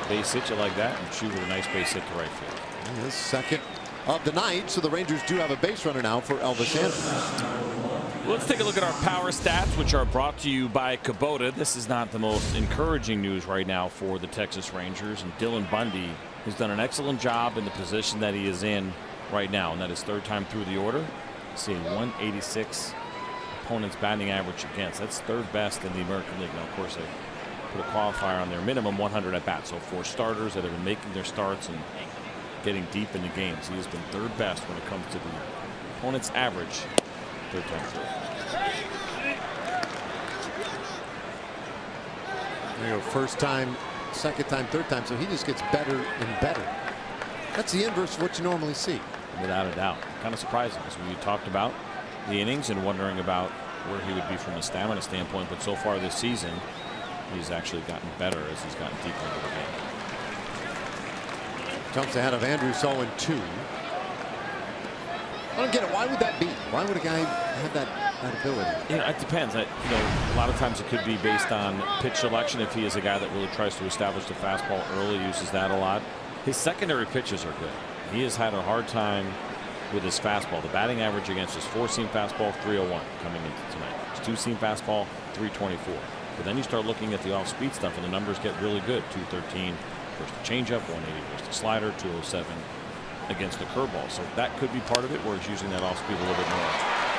base hit you like that and shoot with a nice base hit to right field. And his second of the night, so the Rangers do have a base runner now for Elvis Andrus. Let's take a look at our power stats, which are brought to you by Kubota. This is not the most encouraging news right now for the Texas Rangers, and Dylan Bundy has done an excellent job in the position that he is in right now, and that is third time through the order. See, 186 opponent's batting average against. That's third best in the American League. Now, of course, they put a qualifier on their minimum 100 at bat. So for starters that have been making their starts and getting deep into games, he has been third best when it comes to the opponent's average third time through. There you go, first time, second time, third time, so he just gets better and better. That's the inverse of what you normally see. Without a doubt. Kind of surprising, because we talked about the innings and wondering about where he would be from a stamina standpoint, but so far this season he's actually gotten better as he's gotten deeper into the game. Jumps ahead of Andrus 0-2. I don't get it. Why would that be? Why would a guy have that ability? You know, it depends. A lot of times it could be based on pitch selection. If he is a guy that really tries to establish the fastball early, uses that a lot. His secondary pitches are good. He has had a hard time with his fastball. The batting average against his four-seam fastball, 301 coming into tonight. His two-seam fastball, 324. But then you start looking at the off-speed stuff, and the numbers get really good. 213 versus the changeup, 180 versus the slider, 207 against the curveball. So that could be part of it, where he's using that off-speed a little bit more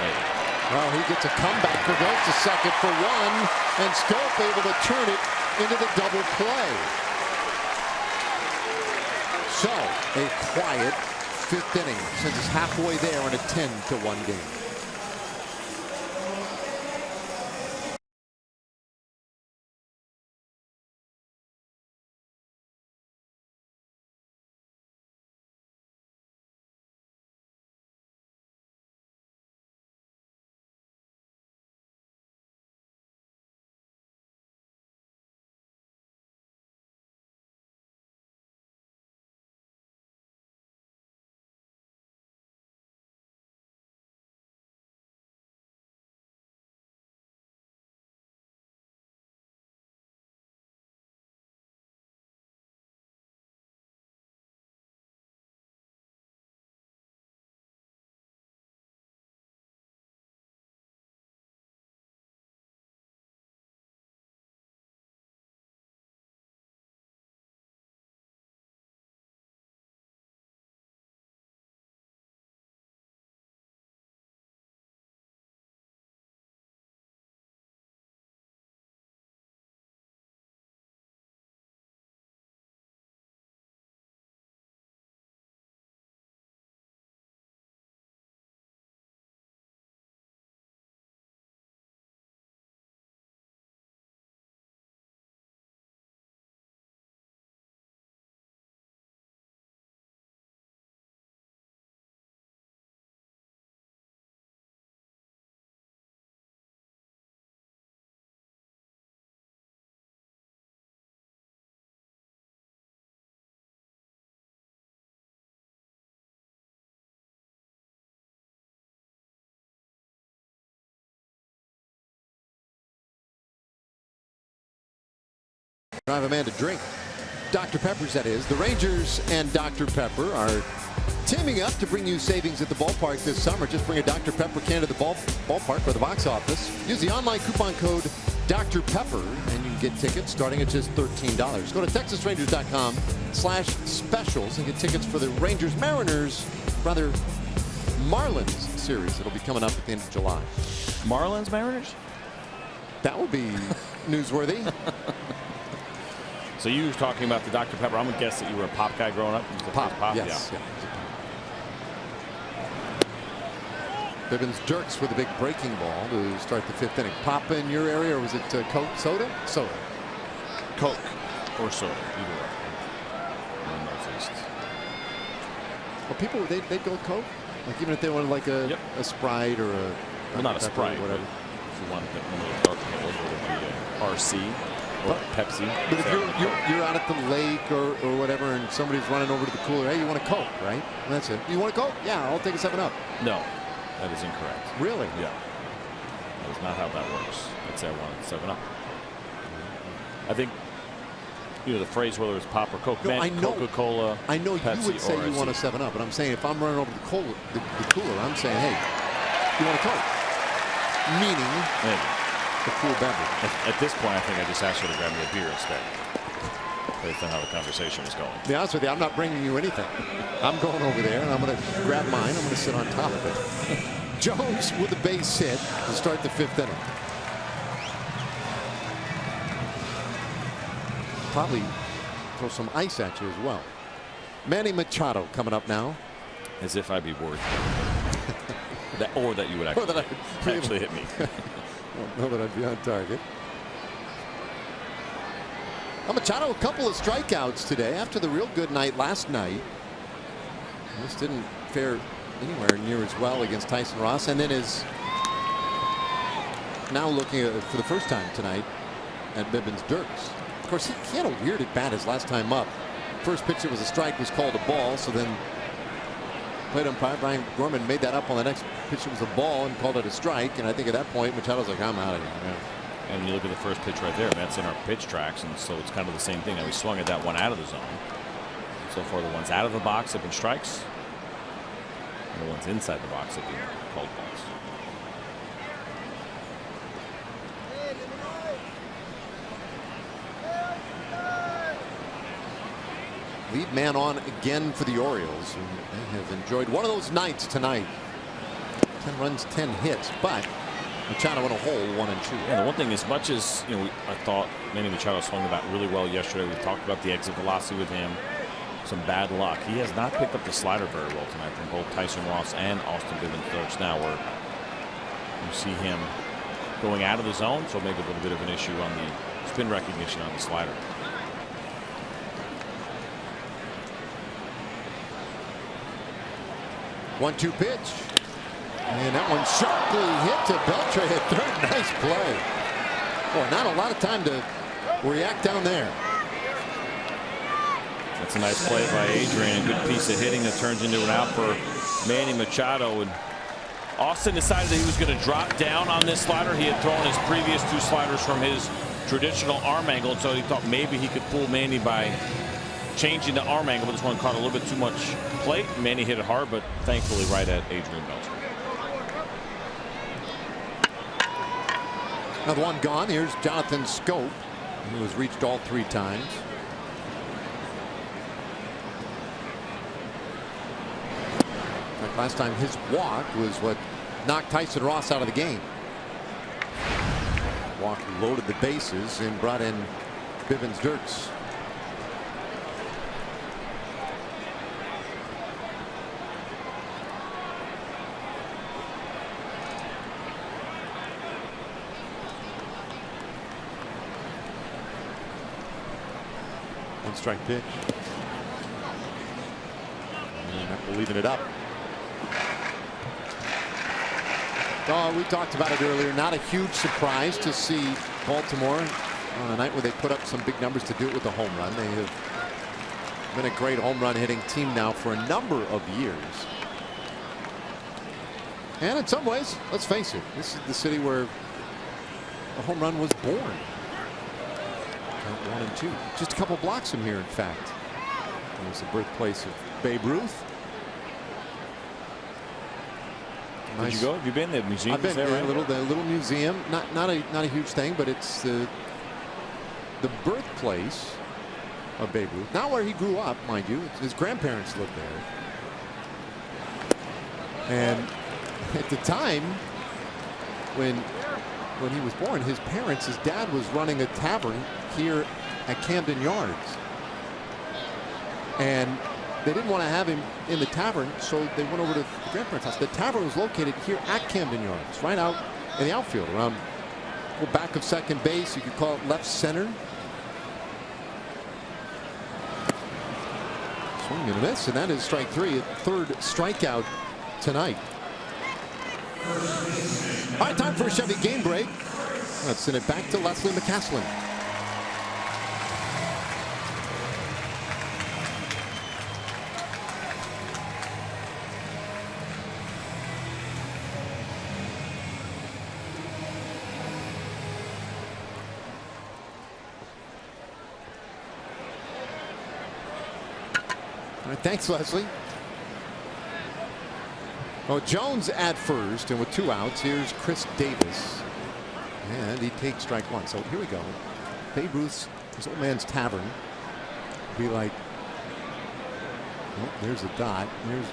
later. Well, he gets a comebacker, goes to second for one, and Stope able to turn it into the double play. So a quiet fifth inning, since it's halfway there in a 10-1 game. Drive a man to drink. Dr. Pepper's, that is. The Rangers and Dr. Pepper are teaming up to bring you savings at the ballpark this summer. Just bring a Dr. Pepper can to the ballpark or the box office. Use the online coupon code Dr. Pepper and you can get tickets starting at just $13. Go to TexasRangers.com/specials and get tickets for the Marlins Series. It'll be coming up at the end of July. Marlins, Mariners? That would be newsworthy. So you were talking about the Dr. Pepper. I'm going to guess that you were a pop guy growing up. Pop, yes. Yeah. Yeah. Bibbins Dirks with a big breaking ball to start the 5th inning. Pop in your area, or was it Coke? Soda? Soda. Coke or soda, either way. In the Northeast. Well, people, they'd go Coke? Like even if they wanted like a Sprite or a... Well, not a Sprite, or whatever. If you wanted one of the dark colors, it would be RC or Pepsi. But if you're out at the lake or whatever and somebody's running over to the cooler, hey, you want a Coke, right? And that's it. You want a Coke? Yeah, I'll take a 7-Up. No, that is incorrect. Really? Yeah. That is not how that works. I'd say I wanted 7-Up. I think, the phrase whether it's pop or Coke, no, meant Coca-Cola, I know Pepsi, you would say you want a 7-Up, but I'm saying if I'm running over the cooler, I'm saying, hey, you want a Coke? Meaning the cool beverage. At this point, I think I just asked you to grab me a beer instead. Based on how the conversation was going. To be honest with you, I'm not bringing you anything. I'm going over there and I'm going to grab mine. I'm going to sit on top of it. Jones with a base hit to start the 5th inning. Probably throw some ice at you as well. Manny Machado coming up now. As if I'd be worried. Or that you would actually hit me. I don't know that I'd be on target. Machado, a couple of strikeouts today after the real good night last night. This didn't fare anywhere near as well against Tyson Ross, and then is now looking at, for the first time tonight, at Bibbins Dirks. Of course, he had a weird at bat his last time up. First pitch, it was a strike, was called a ball, so then plate umpire Brian Gorman made that up on the next pitch. It was a ball and called it a strike, and I think at that point Machado's like, I'm out of here. Yeah. And you look at the first pitch right there, and that's in our pitch tracks, and so it's kind of the same thing. Now, we swung at that one out of the zone. So far, the ones out of the box have been strikes, and the ones inside the box have been called balls. Lead man on again for the Orioles, who they have enjoyed one of those nights tonight. 10 runs, 10 hits, but Machado in a hole, 1 and 2. Yeah, the one thing, as much as I thought Manny Machado swung the bat really well yesterday. We talked about the exit velocity with him. Some bad luck. He has not picked up the slider very well tonight from both Tyson Ross and Austin Bibbins now, where you see him going out of the zone, so maybe a little bit of an issue on the spin recognition on the slider. One-two pitch. And that one sharply hit to Beltre at third. Nice play. Boy, not a lot of time to react down there. That's a nice play by Adrian. A good piece of hitting that turns into an out for Manny Machado. And Austin decided that he was going to drop down on this slider. He had thrown his previous 2 sliders from his traditional arm angle, and so he thought maybe he could fool Manny by changing the arm angle, but this one caught a little bit too much plate. Manny hit it hard, but thankfully right at Adrian Beltre. Another one gone. Here's Jonathan Scope, who has reached all 3 times. In fact, last time his walk was what knocked Tyson Ross out of the game. Walk loaded the bases and brought in Bibbins Dirks. Strike pitch. And leaving it up. Oh, we talked about it earlier. Not a huge surprise to see Baltimore on a night where they put up some big numbers to do it with a home run. They have been a great home run hitting team now for a number of years. And in some ways, let's face it, this is the city where a home run was born. 1 and 2. Just a couple blocks from here, in fact. It was the birthplace of Babe Ruth. Did you go? Have you been there? Museum? I've been there, there. Right? The little museum. Not a huge thing, but it's the birthplace of Babe Ruth. Not where he grew up, mind you. His grandparents lived there. And At the time when he was born, his dad was running a tavern here at Camden Yards. And they didn't want to have him in the tavern, so they went over to the grandparents' house. The tavern was located here at Camden Yards, right out in the outfield, around the back of second base. You could call it left center. Swing and a miss, and that is strike three. A third strikeout tonight. All right, time for a Chevy game break. Let's send it back to Leslie McCaslin. All right, thanks, Leslie. Oh, Jones at first, and with 2 outs, here's Chris Davis. And he takes strike one. So here we go. Babe Ruth's, his old man's tavern. Be like, oh, there's a dot. There's,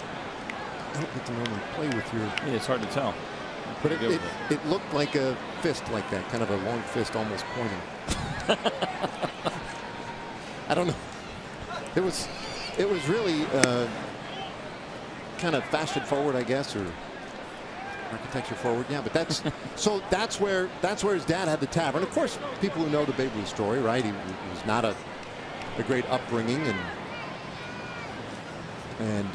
I don't get to normally play with your. Yeah, it's hard to tell. But it looked like a fist like that, kind of a long fist almost pointing. I don't know. It was really kind of fashion forward, I guess, or architecture forward. Yeah, but that's so that's where his dad had the tavern. Of course, people who know the Babe Ruth story, right? He was not a great upbringing, and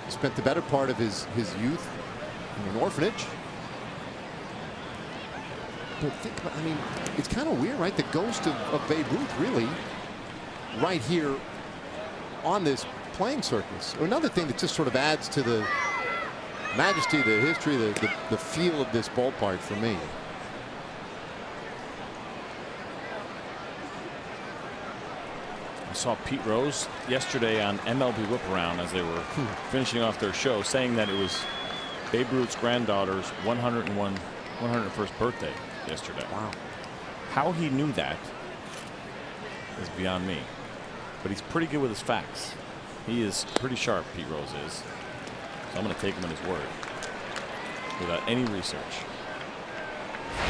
spent the better part of his youth in an orphanage. But think about, I mean, it's kind of weird, right? The ghost of Babe Ruth really right here on this playing surface. Another thing that just sort of adds to the majesty, the history, the feel of this ballpark for me. I saw Pete Rose yesterday on MLB Whip Around as they were finishing off their show, saying that it was Babe Ruth's granddaughter's 101st birthday yesterday. Wow. How he knew that is beyond me. But he's pretty good with his facts. He is pretty sharp, Pete Rose is. So I'm going to take him at his word without any research.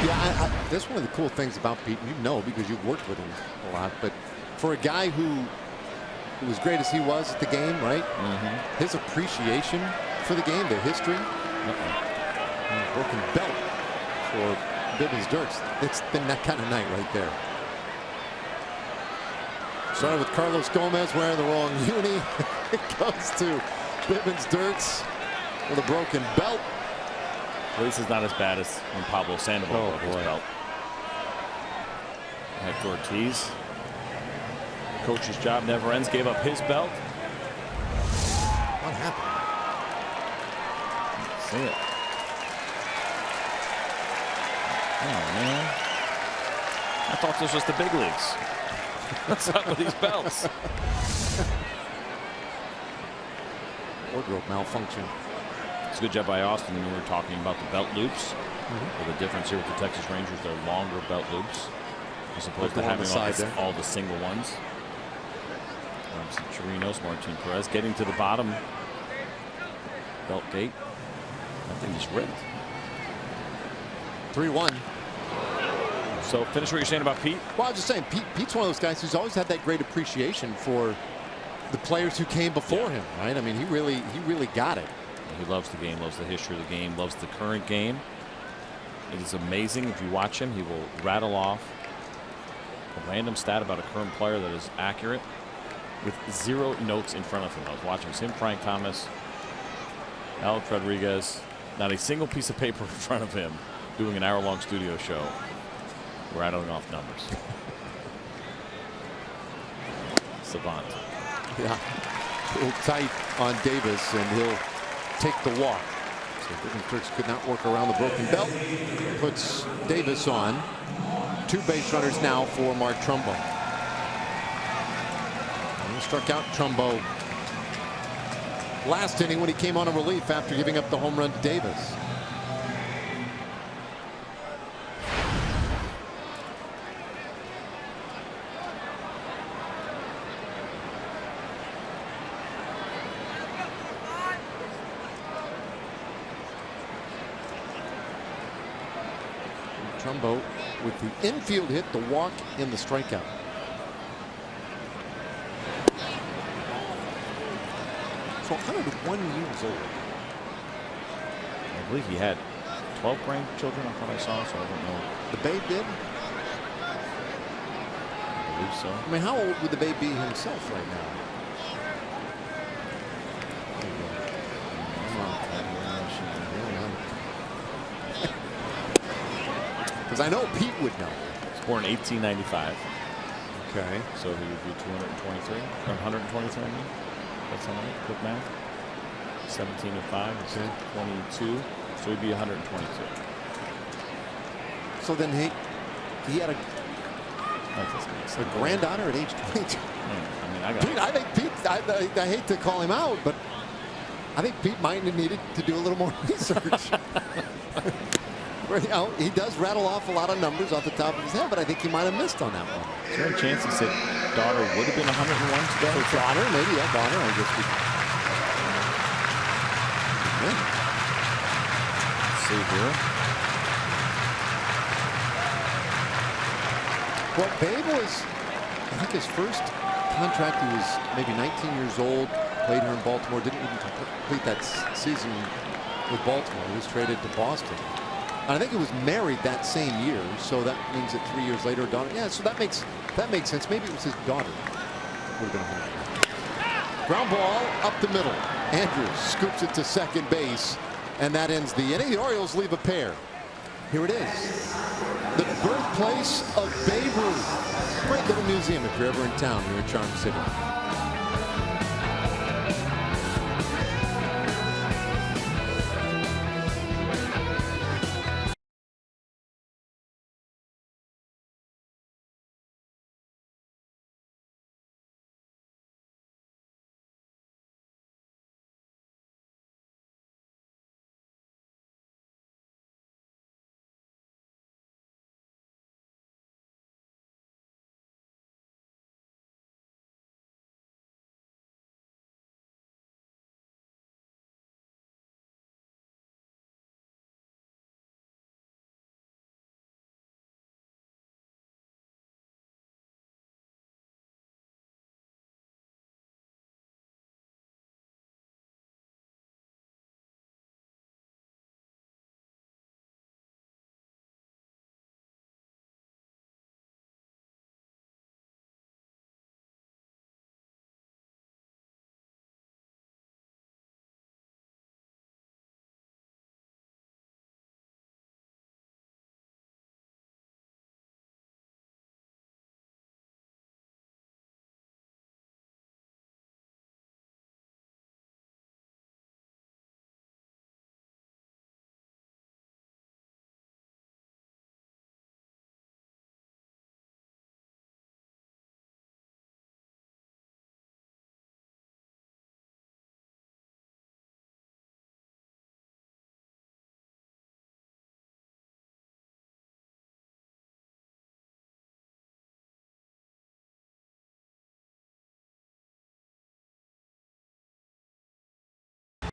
Yeah, that's one of the cool things about Pete. You know, because you've worked with him a lot. But for a guy who was great as he was at the game, right? Mm-hmm. His appreciation for the game, the history, broken belt for Bivens Dirks. It's been that kind of night right there. Started with Carlos Gomez wearing the wrong uni. It goes to Bivens Dirks with a broken belt. At least it's not as bad as when Pablo Sandoval broke his belt. Hector Ortiz. Coach's job never ends. Gave up his belt. What happened? See it. Oh, man. I thought this was the big leagues. What's up with these belts? Wardrobe malfunction. It's a good job by Austin when we were talking about the belt loops. Well, the difference here with the Texas Rangers, they're longer belt loops as opposed to having all the single ones. Chirinos, Martin Perez getting to the bottom belt gate. That thing just ripped. 3-1. So finish what you're saying about Pete. Well, I was just saying, Pete's one of those guys who's always had that great appreciation for the players who came before him, right? I mean, he really got it. He loves the game, loves the history of the game, loves the current game. It is amazing. If you watch him, he will rattle off a random stat about a current player that is accurate with 0 notes in front of him. I was watching him, Frank Thomas, Alex Rodriguez, not a single piece of paper in front of him, doing an hour-long studio show, rattling off numbers. Savant. Yeah, a little tight on Davis, and he'll take the walk. So Bivens Dirks could not work around the broken belt. Puts Davis on. 2 base runners now for Mark Trumbo. And he struck out Trumbo last inning when he came on a relief after giving up the home run to Davis. Trumbo with the infield hit, the walk, and the strikeout. So 101 years old. I believe he had 12 grandchildren. I thought I saw, so I don't know. The Babe did? I believe so. I mean, how old would the Babe be himself right now? Because I know Pete would know. He was born in 1895. Okay. So he would be 223 or 123. I mean, that's how many? Quick math. 17 and 5 is 22. So he'd be 122. So then he had a granddaughter at age 22. I mean, Pete, I think Pete, I hate to call him out, but I think Pete might have needed to do a little more research. You know, he does rattle off a lot of numbers off the top of his head, but I think he might have missed on that one. Is there a chance he said daughter would have been 101 today? So daughter, maybe, yeah, daughter, I guess. Let's see here. Well, Babe was, I think his first contract, he was maybe 19 years old, played here in Baltimore, didn't even complete that season with Baltimore. He was traded to Boston. And I think he was married that same year, so that means that 3 years later, daughter. Yeah, so that makes sense. Maybe it was his daughter. Would have been home. Ground ball up the middle. Andrews scoops it to second base, and that ends the inning. The Orioles leave a pair. Here it is, the birthplace of Babe Ruth. Great little museum if you're ever in town here in Charm City.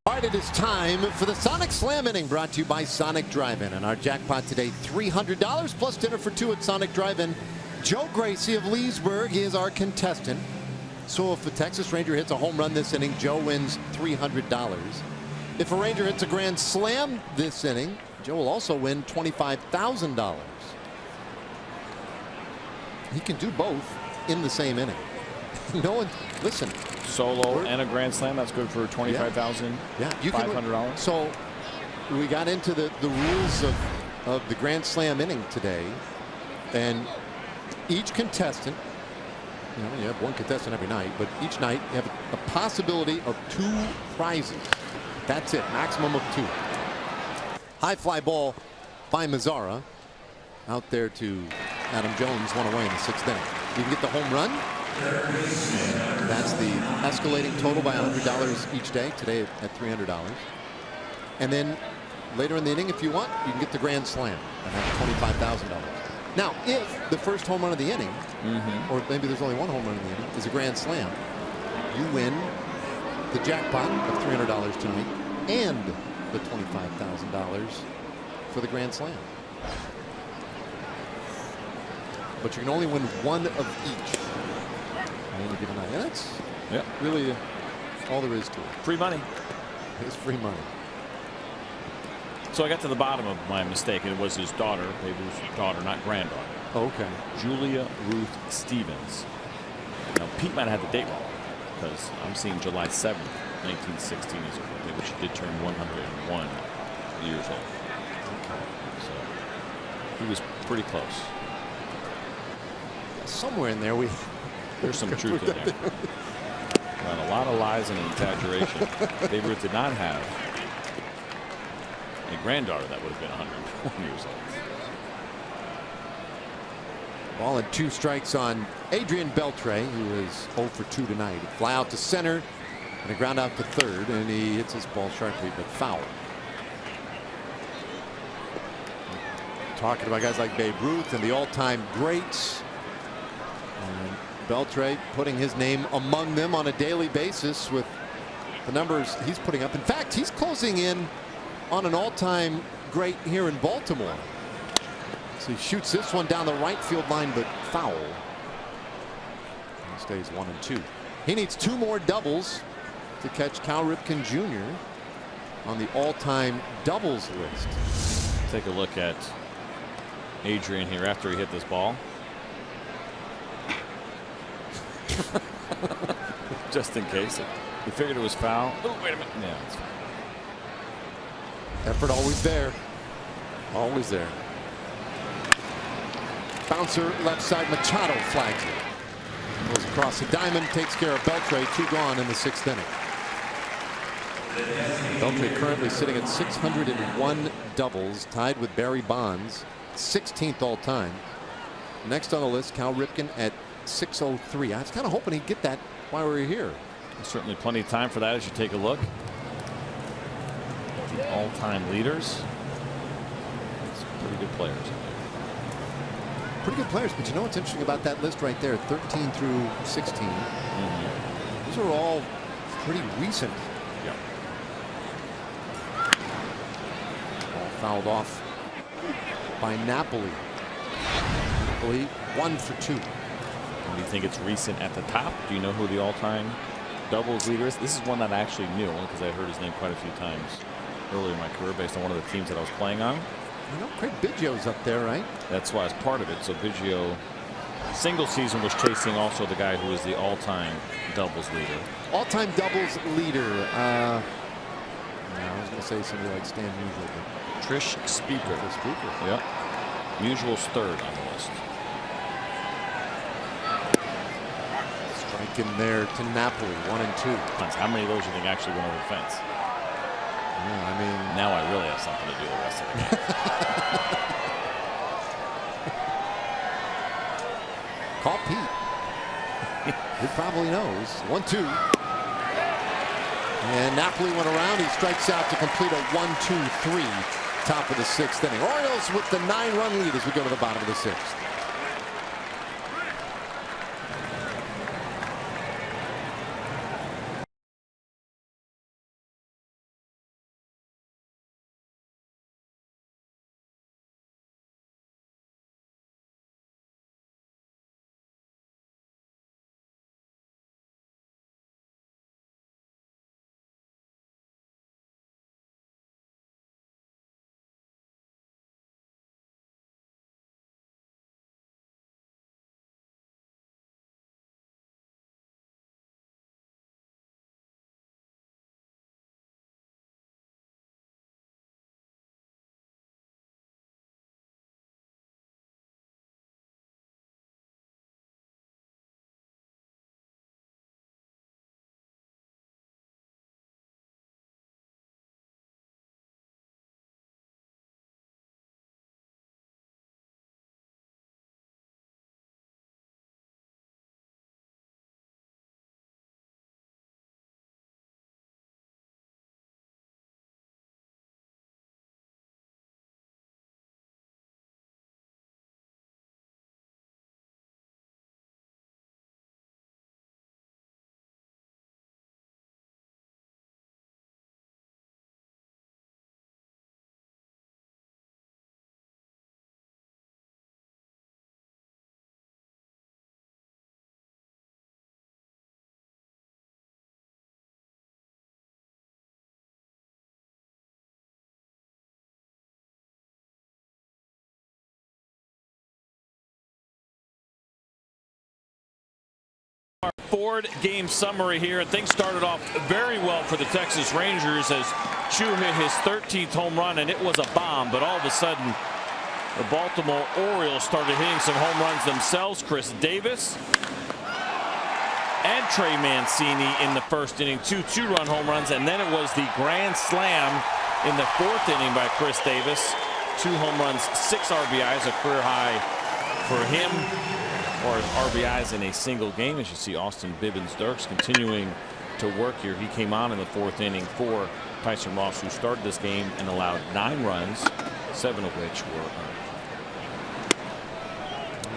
All right, it is time for the Sonic Slam inning, brought to you by Sonic Drive-In. And our jackpot today, $300 plus dinner for two at Sonic Drive-In. Joe Gracie of Leesburg is our contestant. So if a Texas Ranger hits a home run this inning, Joe wins $300. If a Ranger hits a grand slam this inning, Joe will also win $25,000. He can do both in the same inning. No one, listen. Solo and a grand slam, that's good for $25,500. Yeah, so we got into the rules of the grand slam inning today, and each contestant, you know, you have one contestant every night, but each night you have a possibility of 2 prizes. That's it, maximum of 2. High fly ball by Mazzara out there to Adam Jones, 1 away in the 6th inning. You can get the home run. That's the escalating total by $100 each day. Today at $300. And then later in the inning, if you want, you can get the grand slam and have $25,000. Now, if the first home run of the inning, or maybe there's only one home run in the inning, is a grand slam, you win the jackpot of $300 tonight and the $25,000 for the grand slam. but you can only win one of each on any given night. And that's really all there is to it. Free money. It's free money. So I got to the bottom of my mistake. It was his daughter, Babe Ruth's daughter, not granddaughter. Oh, okay. Julia Ruth Stevens. Now, Pete might have had the date wrong because I'm seeing July 7th, 1916 as a birthday, but she did turn 101 years old. Okay. So he was pretty close. Somewhere in there, there's some truth in there. Well, a lot of lies and exaggeration. Babe Ruth did not have a granddaughter that would have been 101 years old. Ball and 2 strikes on Adrian Beltre, who is 0 for 2 tonight. Fly out to center and a ground out to third, and he hits his ball sharply but foul. Talking about guys like Babe Ruth and the all-time greats. And Beltre putting his name among them on a daily basis with the numbers he's putting up. In fact, he's closing in on an all-time great here in Baltimore. So he shoots this one down the right field line, but foul. He stays 1 and 2. He needs 2 more doubles to catch Cal Ripken Jr. on the all-time doubles list. Take a look at Adrian here after he hit this ball. Just in case. He figured it was foul. Oh, wait a minute. Yeah, it's fine. Effort always there. Always there. Bouncer left side. Machado flags it. Goes across the diamond. Takes care of Beltre. 2 gone in the 6th inning. Beltre currently sitting at 601 doubles. Tied with Barry Bonds. 16th all time. Next on the list, Cal Ripken at 603. I was kind of hoping he'd get that while we were here. There's certainly plenty of time for that as you take a look. The all-time leaders. It's pretty good players. Pretty good players, but you know what's interesting about that list right there, 13 through 16. Those are all pretty recent. Yeah. Ball fouled off by Napoli. Napoli 1 for 2. Do you think it's recent at the top? Do you know who the all-time doubles leader is? This is one that I actually knew because I heard his name quite a few times earlier in my career based on one of the teams that I was playing on. You know, Craig Biggio's up there, right? That's why I was part of it. So Biggio, single season, was chasing also the guy who is the all-time doubles leader. All-time doubles leader. I was going to say somebody like Stan Musial, but Trish Speaker. Yep. Musial's 3rd on the list. Strike in there to Napoli, 1 and 2. How many of those do you think actually went over the fence? Yeah, I mean, now I really have something to do the rest of the game. Call Pete. He probably knows. 1-2. And Napoli went around. He strikes out to complete a 1-2-3. Top of the 6th inning. Orioles with the 9-run lead as we go to the bottom of the 6th. 4-game summary here, and things started off very well for the Texas Rangers as Chu hit his 13th home run, and it was a bomb. But all of a sudden, the Baltimore Orioles started hitting some home runs themselves. Chris Davis and Trey Mancini in the first inning, 2 2-run home runs, and then it was the grand slam in the 4th inning by Chris Davis. 2 home runs, 6 RBIs, a career high for him, or RBIs in a single game. As you see, Austin Bibbins-Dirks continuing to work here. He came on in the 4th inning for Tyson Ross, who started this game and allowed 9 runs, 7 of which were earned.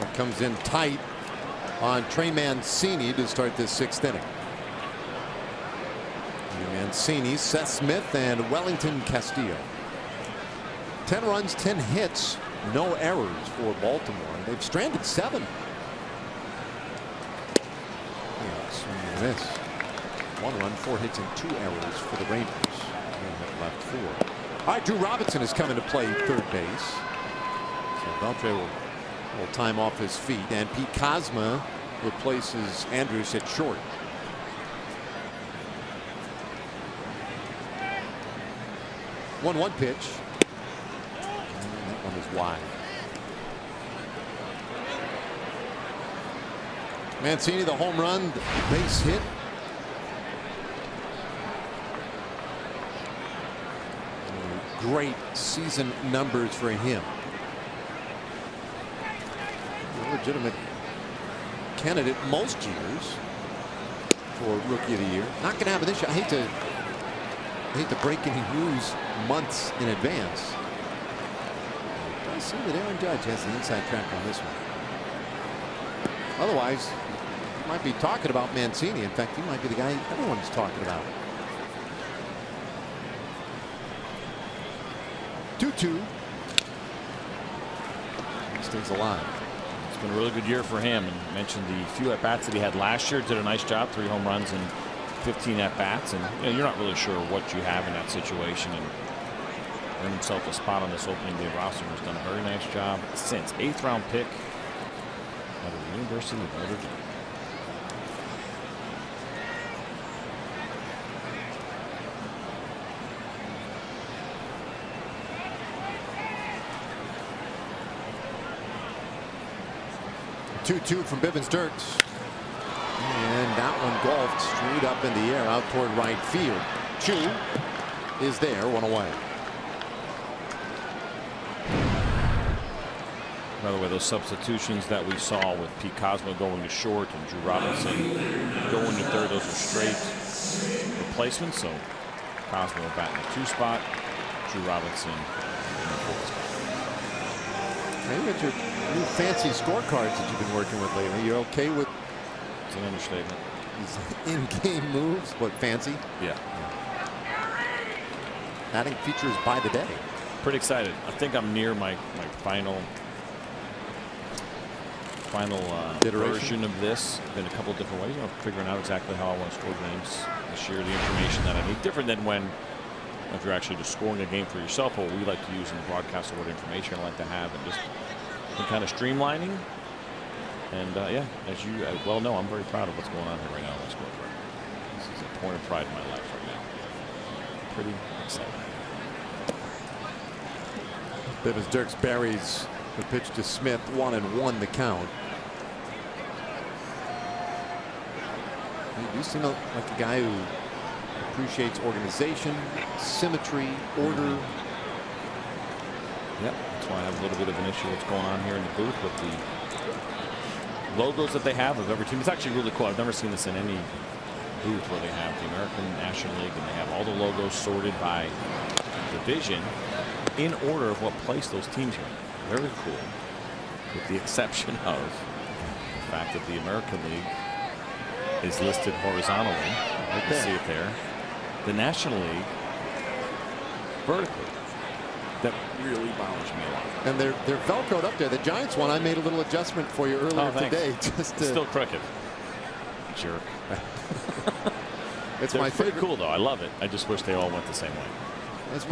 It comes in tight on Trey Mancini to start this 6th inning. Mancini, Seth Smith, and Wellington Castillo. 10 runs, 10 hits, no errors for Baltimore. They've stranded 7. Swing and a miss. 1 run, 4 hits, and 2 errors for the Rangers. They have left 4. All right, Drew Robinson is coming to play third base. So Beltre will time off his feet, and Pete Kozma replaces Andrews at short. One pitch. And that one is wide. Mancini, the home run, the base hit. Great season numbers for him. A legitimate candidate most years for Rookie of the Year. Not going to happen this year. I hate to break any news months in advance. It does seem that Aaron Judge has the inside track on this one. Otherwise, you might be talking about Mancini. In fact, he might be the guy everyone's talking about. 2-2. He stays alive. It's been a really good year for him, and you mentioned the few at-bats that he had last year. Did a nice job, 3 home runs and 15 at-bats, and you know, you're not really sure what you have in that situation, and earned himself a spot on this opening day roster. Has done a very nice job since 8th round pick out of the University of Notre Dame. Two from Bibbins-Dirks. And that one golfed straight up in the air out toward right field. Chu is there, 1 away. By the way, those substitutions that we saw with Pete Kozma going to short and Drew Robinson going to third, those are straight replacements. So Kozma will bat in the 2 spot, Drew Robinson in the 4th spot. Now you got your new fancy scorecards that you've been working with lately. You're okay with? It's an understatement. These in-game moves, what, fancy? Yeah. Adding features by the day. Pretty excited. I think I'm near my final version of this. Been a couple different ways. I'm figuring out exactly how I want to score games this year. The information that I need, different than when if you're actually just scoring a game for yourself. What we like to use in the broadcast, or what information I like to have, and just kind of streamlining. And yeah, as you well know, I'm very proud of what's going on here right now on my scorecard. This is a point of pride in my life right now. Pretty exciting. Bibbins-Dirks buries the pitch to Smith, 1-1 the count. You do seem like a guy who appreciates organization, symmetry, order. Yep, that's why I have a little bit of an issue with what's going on here in the booth with the logos that they have of every team. It's actually really cool. I've never seen this in any booth where they have the American National League and they have all the logos sorted by division in order of what place those teams are in. Very cool, with the exception of the fact that the American League is listed horizontally. You can see it there. The National League vertically. That really bothers me a lot. And they're Velcroed up there. The Giants one, I made a little adjustment for you earlier today. Just to... Still crooked. Jerk. It's my pretty favorite. Cool though. I love it. I just wish they all went the same way. It's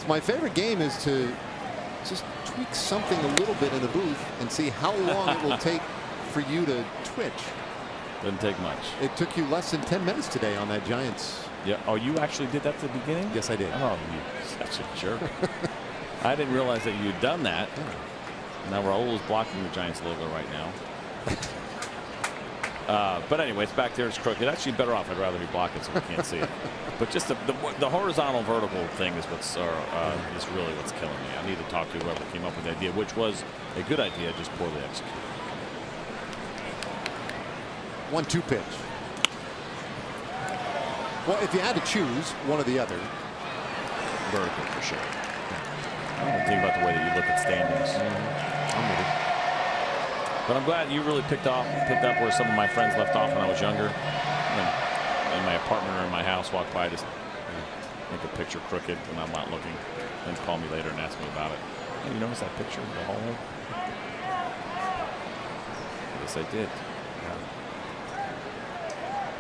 my favorite game is to just tweak something a little bit in the booth and see how long it will take for you to twitch. Doesn't take much. It took you less than 10 minutes today on that Giants. Yeah. Oh, you actually did that at the beginning? Yes, I did. Oh, you such a jerk. I didn't realize that you'd done that. Yeah. Now Raul is blocking the Giants logo right now. But anyway, it's back there. It's crooked. Actually, better off. I'd rather be blocking so we can't see it. But just the horizontal vertical thing is what's is really what's killing me. I need to talk to whoever came up with the idea, which was a good idea, just poorly executed. 1-2 pitch. Well, if you had to choose one or the other, vertical for sure. I don't think about the way that you look at standings. I'm with it. But I'm glad you really picked up where some of my friends left off when I was younger. In my apartment or in my house, walk by, just make a picture crooked when I'm not looking, then call me later and ask me about it. Hey, you notice that picture in the hallway? Yes, I did.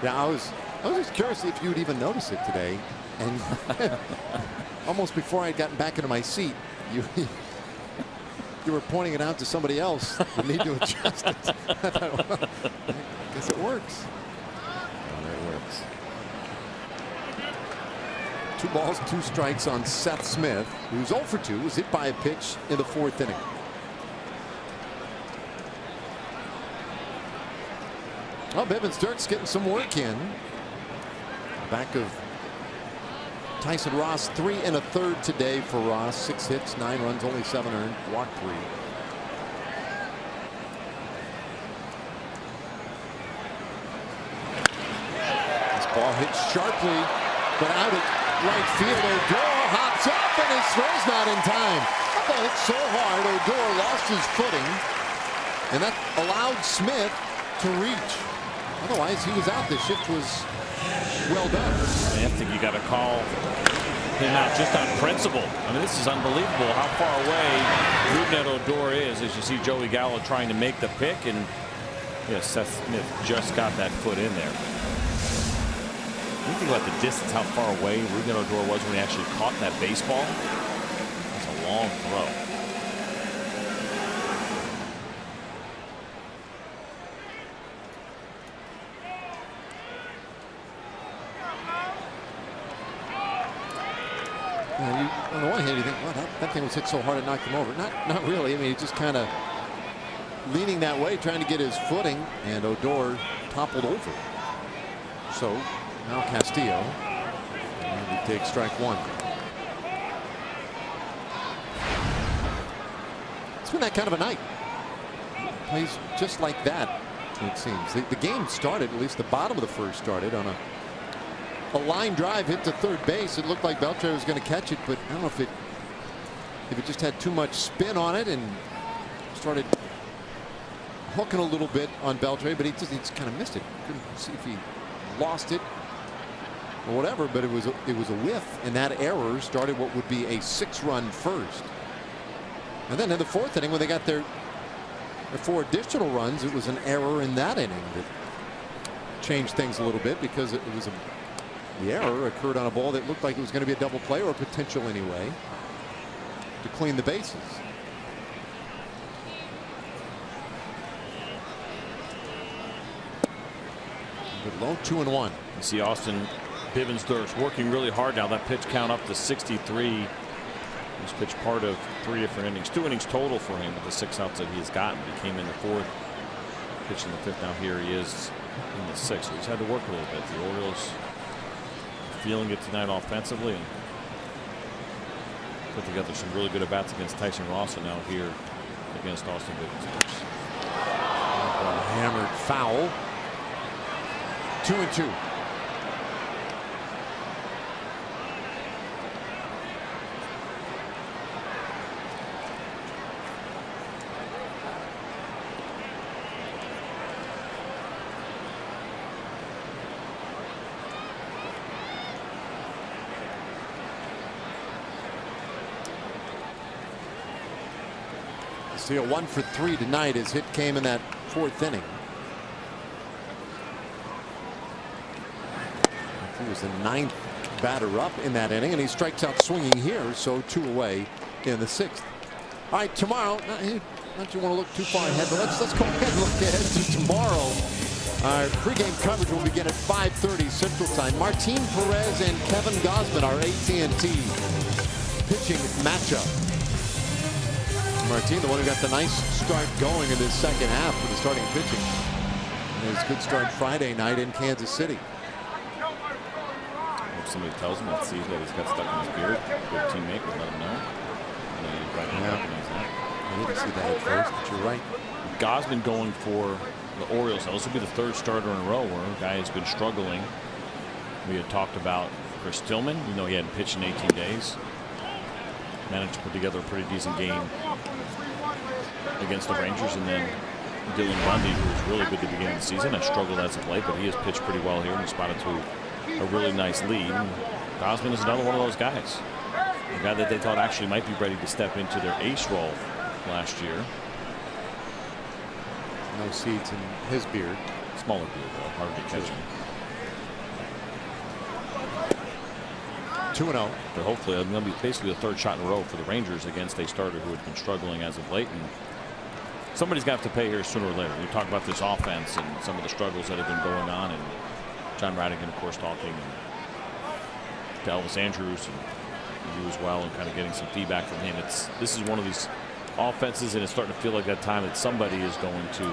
Yeah, I was just curious if you'd even notice it today, and almost before I'd gotten back into my seat, you were pointing it out to somebody else. The need to adjust it. I thought, well, I guess it works. It works. 2 balls, 2 strikes on Seth Smith, who's 0 for 2, was hit by a pitch in the 4th inning. Well, Bivens-Dirk's getting some work in. Back of Tyson Ross, 3 1/3 today for Ross. 6 hits, 9 runs, only 7 earned, walked 3. This ball hits sharply, but out at right field. Odor hops up and his throw's not in time. That hit so hard, Odor lost his footing, and that allowed Smith to reach. Otherwise, he was out. The shift was well done. I think you got to call him out just on principle. I mean, this is unbelievable how far away Rougned Odor is as you see Joey Gallo trying to make the pick, and Seth Smith just got that foot in there. When you think about the distance, how far away Rougned Odor was when he actually caught that baseball, that's a long throw. On the one hand, you think, well, that thing was hit so hard it knocked him over. Not really. I mean, he's just kind of leaning that way, trying to get his footing, and Odor toppled over. So now Castillo, and he takes strike 1. It's been that kind of a night. Plays just like that, it seems. The game started, at least the bottom of the first started, on a line drive hit to third base. It looked like Beltre was going to catch it, but I don't know if it just had too much spin on it and started hooking a little bit on Beltre, but he just kind of missed it. Couldn't see if he lost it or whatever, but it was a whiff, and that error started what would be a 6-run first. And then in the 4th inning, when they got their 4 additional runs, it was an error in that inning that changed things a little bit, because the error occurred on a ball that looked like it was going to be a double play, or a potential anyway, to clean the bases. But low 2-1. You see Austin Bivens-Dirk's working really hard now. That pitch count up to 63. He's pitched part of 3 different innings, 2 innings total for him with the 6 outs that he has gotten. He came in the 4th, pitched in the 5th. Now here he is in the 6th. So he's had to work a little bit. The Orioles feeling it tonight offensively, and put together some really good at-bats against Tyson Ross, and now here against Austin Bivens. Hammered foul. 2-2. See, a 1 for 3 tonight. His hit came in that 4th inning. He was the 9th batter up in that inning, and he strikes out swinging here, so 2 away in the 6th. All right, tomorrow, not you want to look too far ahead, but let's go ahead and look ahead to tomorrow. Our pregame coverage will begin at 5:30 Central Time. Martin Perez and Kevin Gausman, our AT&T pitching matchup. Martin, the one who got the nice start going in this second half with the starting pitching. And his good start Friday night in Kansas City. If somebody tells him that sees that he's got stuck in his beard, good teammate would let him know. I didn't see that at first, but you're right. Gausman going for the Orioles. Now, this will be the third starter in a row where a guy has been struggling. We had talked about Chris Tillman. You know, he hadn't pitched in 18 days. Managed to put together a pretty decent game against the Rangers. And then Dylan Bundy, who was really good at the beginning of the season, has struggled as of late, but he has pitched pretty well here and spotted to a really nice lead. And Gausman is another one of those guys. A guy that they thought actually might be ready to step into their ace role last year. No seeds in his beard. Smaller beard, though. Hard to catch him. 2-0. But hopefully, it'll be basically the third shot in a row for the Rangers against a starter who had been struggling as of late. And somebody's got to pay here sooner or later. We talk about this offense and some of the struggles that have been going on. And John Radigan, of course, talking to Elvis Andrews and you as well, and kind of getting some feedback from him. This is one of these offenses, and it's starting to feel like that time that somebody is going to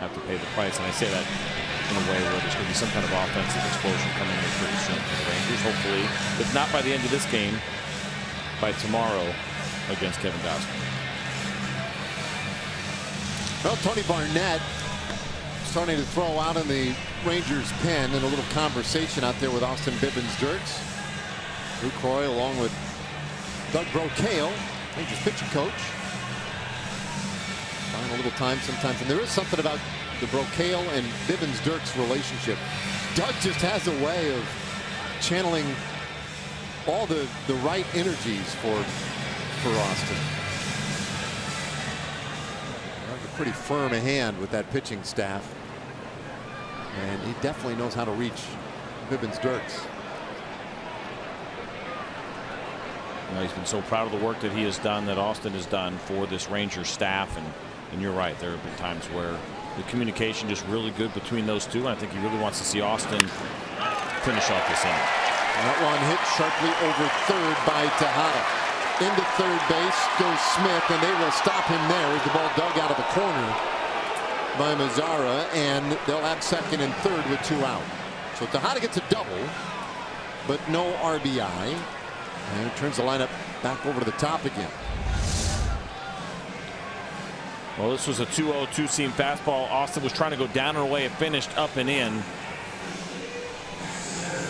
have to pay the price. And I say that in a way where there's going to be some kind of offensive explosion coming in pretty soon for the Rangers. Hopefully, if not by the end of this game, by tomorrow against Kevin Gausman. Well, Tony Barnett starting to throw out in the Rangers pen, and a little conversation out there with Austin Bibbins-Dirks. Lou Croy along with Doug Brocail, Rangers pitching coach. Buying a little time sometimes, and there is something about the Brocail and Bibbins-Dirks relationship. Doug just has a way of channeling all the right energies for Austin. A pretty firm hand with that pitching staff, and he definitely knows how to reach Bibbins-Dirks. He's been so proud of the work that he has done, that Austin has done for this Ranger staff, and you're right, there have been times where the communication just really good between those two. And I think he really wants to see Austin finish off this inning. That one hit sharply over third by Tejada. Into third base goes Smith, and they will stop him there as the ball dug out of the corner by Mazzara, and they'll have second and third with 2 out. So Tejada gets a double, but no RBI. And it turns the lineup back over to the top again. Well, this was a 2-0 two-seam fastball. Austin was trying to go down and away. It finished up and in.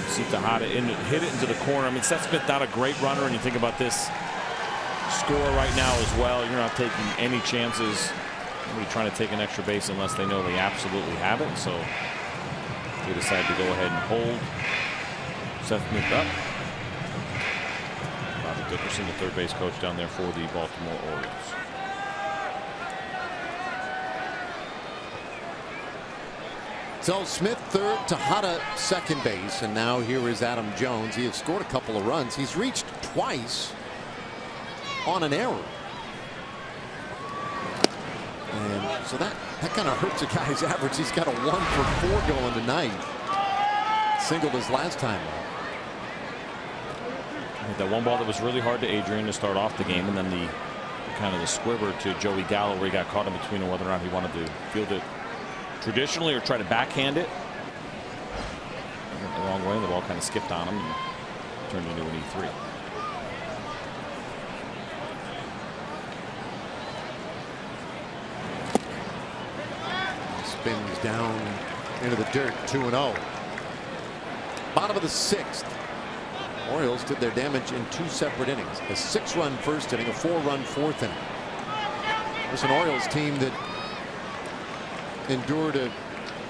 See Tejada hit it into the corner. I mean, Seth Smith not a great runner, and you think about this score right now as well. You're not taking any chances. Nobody trying to take an extra base unless they know they absolutely have it. So they decided to go ahead and hold Seth Smith up. Dickerson, the third base coach down there for the Baltimore Orioles. So Smith third, Tejada second base, and now here is Adam Jones. He has scored a couple of runs. He's reached twice on an error. And so that kind of hurts a guy's average. He's got a 1 for 4 going tonight. Singled his last time out. That one ball that was really hard to Adrian to start off the game, and then the kind of the squibber to Joey Gallo where he got caught in between on whether or not he wanted to field it traditionally or try to backhand it. Went the wrong way, and the ball kind of skipped on him and turned into an E3. Spins down into the dirt. 2-0. Bottom of the 6th. Orioles did their damage in 2 separate innings. A 6-run first inning, a 4-run 4th inning. There's an Orioles team that endured a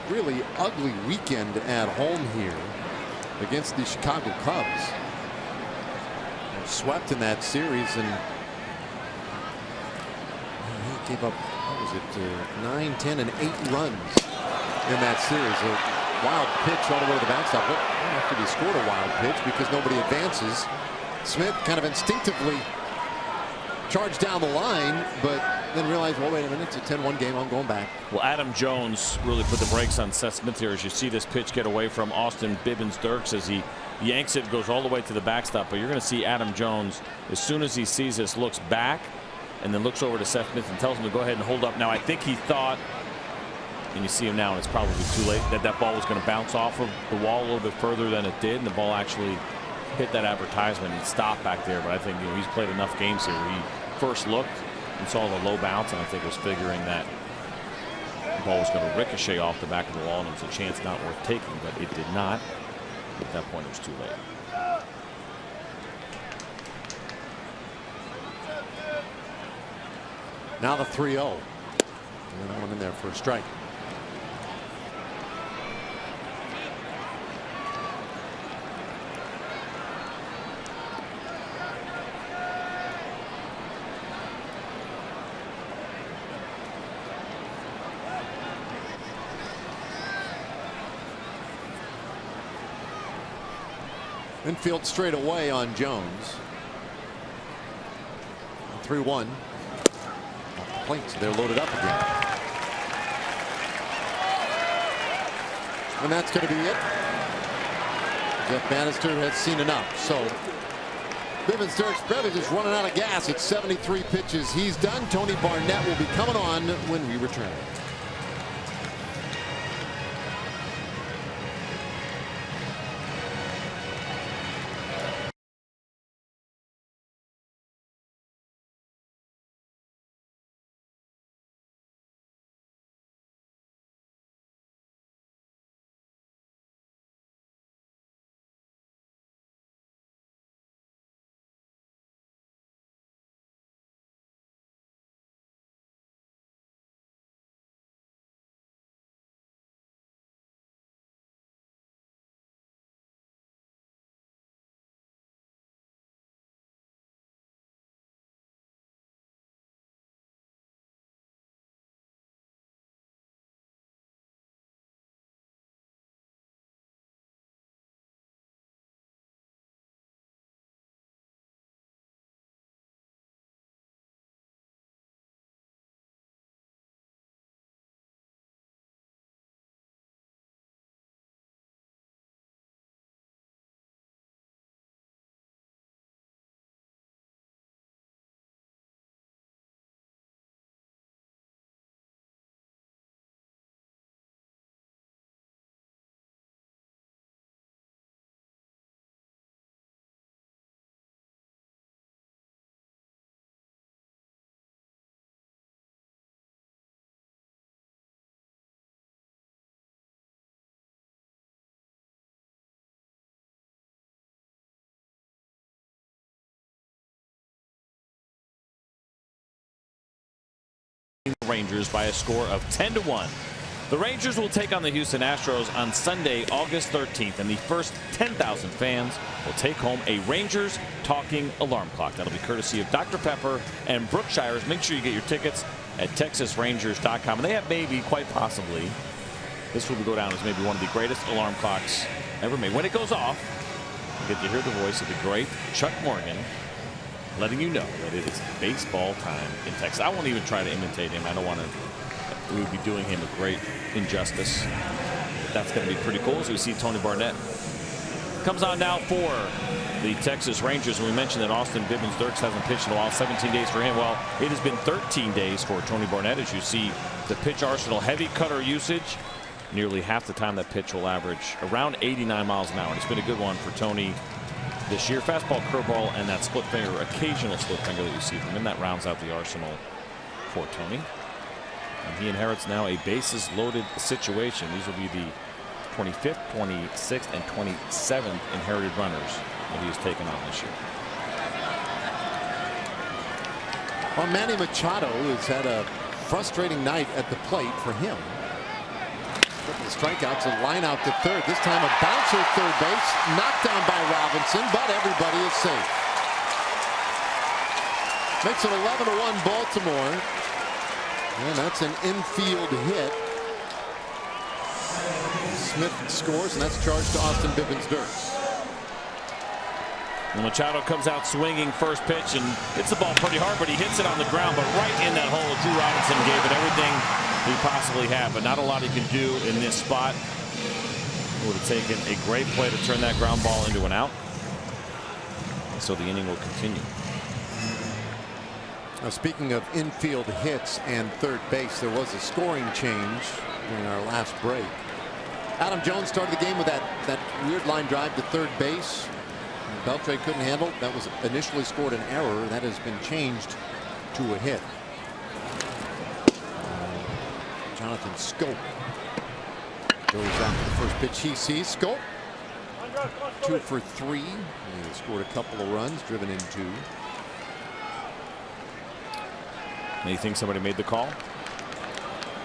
really ugly weekend at home here against the Chicago Cubs. They're swept in that series, and he gave up, what was it, 9, 10, and 8 runs in that series. A wild pitch all the way to the backstop. But after he scored a wild pitch because nobody advances, Smith kind of instinctively charge down the line, but then realize, well, wait a minute, it's a 10-1 game. I'm going back. Well, Adam Jones really put the brakes on Seth Smith here as you see this pitch get away from Austin Bibbins-Dirks as he yanks it, goes all the way to the backstop. But you're going to see Adam Jones, as soon as he sees this, looks back and then looks over to Seth Smith and tells him to go ahead and hold up. Now, I think he thought, and you see him now, and it's probably too late, that that ball was going to bounce off of the wall a little bit further than it did, and the ball actually hit that advertisement and stopped back there. But I think, you know, he's played enough games here where he first looked and saw the low bounce, and I think was figuring that the ball was going to ricochet off the back of the wall and it was a chance not worth taking, but it did not. At that point, it was too late. Now the 3-0. And that one in there for a strike. Infield straight away on Jones. 3-1. Plates, they're loaded up again. And that's going to be it. Jeff Bannister has seen enough. So Bibbins-Dirks is running out of gas at 73 pitches. He's done. Tony Barnett will be coming on when we return. Rangers by a score of 10-1. The Rangers will take on the Houston Astros on Sunday, August 13th, and the first 10,000 fans will take home a Rangers talking alarm clock. That'll be courtesy of Dr. Pepper and Brookshire's. Make sure you get your tickets at TexasRangers.com. And they have maybe, quite possibly, this will go down as maybe one of the greatest alarm clocks ever made. When it goes off, you get to hear the voice of the great Chuck Morgan letting you know that it is baseball time in Texas. I won't even try to imitate him. I don't want to. We would be doing him a great injustice. But that's going to be pretty cool as we see Tony Barnett comes on now for the Texas Rangers. And we mentioned that Austin Bibbins-Dirks hasn't pitched in a while. 17 days for him. Well, it has been 13 days for Tony Barnett as you see the pitch arsenal. Heavy cutter usage. Nearly half the time that pitch will average around 89 miles an hour. And it's been a good one for Tony this year. Fastball, curveball, and that split finger, occasional split finger that you see from him. That rounds out the arsenal for Tony. And he inherits now a bases loaded situation. These will be the 25th, 26th, and 27th inherited runners that he has taken on this year. Well, Manny Machado has had a frustrating night at the plate for him. The strikeouts, a line out to third. This time a bouncer at third base, knocked down by Robinson, but everybody is safe. Makes it 11-1 Baltimore. And that's an infield hit. Smith scores, and that's charged to Austin Bibbins-Dirks. And Machado comes out swinging first pitch and hits the ball pretty hard, but he hits it on the ground, but right in that hole. Drew Robinson gave it everything he possibly had, but not a lot he could do in this spot. It would have taken a great play to turn that ground ball into an out. So the inning will continue. Now, speaking of infield hits and third base, there was a scoring change during our last break. Adam Jones started the game with that weird line drive to third base. Beltre couldn't handle. That was initially scored an error. That has been changed to a hit. Jonathan Scope goes after the first pitch he sees. Scope 2 for 3. He scored a couple of runs, driven in 2. And you think somebody made the call?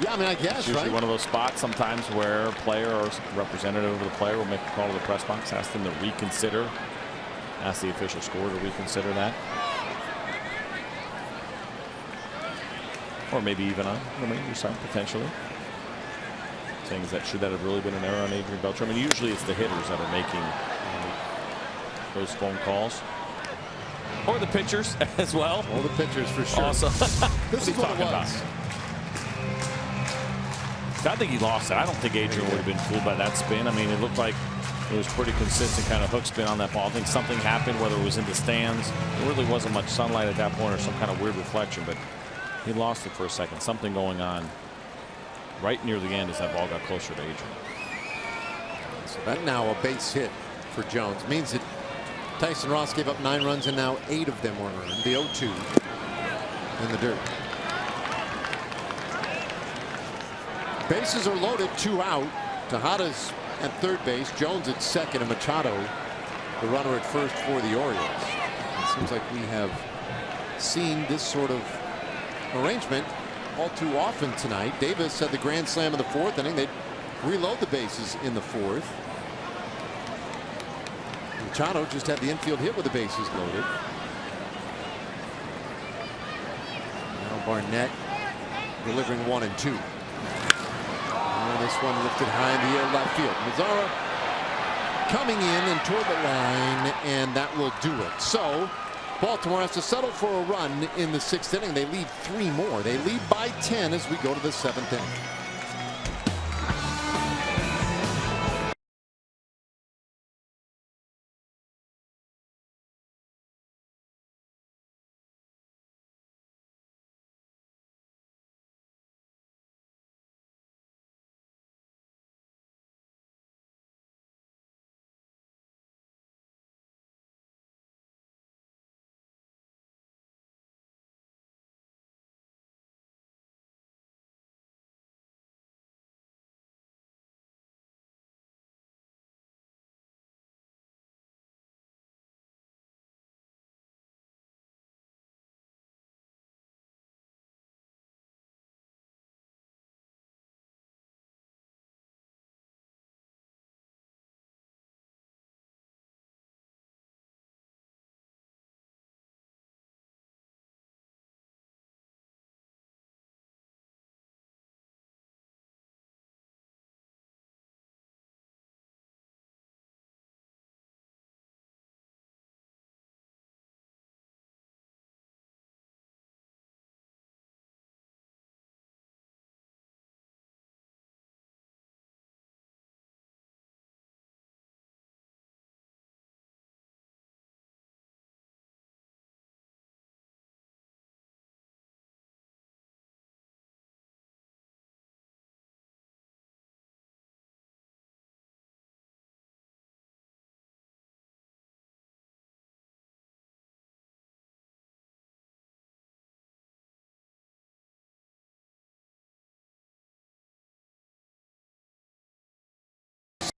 Yeah, I mean, I guess, it's usually right? one of those spots sometimes where a player or representative of the player will make a call to the press box, ask them to reconsider, ask the official score to reconsider that. Or maybe even on the major side, potentially. Things that should that have really been an error on Adrian Beltre? I mean, usually it's the hitters that are making those phone calls. Or the pitchers as well. All the pitchers for sure. Awesome. This is what it was. I think he lost it. I don't think Adrian would have been fooled by that spin. I mean, it looked like it was pretty consistent kind of hook spin on that ball. I think something happened, whether it was in the stands. There really wasn't much sunlight at that point or some kind of weird reflection, but he lost it for a second. Something going on right near the end as that ball got closer to Adrian. So that now a base hit for Jones means that Tyson Ross gave up 9 runs and now 8 of them were earned. The 0-2 in the dirt. Bases are loaded, 2 out. Tejada's at third base, Jones at second, and Machado the runner at first for the Orioles. It seems like we have seen this sort of arrangement all too often tonight. Davis had the grand slam in the 4th inning. They'd reload the bases in the 4th. Machado just had the infield hit with the bases loaded. Now Barnett delivering 1 and 2. And this one lifted high in the air left field. Mazzara coming in and toward the line, and that will do it. So Baltimore has to settle for a run in the 6th inning. They lead 3 more. They lead by 10 as we go to the 7th inning.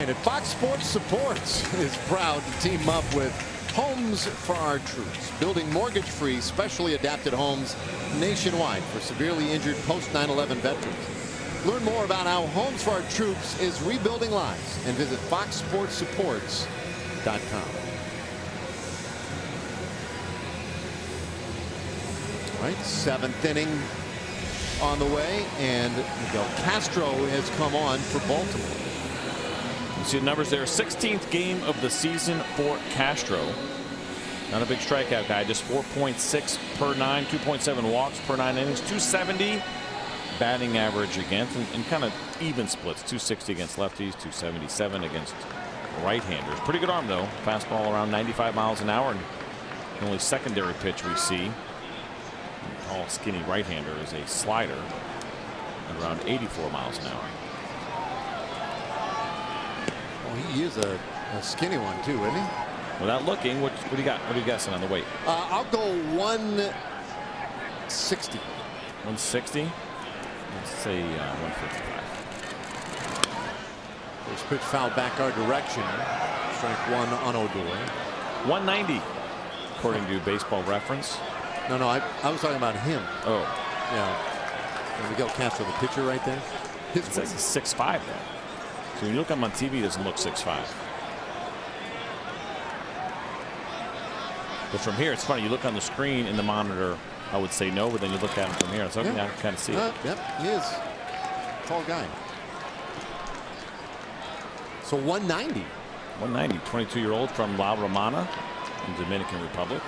And Fox Sports Supports is proud to team up with Homes for Our Troops, building mortgage-free, specially adapted homes nationwide for severely injured post 9/11 veterans. Learn more about how Homes for Our Troops is rebuilding lives and visit foxsportsupports.com. All right, 7th inning on the way, and Miguel Castro has come on for Baltimore. You see the numbers there. 16th game of the season for Castro. Not a big strikeout guy, just 4.6 per 9, 2.7 walks per 9 innings, 270 batting average against, and kind of even splits, 260 against lefties, 277 against right-handers. Pretty good arm, though. Fastball around 95 miles an hour, and the only secondary pitch we see, tall, skinny right-hander, is a slider at around 84 miles an hour. Well, he is a skinny one, too, isn't he? Without looking, what do you got? What are you guessing on the weight? I'll go 160. 160? Let's say 155. First pitch foul back our direction. Strike one on Odor. 190, according to Baseball Reference. No, I was talking about him. Oh. Yeah. Miguel Castro, the pitcher right there. His it's like 6'5", though. So when you look at him on TV, he doesn't look 6'5". But from here, it's funny. You look on the screen in the monitor, I would say no, but then you look at him from here. So I can kind of see it. Yep, he is. Tall guy. So 190. 190, 22-year-old from La Romana in Dominican Republic.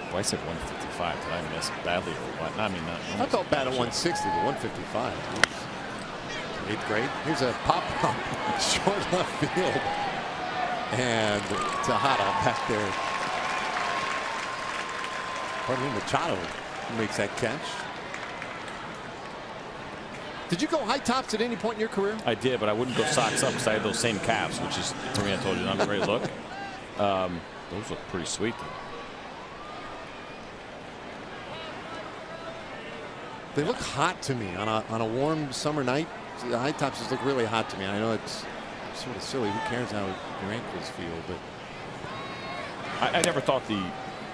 Well, I said 155. Did I miss badly or what? I mean, I felt bad at 160, but 155. 8th grade. Here's a pop-up short left field. And Tejada back there. Pardon me, Machado makes that catch. Did you go high tops at any point in your career? I did, but I wouldn't go socks up because I had those same caps, which is, to me, I told you, not a great look. Those look pretty sweet, though. They look hot to me on a warm summer night. The high tops just look really hot to me. I know it's sort of silly. Who cares how your ankles feel? But I never thought the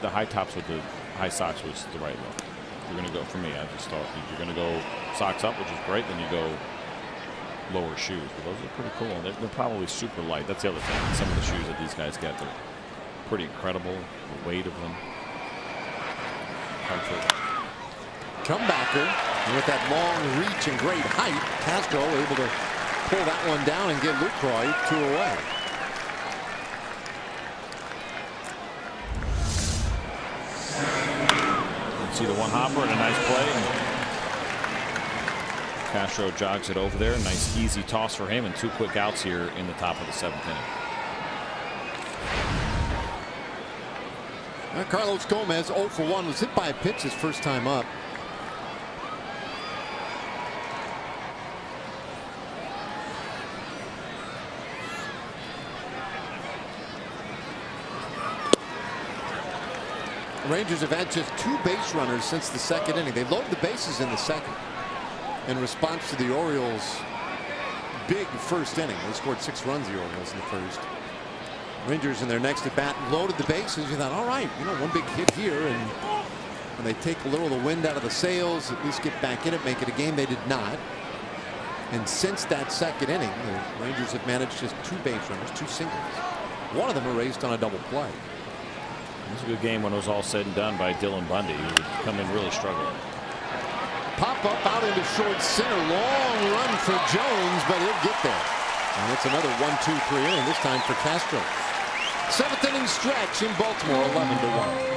high tops with the high socks was the right look. You're going to go, for me, I just thought you're going to go socks up, which is great. Then you go lower shoes. But those are pretty cool. They're probably super light. That's the other thing. Some of the shoes that these guys get, they're pretty incredible. The weight of them. Comfort. Comebacker, and with that long reach and great height, Castro able to pull that one down and get Lucroy 2 away. See the one hopper and a nice play. Castro jogs it over there. Nice easy toss for him, and 2 quick outs here in the top of the 7th inning. Carlos Gomez 0 for 1 was hit by a pitch his first time up. The Rangers have had just 2 base runners since the 2nd inning. They loaded the bases in the 2nd in response to the Orioles' big first inning. They scored 6 runs, the Orioles, in the first. Rangers in their next at bat loaded the bases. You thought, all right, one big hit here, and they take a little of the wind out of the sails, at least get back in it, make it a game. They did not. And since that 2nd inning, the Rangers have managed just 2 base runners, 2 singles. One of them erased on a double play. It was a good game when it was all said and done by Dylan Bundy, who would come in really struggling. Pop up out into short center. Long run for Jones, but he'll get there. And it's another 1-2-3 inning, this time for Castro. 7th inning stretch in Baltimore, 11-1.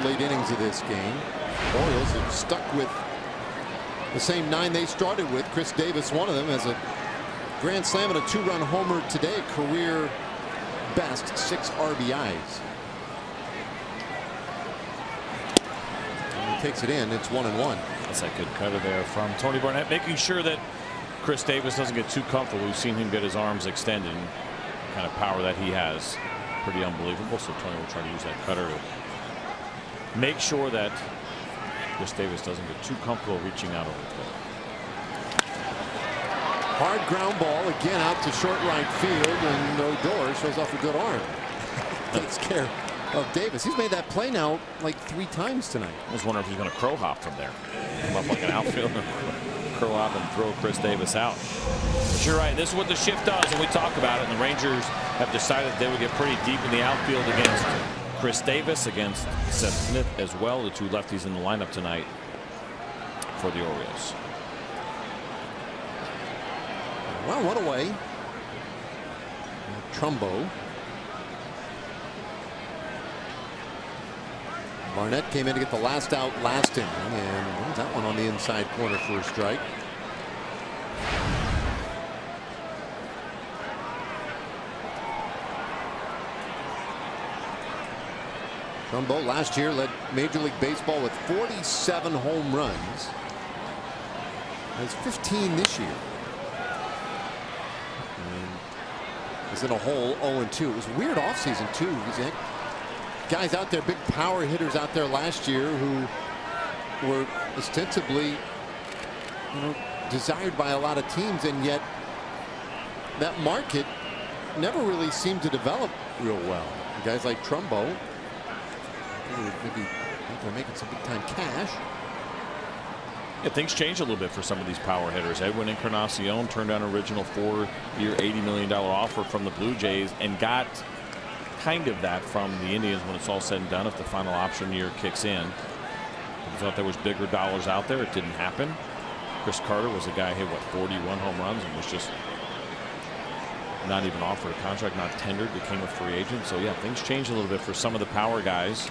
late innings of this game. Orioles have stuck with the same 9 they started with. Chris Davis, one of them, has a grand slam and a 2-run homer today. Career best 6 RBIs. And he takes it in. It's 1-1. That's a good cutter there from Tony Barnett, making sure that Chris Davis doesn't get too comfortable. We've seen him get his arms extended, and kind of power that he has, pretty unbelievable. So Tony will try to use that cutter to make sure that Chris Davis doesn't get too comfortable reaching out over the plate. Hard ground ball again out to short right field, and Odor shows off a good arm. Takes care of Davis. He's made that play now like 3 times tonight. I was wondering if he's going to crow hop from there, come up like an outfielder, crow hop and throw Chris Davis out. But you're right, this is what the shift does, and we talk about it. And the Rangers have decided they would get pretty deep in the outfield against Chris Davis, against Seth Smith as well, the 2 lefties in the lineup tonight for the Orioles. Well, one away. Trumbo. Barnett came in to get the last out last inning, and wins that one on the inside corner for a strike. Trumbo last year led Major League Baseball with 47 home runs. Has 15 this year. And is in a hole 0-2. It was a weird offseason too. He's had guys out there, big power hitters out there last year who were ostensibly, desired by a lot of teams, and yet that market never really seemed to develop real well. Guys like Trumbo, maybe they're making some big time cash. Yeah, things change a little bit for some of these power hitters. Edwin Encarnacion turned down an original 4-year, $80 million offer from the Blue Jays and got kind of that from the Indians when it's all said and done, if the final option year kicks in. We thought there was bigger dollars out there. It didn't happen. Chris Carter was a guy who hit, 41 home runs and was just not even offered a contract, not tendered, became a free agent. So, yeah, things change a little bit for some of the power guys.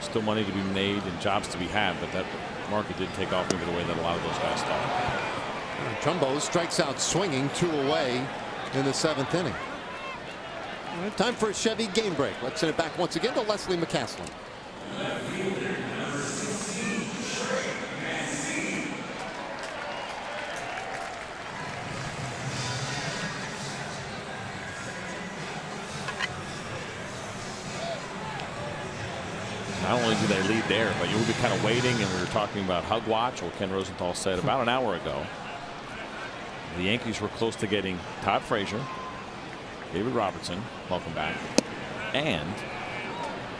Still money to be made and jobs to be had, but that market didn't take off maybe the way that a lot of those guys thought. Trumbo strikes out swinging, 2 away in the 7th inning. All right, time for a Chevy game break. Let's send it back once again to Leslie McCaslin. Not only do they lead there, but you'll be kind of waiting, and we were talking about hug watch, what Ken Rosenthal said about an hour ago. The Yankees were close to getting Todd Frazier, David Robertson, welcome back, and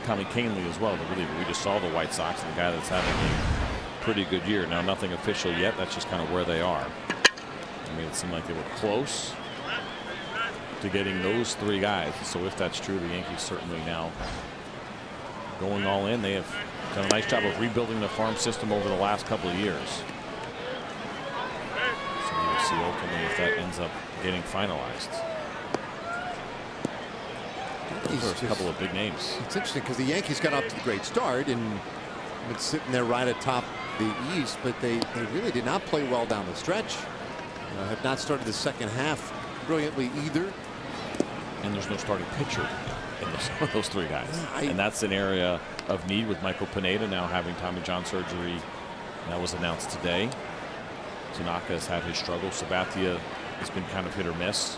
Tommy Kahnle as well, the reliever. We just saw the White Sox, the guy that's having a pretty good year. Now, nothing official yet. That's just kind of where they are. I mean, it seemed like they were close to getting those 3 guys. So if that's true, the Yankees certainly now going all in. They have done a nice job of rebuilding the farm system over the last couple of years. So we'll see ultimately if that ends up getting finalized. There's a couple of big names. It's interesting because the Yankees got off to a great start and been sitting there right atop the East, but they really did not play well down the stretch. Have not started the second half brilliantly either. And there's no starting pitcher in those 3 guys. And that's an area of need with Michael Pineda now having Tommy John surgery. That was announced today. Tanaka has had his struggles. Sabathia has been kind of hit or miss.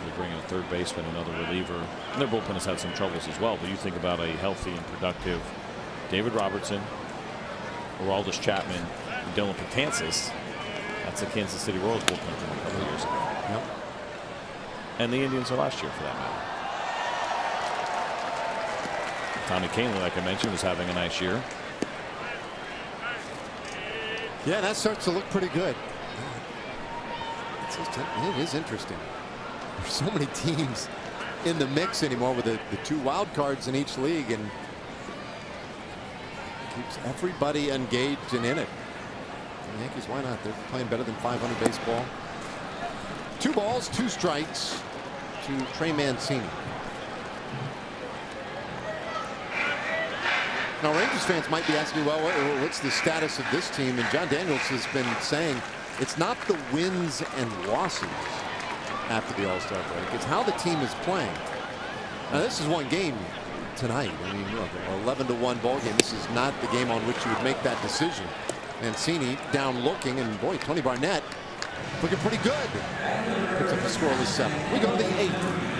They bring in a third baseman, another reliever. And their bullpen has had some troubles as well. But you think about a healthy and productive David Robertson, Aroldis Chapman, and Dylan Betances. That's the Kansas City Royals bullpen from a couple of years ago. Yep. And the Indians are last year, for that matter. Tommy Kahnle, like I mentioned, was having a nice year. Yeah, that starts to look pretty good. It is interesting. There's so many teams in the mix anymore with the 2 wild cards in each league, and keeps everybody engaged and in it. The Yankees, why not? They're playing better than .500 baseball. 2 balls, 2 strikes to Trey Mancini. Now, Rangers fans might be asking, well, what's the status of this team? And John Daniels has been saying it's not the wins and losses after the All-Star break. It's how the team is playing. Now, this is one game tonight. I mean, look, an 11-1 ball game. This is not the game on which you would make that decision. Mancini down looking, and boy, Tony Barnett looking pretty good. Picks up the scoreless 7th. We go to the 8th.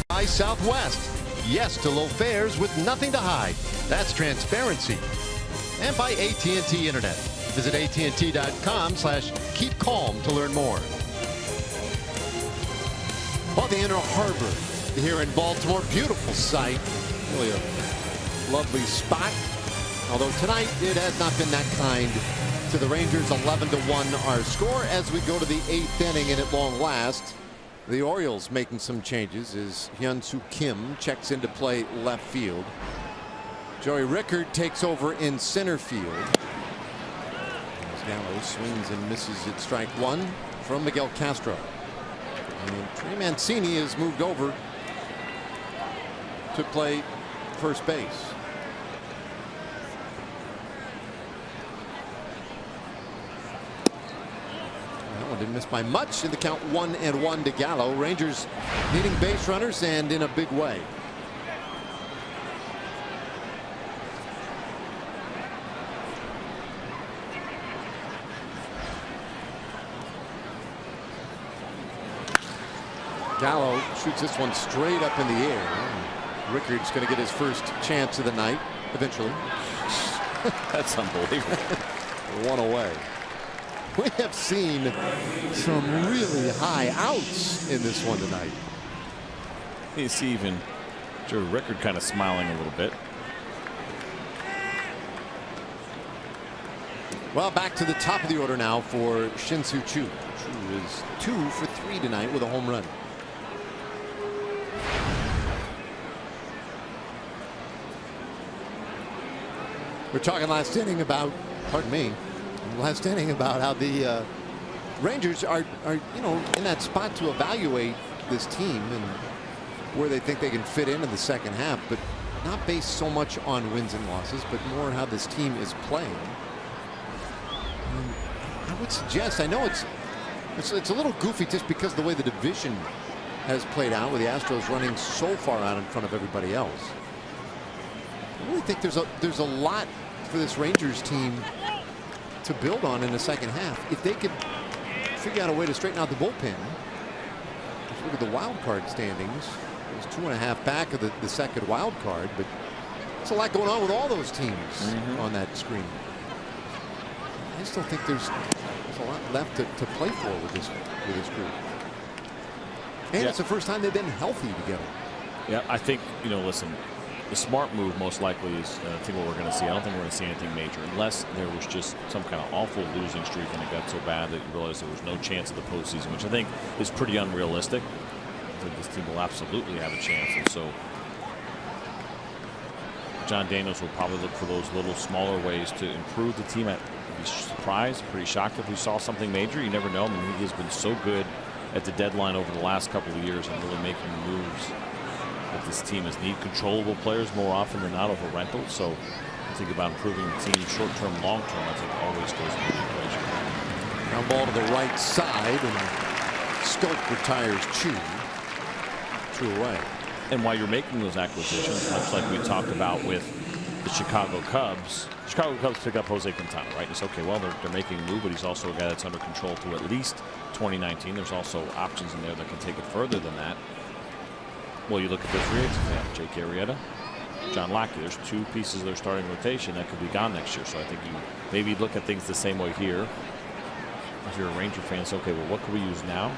By Southwest. Yes to low fares with nothing to hide. That's transparency. And by AT&T Internet. Visit AT&T.com/keepcalm to learn more. Well, the Inner Harbor here in Baltimore. Beautiful sight. Really a lovely spot. Although tonight it has not been that kind to the Rangers. 11-1 our score as we go to the 8th inning, and at long last the Orioles making some changes as Hyun-Soo Kim checks into play left field. Joey Rickard takes over in center field. As Gallo swings and misses at strike 1 from Miguel Castro. And Trey Mancini is moved over to play first base. Didn't miss by much in the count. 1-1 to Gallo. Rangers needing base runners, and in a big way. Gallo shoots this one straight up in the air. Rickard's going to get his first chance of the night eventually. That's unbelievable. 1 away. We have seen some really high outs in this one tonight. You see even Joe Rickard kind of smiling a little bit. Well, back to the top of the order now for Shin-Soo Choo. Choo is 2 for 3 tonight with a home run. We're talking last inning about, pardon me, last inning about how the Rangers are you know, in that spot to evaluate this team and where they think they can fit in the second half, but not based so much on wins and losses, but more how this team is playing. And I would suggest, I know it's a little goofy just because of the way the division has played out, with the Astros running so far out in front of everybody else. I really think there's a lot for this Rangers team to build on in the second half. If they could figure out a way to straighten out the bullpen. Let's look at the wild card standings. It's 2.5 back of the second wild card, but there's a lot going on with all those teams on that screen. I still think there's a lot left to play for with this group. And it's the first time they've been healthy together. Yeah, I think, you know, listen, the smart move most likely is, I think, what we're going to see. I don't think we're going to see anything major unless there was just some kind of awful losing streak and it got so bad that you realize there was no chance of the postseason, which I think is pretty unrealistic. I think this team will absolutely have a chance. And so John Daniels will probably look for those little smaller ways to improve the team. I'd be surprised, pretty shocked if we saw something major. You never know. I mean, he has been so good at the deadline over the last couple of years and really making moves. But this team has need controllable players more often than not over rentals. So I think about improving the team short term, long term. I think always goes into the equation. Ground ball to the right side, and Stoke retires Chu. 2 away. And while you're making those acquisitions, much like we talked about with the Chicago Cubs pick up Jose Quintana, right? It's okay, well, they're making a move, but he's also a guy that's under control to at least 2019. There's also options in there that can take it further than that. Well, you look at the free agents. They have Jake Arrieta, John Lackey. There's 2 pieces of their starting rotation that could be gone next year. So I think you maybe look at things the same way here. If you're a Ranger fan, say, okay, well, what can we use now?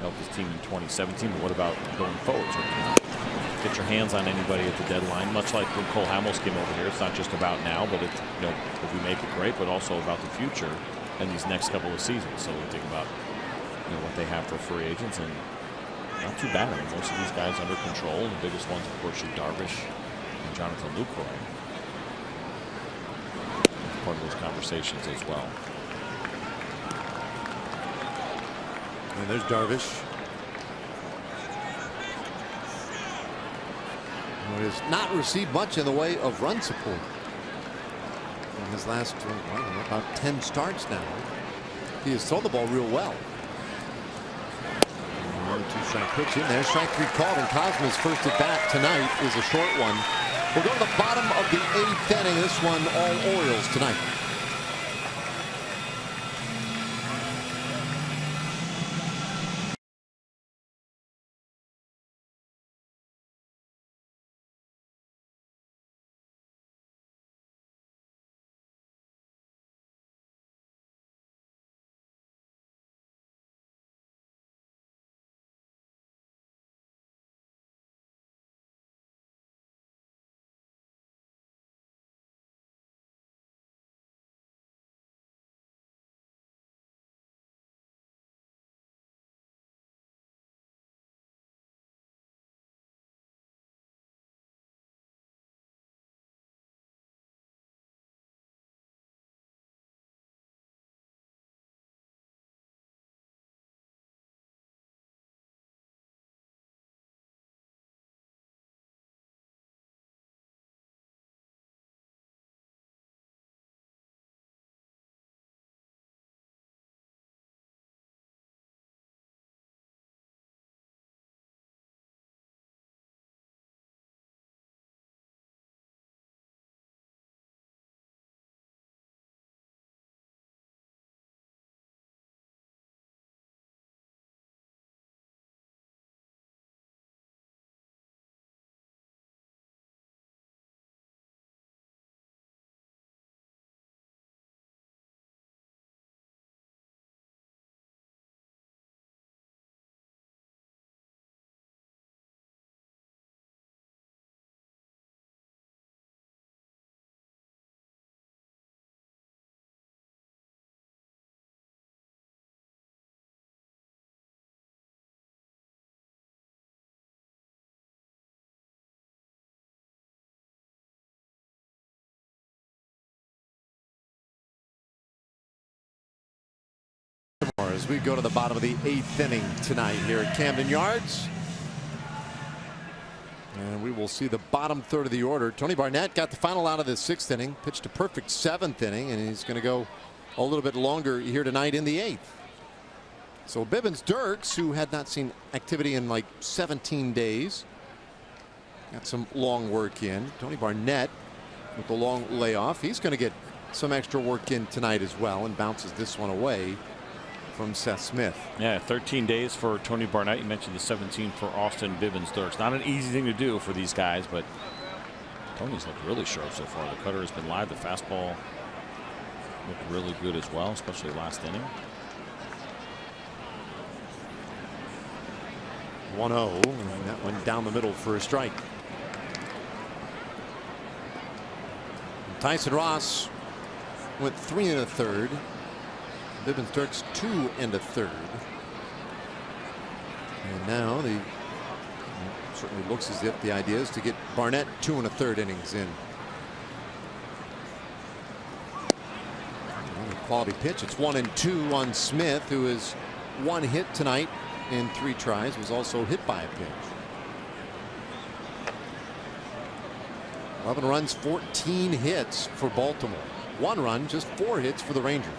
Help this team in 2017, but what about going forward? So get your hands on anybody at the deadline, much like when Cole Hamels came over here. It's not just about now, but it's, you know, if we make it great, but also about the future and these next couple of seasons. So we think about, you know, what they have for free agents, and not too bad. I mean, most of these guys under control. The biggest ones, of course, are Darvish and Jonathan Lucroy. Part of those conversations as well. And there's Darvish. Who has not received much in the way of run support in his last about 10 starts now. He has thrown the ball real well. 1-2 strike pitch in there. Strike 3 called, and Cosma's first at bat tonight is a short one. We'll go to the bottom of the 8th inning. This one all Orioles tonight. As we go to the bottom of the 8th inning tonight here at Camden Yards. And we will see the bottom third of the order. Tony Barnett got the final out of the 6th inning, pitched a perfect 7th inning, and he's going to go a little bit longer here tonight in the 8th. So Bibbins Dirks, who had not seen activity in like 17 days, got some long work in. Tony Barnett with the long layoff. He's going to get some extra work in tonight as well, and bounces this one away from Seth Smith. Yeah, 13 days for Tony Barnett. You mentioned the 17 for Austin Bibbins Dirks. Not an easy thing to do for these guys, but Tony's looked really sharp so far. The cutter has been live. The fastball looked really good as well, especially last inning. 1-0, and that went down the middle for a strike. Tyson Ross went 3 1/3. Bibbins Dirks 2 1/3. And now certainly looks as if the idea is to get Barnett 2 1/3 innings in. Quality pitch. It's 1-2 on Smith, who has 1 hit tonight in 3 tries. Was also hit by a pitch. 11 runs, 14 hits for Baltimore. 1 run, just 4 hits for the Rangers.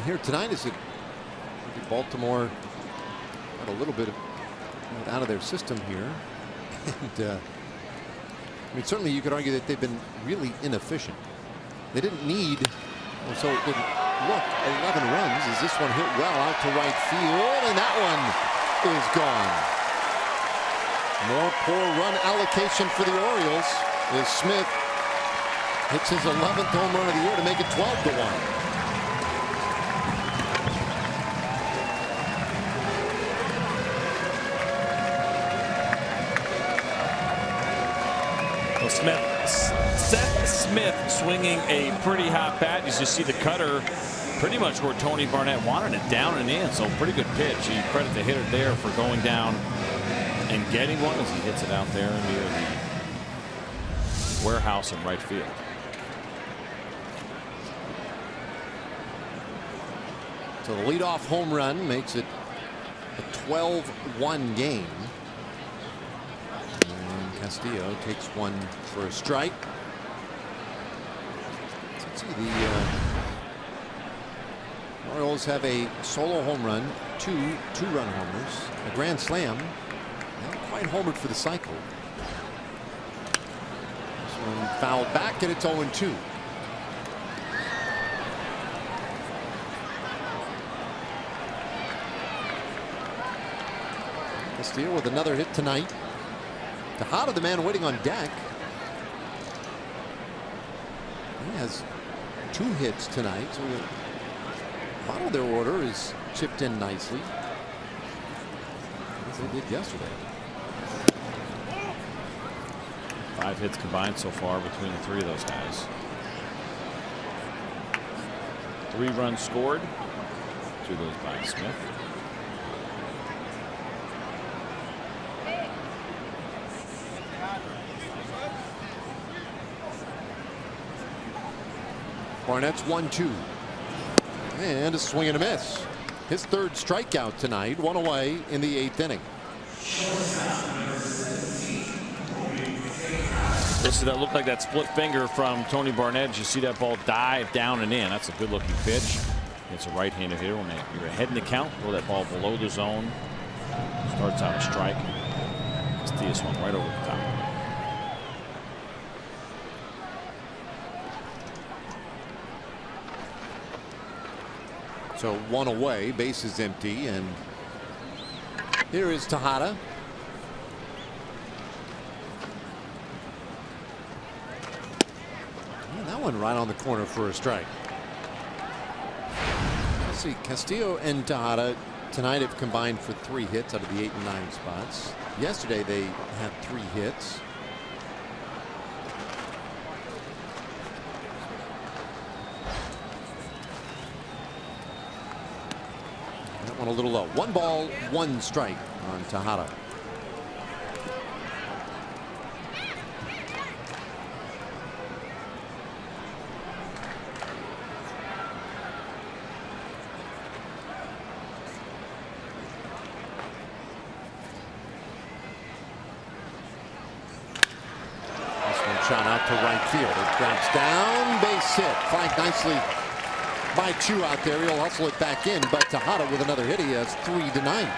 Here tonight is that Baltimore got a little bit out of their system here. And, I mean, certainly you could argue that they've been really inefficient. They didn't need, so it didn't look 11 runs as this one hit well out to right field, and that one is gone. More poor run allocation for the Orioles as Smith hits his 11th home run of the year to make it 12-1. Seth Smith swinging a pretty hot bat. You just see the cutter pretty much where Tony Barnett wanted it, down and in. So pretty good pitch. You credit the hitter there for going down and getting one as he hits it out there near the warehouse in right field. So the leadoff home run makes it a 12-1 game. Castillo takes one for a strike. Let's see, the Orioles have a solo home run, two-run homers, a grand slam. Not quite homered for the cycle. This one fouled back, and it's 0-2. Castillo with another hit tonight. Tejada, the man waiting on deck. He has 2 hits tonight. So a lot of their order is chipped in nicely, as they did yesterday. 5 hits combined so far between the 3 of those guys. 3 runs scored. 2 of those by Smith. Barnett's 1-2. And a swing and a miss. His 3rd strikeout tonight, 1 away in the 8th inning. Listen, that looked like that split finger from Tony Barnett. You see that ball dive down and in. That's a good looking pitch. It's a right-handed hitter. When you're ahead in the count, throw that ball below the zone. Starts out a strike. Castillo swung right over the top. So 1 away, base is empty, and here is Tejada. And that one right on the corner for a strike. Let's see, Castillo and Tejada tonight have combined for 3 hits out of the 8 and 9 spots. Yesterday they had 3 hits. A little low. 1 ball, 1 strike on Tejada. This one shot out to right field. It drops down, base hit. Flanked nicely by Chu out there. He'll hustle it back in, but Tejada with another hit. He has 3 tonight.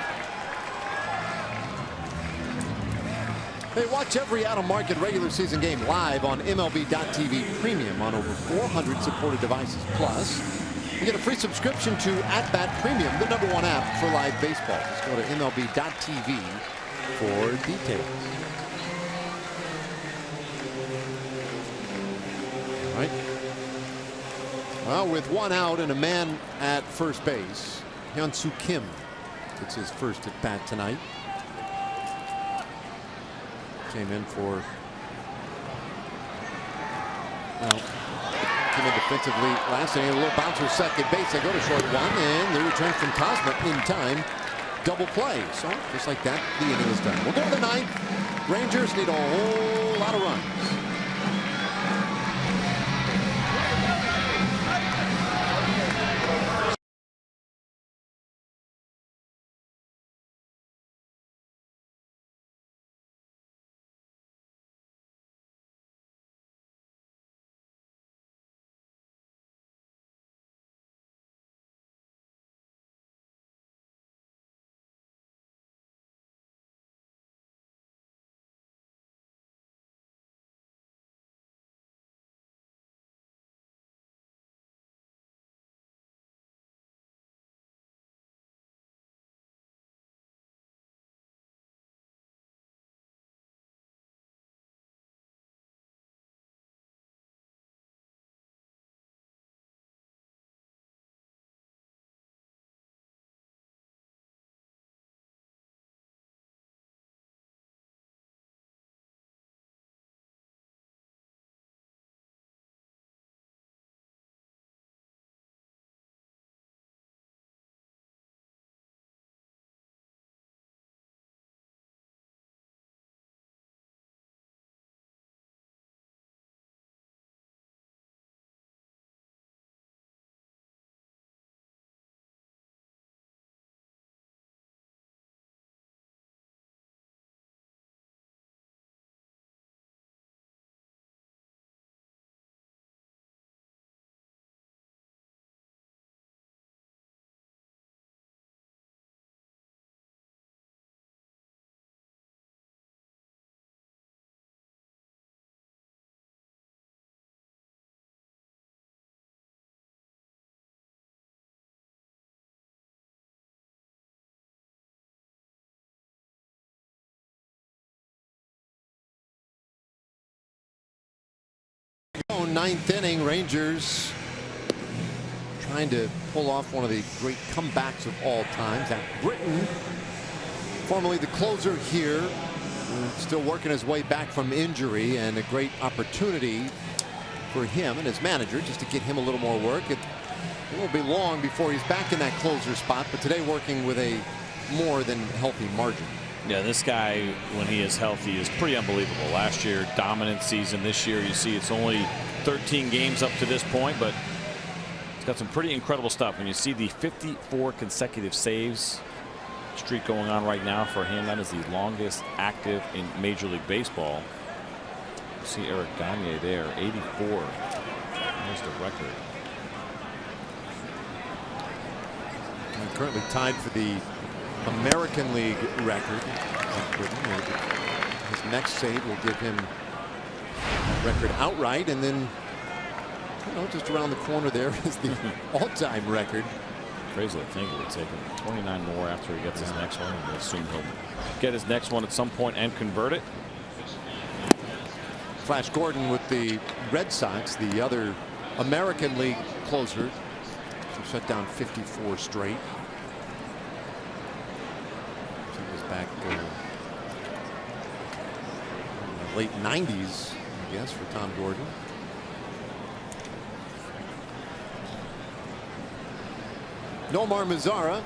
Hey, watch every out-of-market regular season game live on MLB.tv Premium on over 400 supported devices. Plus, you get a free subscription to At Bat Premium, the #1 app for live baseball. Just go to MLB.tv for details. All right. Well, with one out and a man at first base, Hyun-Soo Kim gets his first at bat tonight. Came in for, well, came in defensively last inning. A little bouncer second base. They go to short one, and the return from Cosma in time. Double play. So just like that, the inning is done. We'll go to the ninth. Rangers need a whole lot of runs. Ninth inning, Rangers trying to pull off one of the great comebacks of all time. Zach Britton, formerly the closer here, still working his way back from injury, and a great opportunity for him and his manager just to get him a little more work. It won't be long before he's back in that closer spot, but today working with a more than healthy margin. Yeah, this guy, when he is healthy, is pretty unbelievable. Last year, dominant season. This year, you see it's only 13 games up to this point, but it's got some pretty incredible stuff. When you see the 54 consecutive saves streak going on right now for him, that is the longest active in Major League Baseball. You see Eric Gagne there, 84. There's the record. And currently tied for the American League record. His next save will give him that record outright, and then, you know, just around the corner there is the all-time record. Crazy to think it would take him 29 more after he gets his next one, and we'll assume he'll get his next one at some point and convert it. Flash Gordon with the Red Sox, the other American League closer, to shut down 54 straight. Back in the late 90s, I guess, for Tom Gordon. Nomar Mazara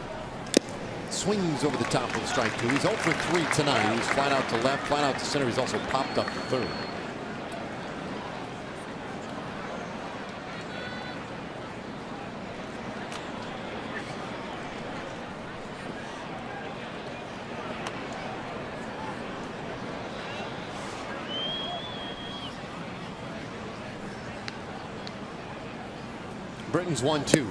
swings over the top of strike two. He's 0 for 3 tonight. He's flat out to left, flat out to center. He's also popped up to third. Britton's 1-2.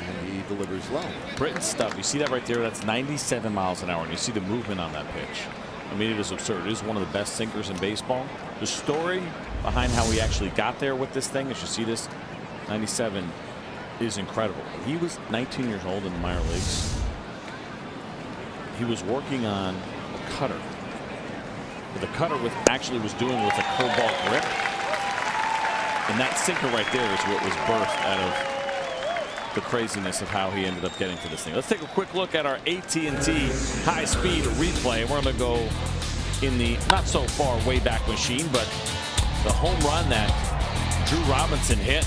And he delivers low. Britton's stuff, you see that right there? That's 97 miles an hour, and you see the movement on that pitch. I mean, it is absurd. It is one of the best sinkers in baseball. The story behind how he actually got there with this thing, as you see this, 97, is incredible. He was 19 years old in the minor leagues. He was working on a cutter. But the cutter actually was doing with a curveball grip. And that sinker right there is what was birthed out of the craziness of how he ended up getting to this thing. Let's take a quick look at our AT&T high-speed replay. We're going to go in the not so far way back machine, but the home run that Drew Robinson hit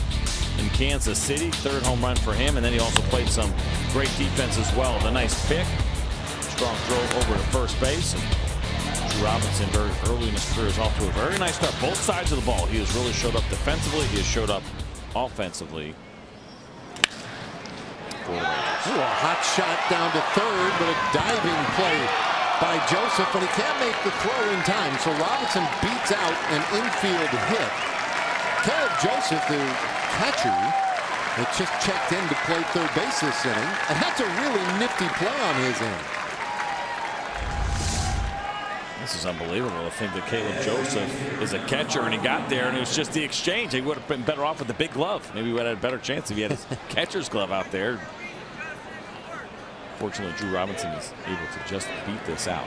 in Kansas City, third home run for him, and then he also played some great defense as well. The nice pick, strong throw over to first base. And Drew Robinson, very early in his career, is off to a very nice start. Both sides of the ball. He has really showed up defensively. He has showed up offensively. Ooh, a hot shot down to third, but a diving play by Joseph, and he can't make the throw in time. So Robinson beats out an infield hit. Caleb Joseph, the catcher, that just checked in to play third base this inning, and that's a really nifty play on his end. This is unbelievable to think that Caleb Joseph is a catcher, and he got there, and it was just the exchange. He would have been better off with the big glove. Maybe he would have had a better chance if he had his catcher's glove out there. Fortunately, Drew Robinson is able to just beat this out.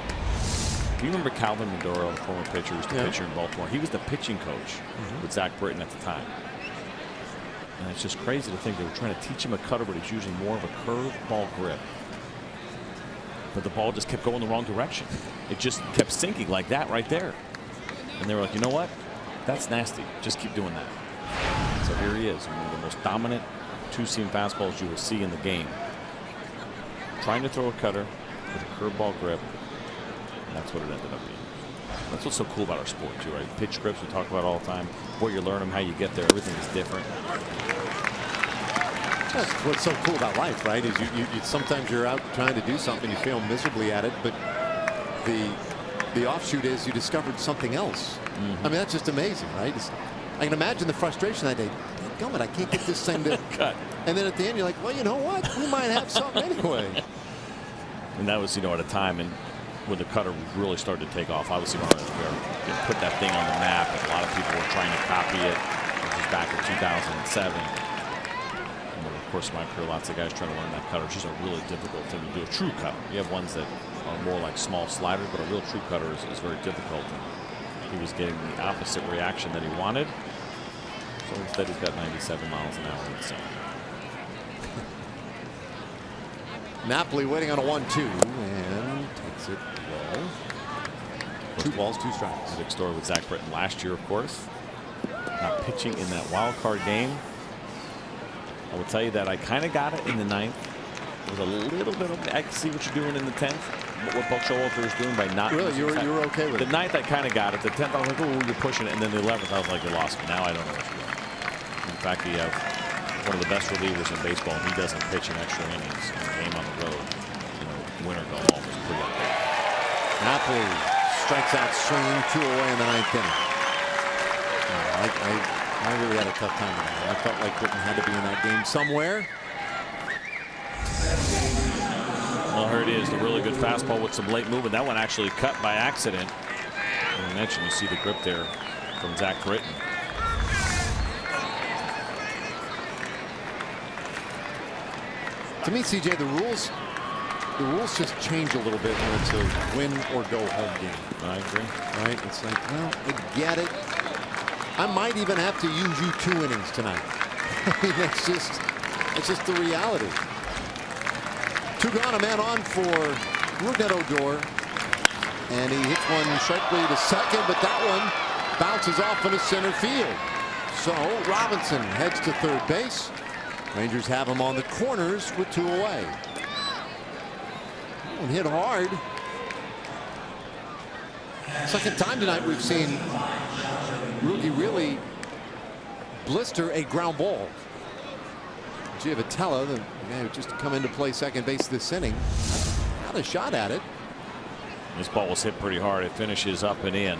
Do you remember Calvin Medoro, the former pitcher, who was the pitcher in Baltimore? He was the pitching coach with Zach Britton at the time. And it's just crazy to think they were trying to teach him a cutter, but he's using more of a curve ball grip. But the ball just kept going the wrong direction. It just kept sinking like that right there. And they were like, you know what? That's nasty. Just keep doing that. So here he is, one of the most dominant two-seam fastballs you will see in the game. Trying to throw a cutter with a curveball grip, and that's what it ended up being. That's what's so cool about our sport, too, right? Pitch grips we talk about all the time. Where you learn them, how you get there, everything is different. That's what's so cool about life, right? Is you sometimes you're out trying to do something, you fail miserably at it, but the offshoot is you discovered something else. I mean, that's just amazing, right? I can imagine the frustration that day. Gummit, I can't get this thing to cut. And then at the end, you're like, well, you know what? We might have something anyway. And that was, at a time when the cutter really started to take off. Obviously, Marlins put that thing on the map, and a lot of people were trying to copy it. This was back in 2007. And of course, in my career, lots of guys trying to learn that cutter. It's just a really difficult thing to do. A true cutter. You have ones that are more like small sliders, but a real true cutter is very difficult. And he was getting the opposite reaction that he wanted. So instead, he's got 97 miles an hour. So. Napoli waiting on a 1-2 and takes it well. 2 balls, 2 strikes. Big story with Zach Britton last year, of course. Not pitching in that wild card game. I will tell you that I kind of got it in the 9th. It was a little bit of, I can see what you're doing in the 10th. What Buck Showalter is doing by not. Really, you were okay with the it. The 9th I kind of got it. The 10th I was like, oh, you're pushing it. And then the 11th I was like, you lost me. Now I don't know what you're doing. In fact, you have one of the best relievers in baseball, and he doesn't pitch in extra innings in a game on the road. Win or go home is pretty up there. Napoli strikes out swinging, 2 away in the 9th inning. I really had a tough time with that. I felt like Britton had to be in that game somewhere. Well, here it is, the really good fastball with some late movement. That one actually cut by accident. As I mentioned, you see the grip there from Zach Britton. To me, CJ, the rules just change a little bit when it's a win or go home game. I agree. Right? It's like, well, I get it. I might even have to use you 2 innings tonight. I mean, it's just the reality. 2 gone, a man on for Rougned Odor, and he hits one sharply to second, but that one bounces off into center field. So Robinson heads to third base. Rangers have him on the corners with 2 away. And hit hard. Second time tonight we've seen Rookie really blister a ground ball. Giavotella, the guy who just come into play second base this inning, had a shot at it. This ball was hit pretty hard. It finishes up and in.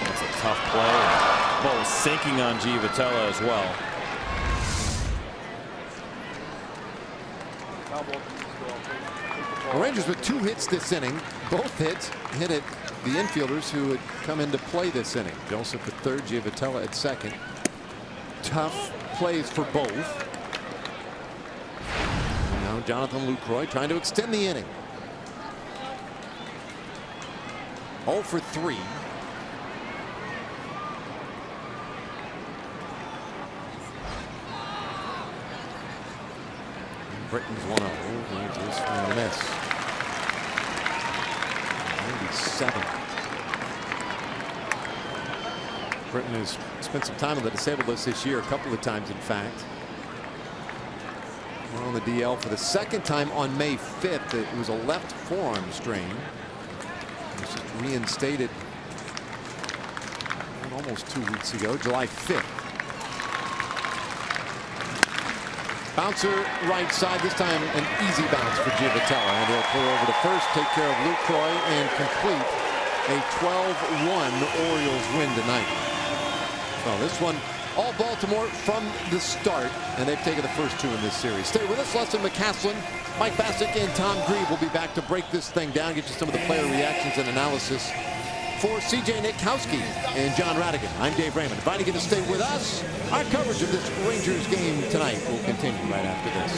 That's a tough play. The ball was sinking on Giavotella as well. The Rangers with 2 hits this inning. Both hits hit at the infielders who had come into play this inning. Joseph at third, Giavotella at second. Tough plays for both. Now Jonathan Lucroy trying to extend the inning. 0 for 3. Britton's 1-0. There's this swing and a miss. 97. Britton has spent some time on the disabled list this year, a couple of times, in fact. We're on the DL for the second time on May 5th. It was a left forearm strain. It was just reinstated almost 2 weeks ago, July 5th. Bouncer right side, this time an easy bounce for Giavotella, and he'll pull over to first, take care of Lucroy, and complete a 12-1 Orioles win tonight. So this one, all Baltimore from the start, and they've taken the first 2 in this series. Stay with us. Leslie McCaslin, Mike Bassick, and Tom Grieve will be back to break this thing down, get you some of the player reactions and analysis. For CJ Nitkowski and John Radigan, I'm Dave Raymond, inviting you to stay with us. Our coverage of this Rangers game tonight will continue right after this.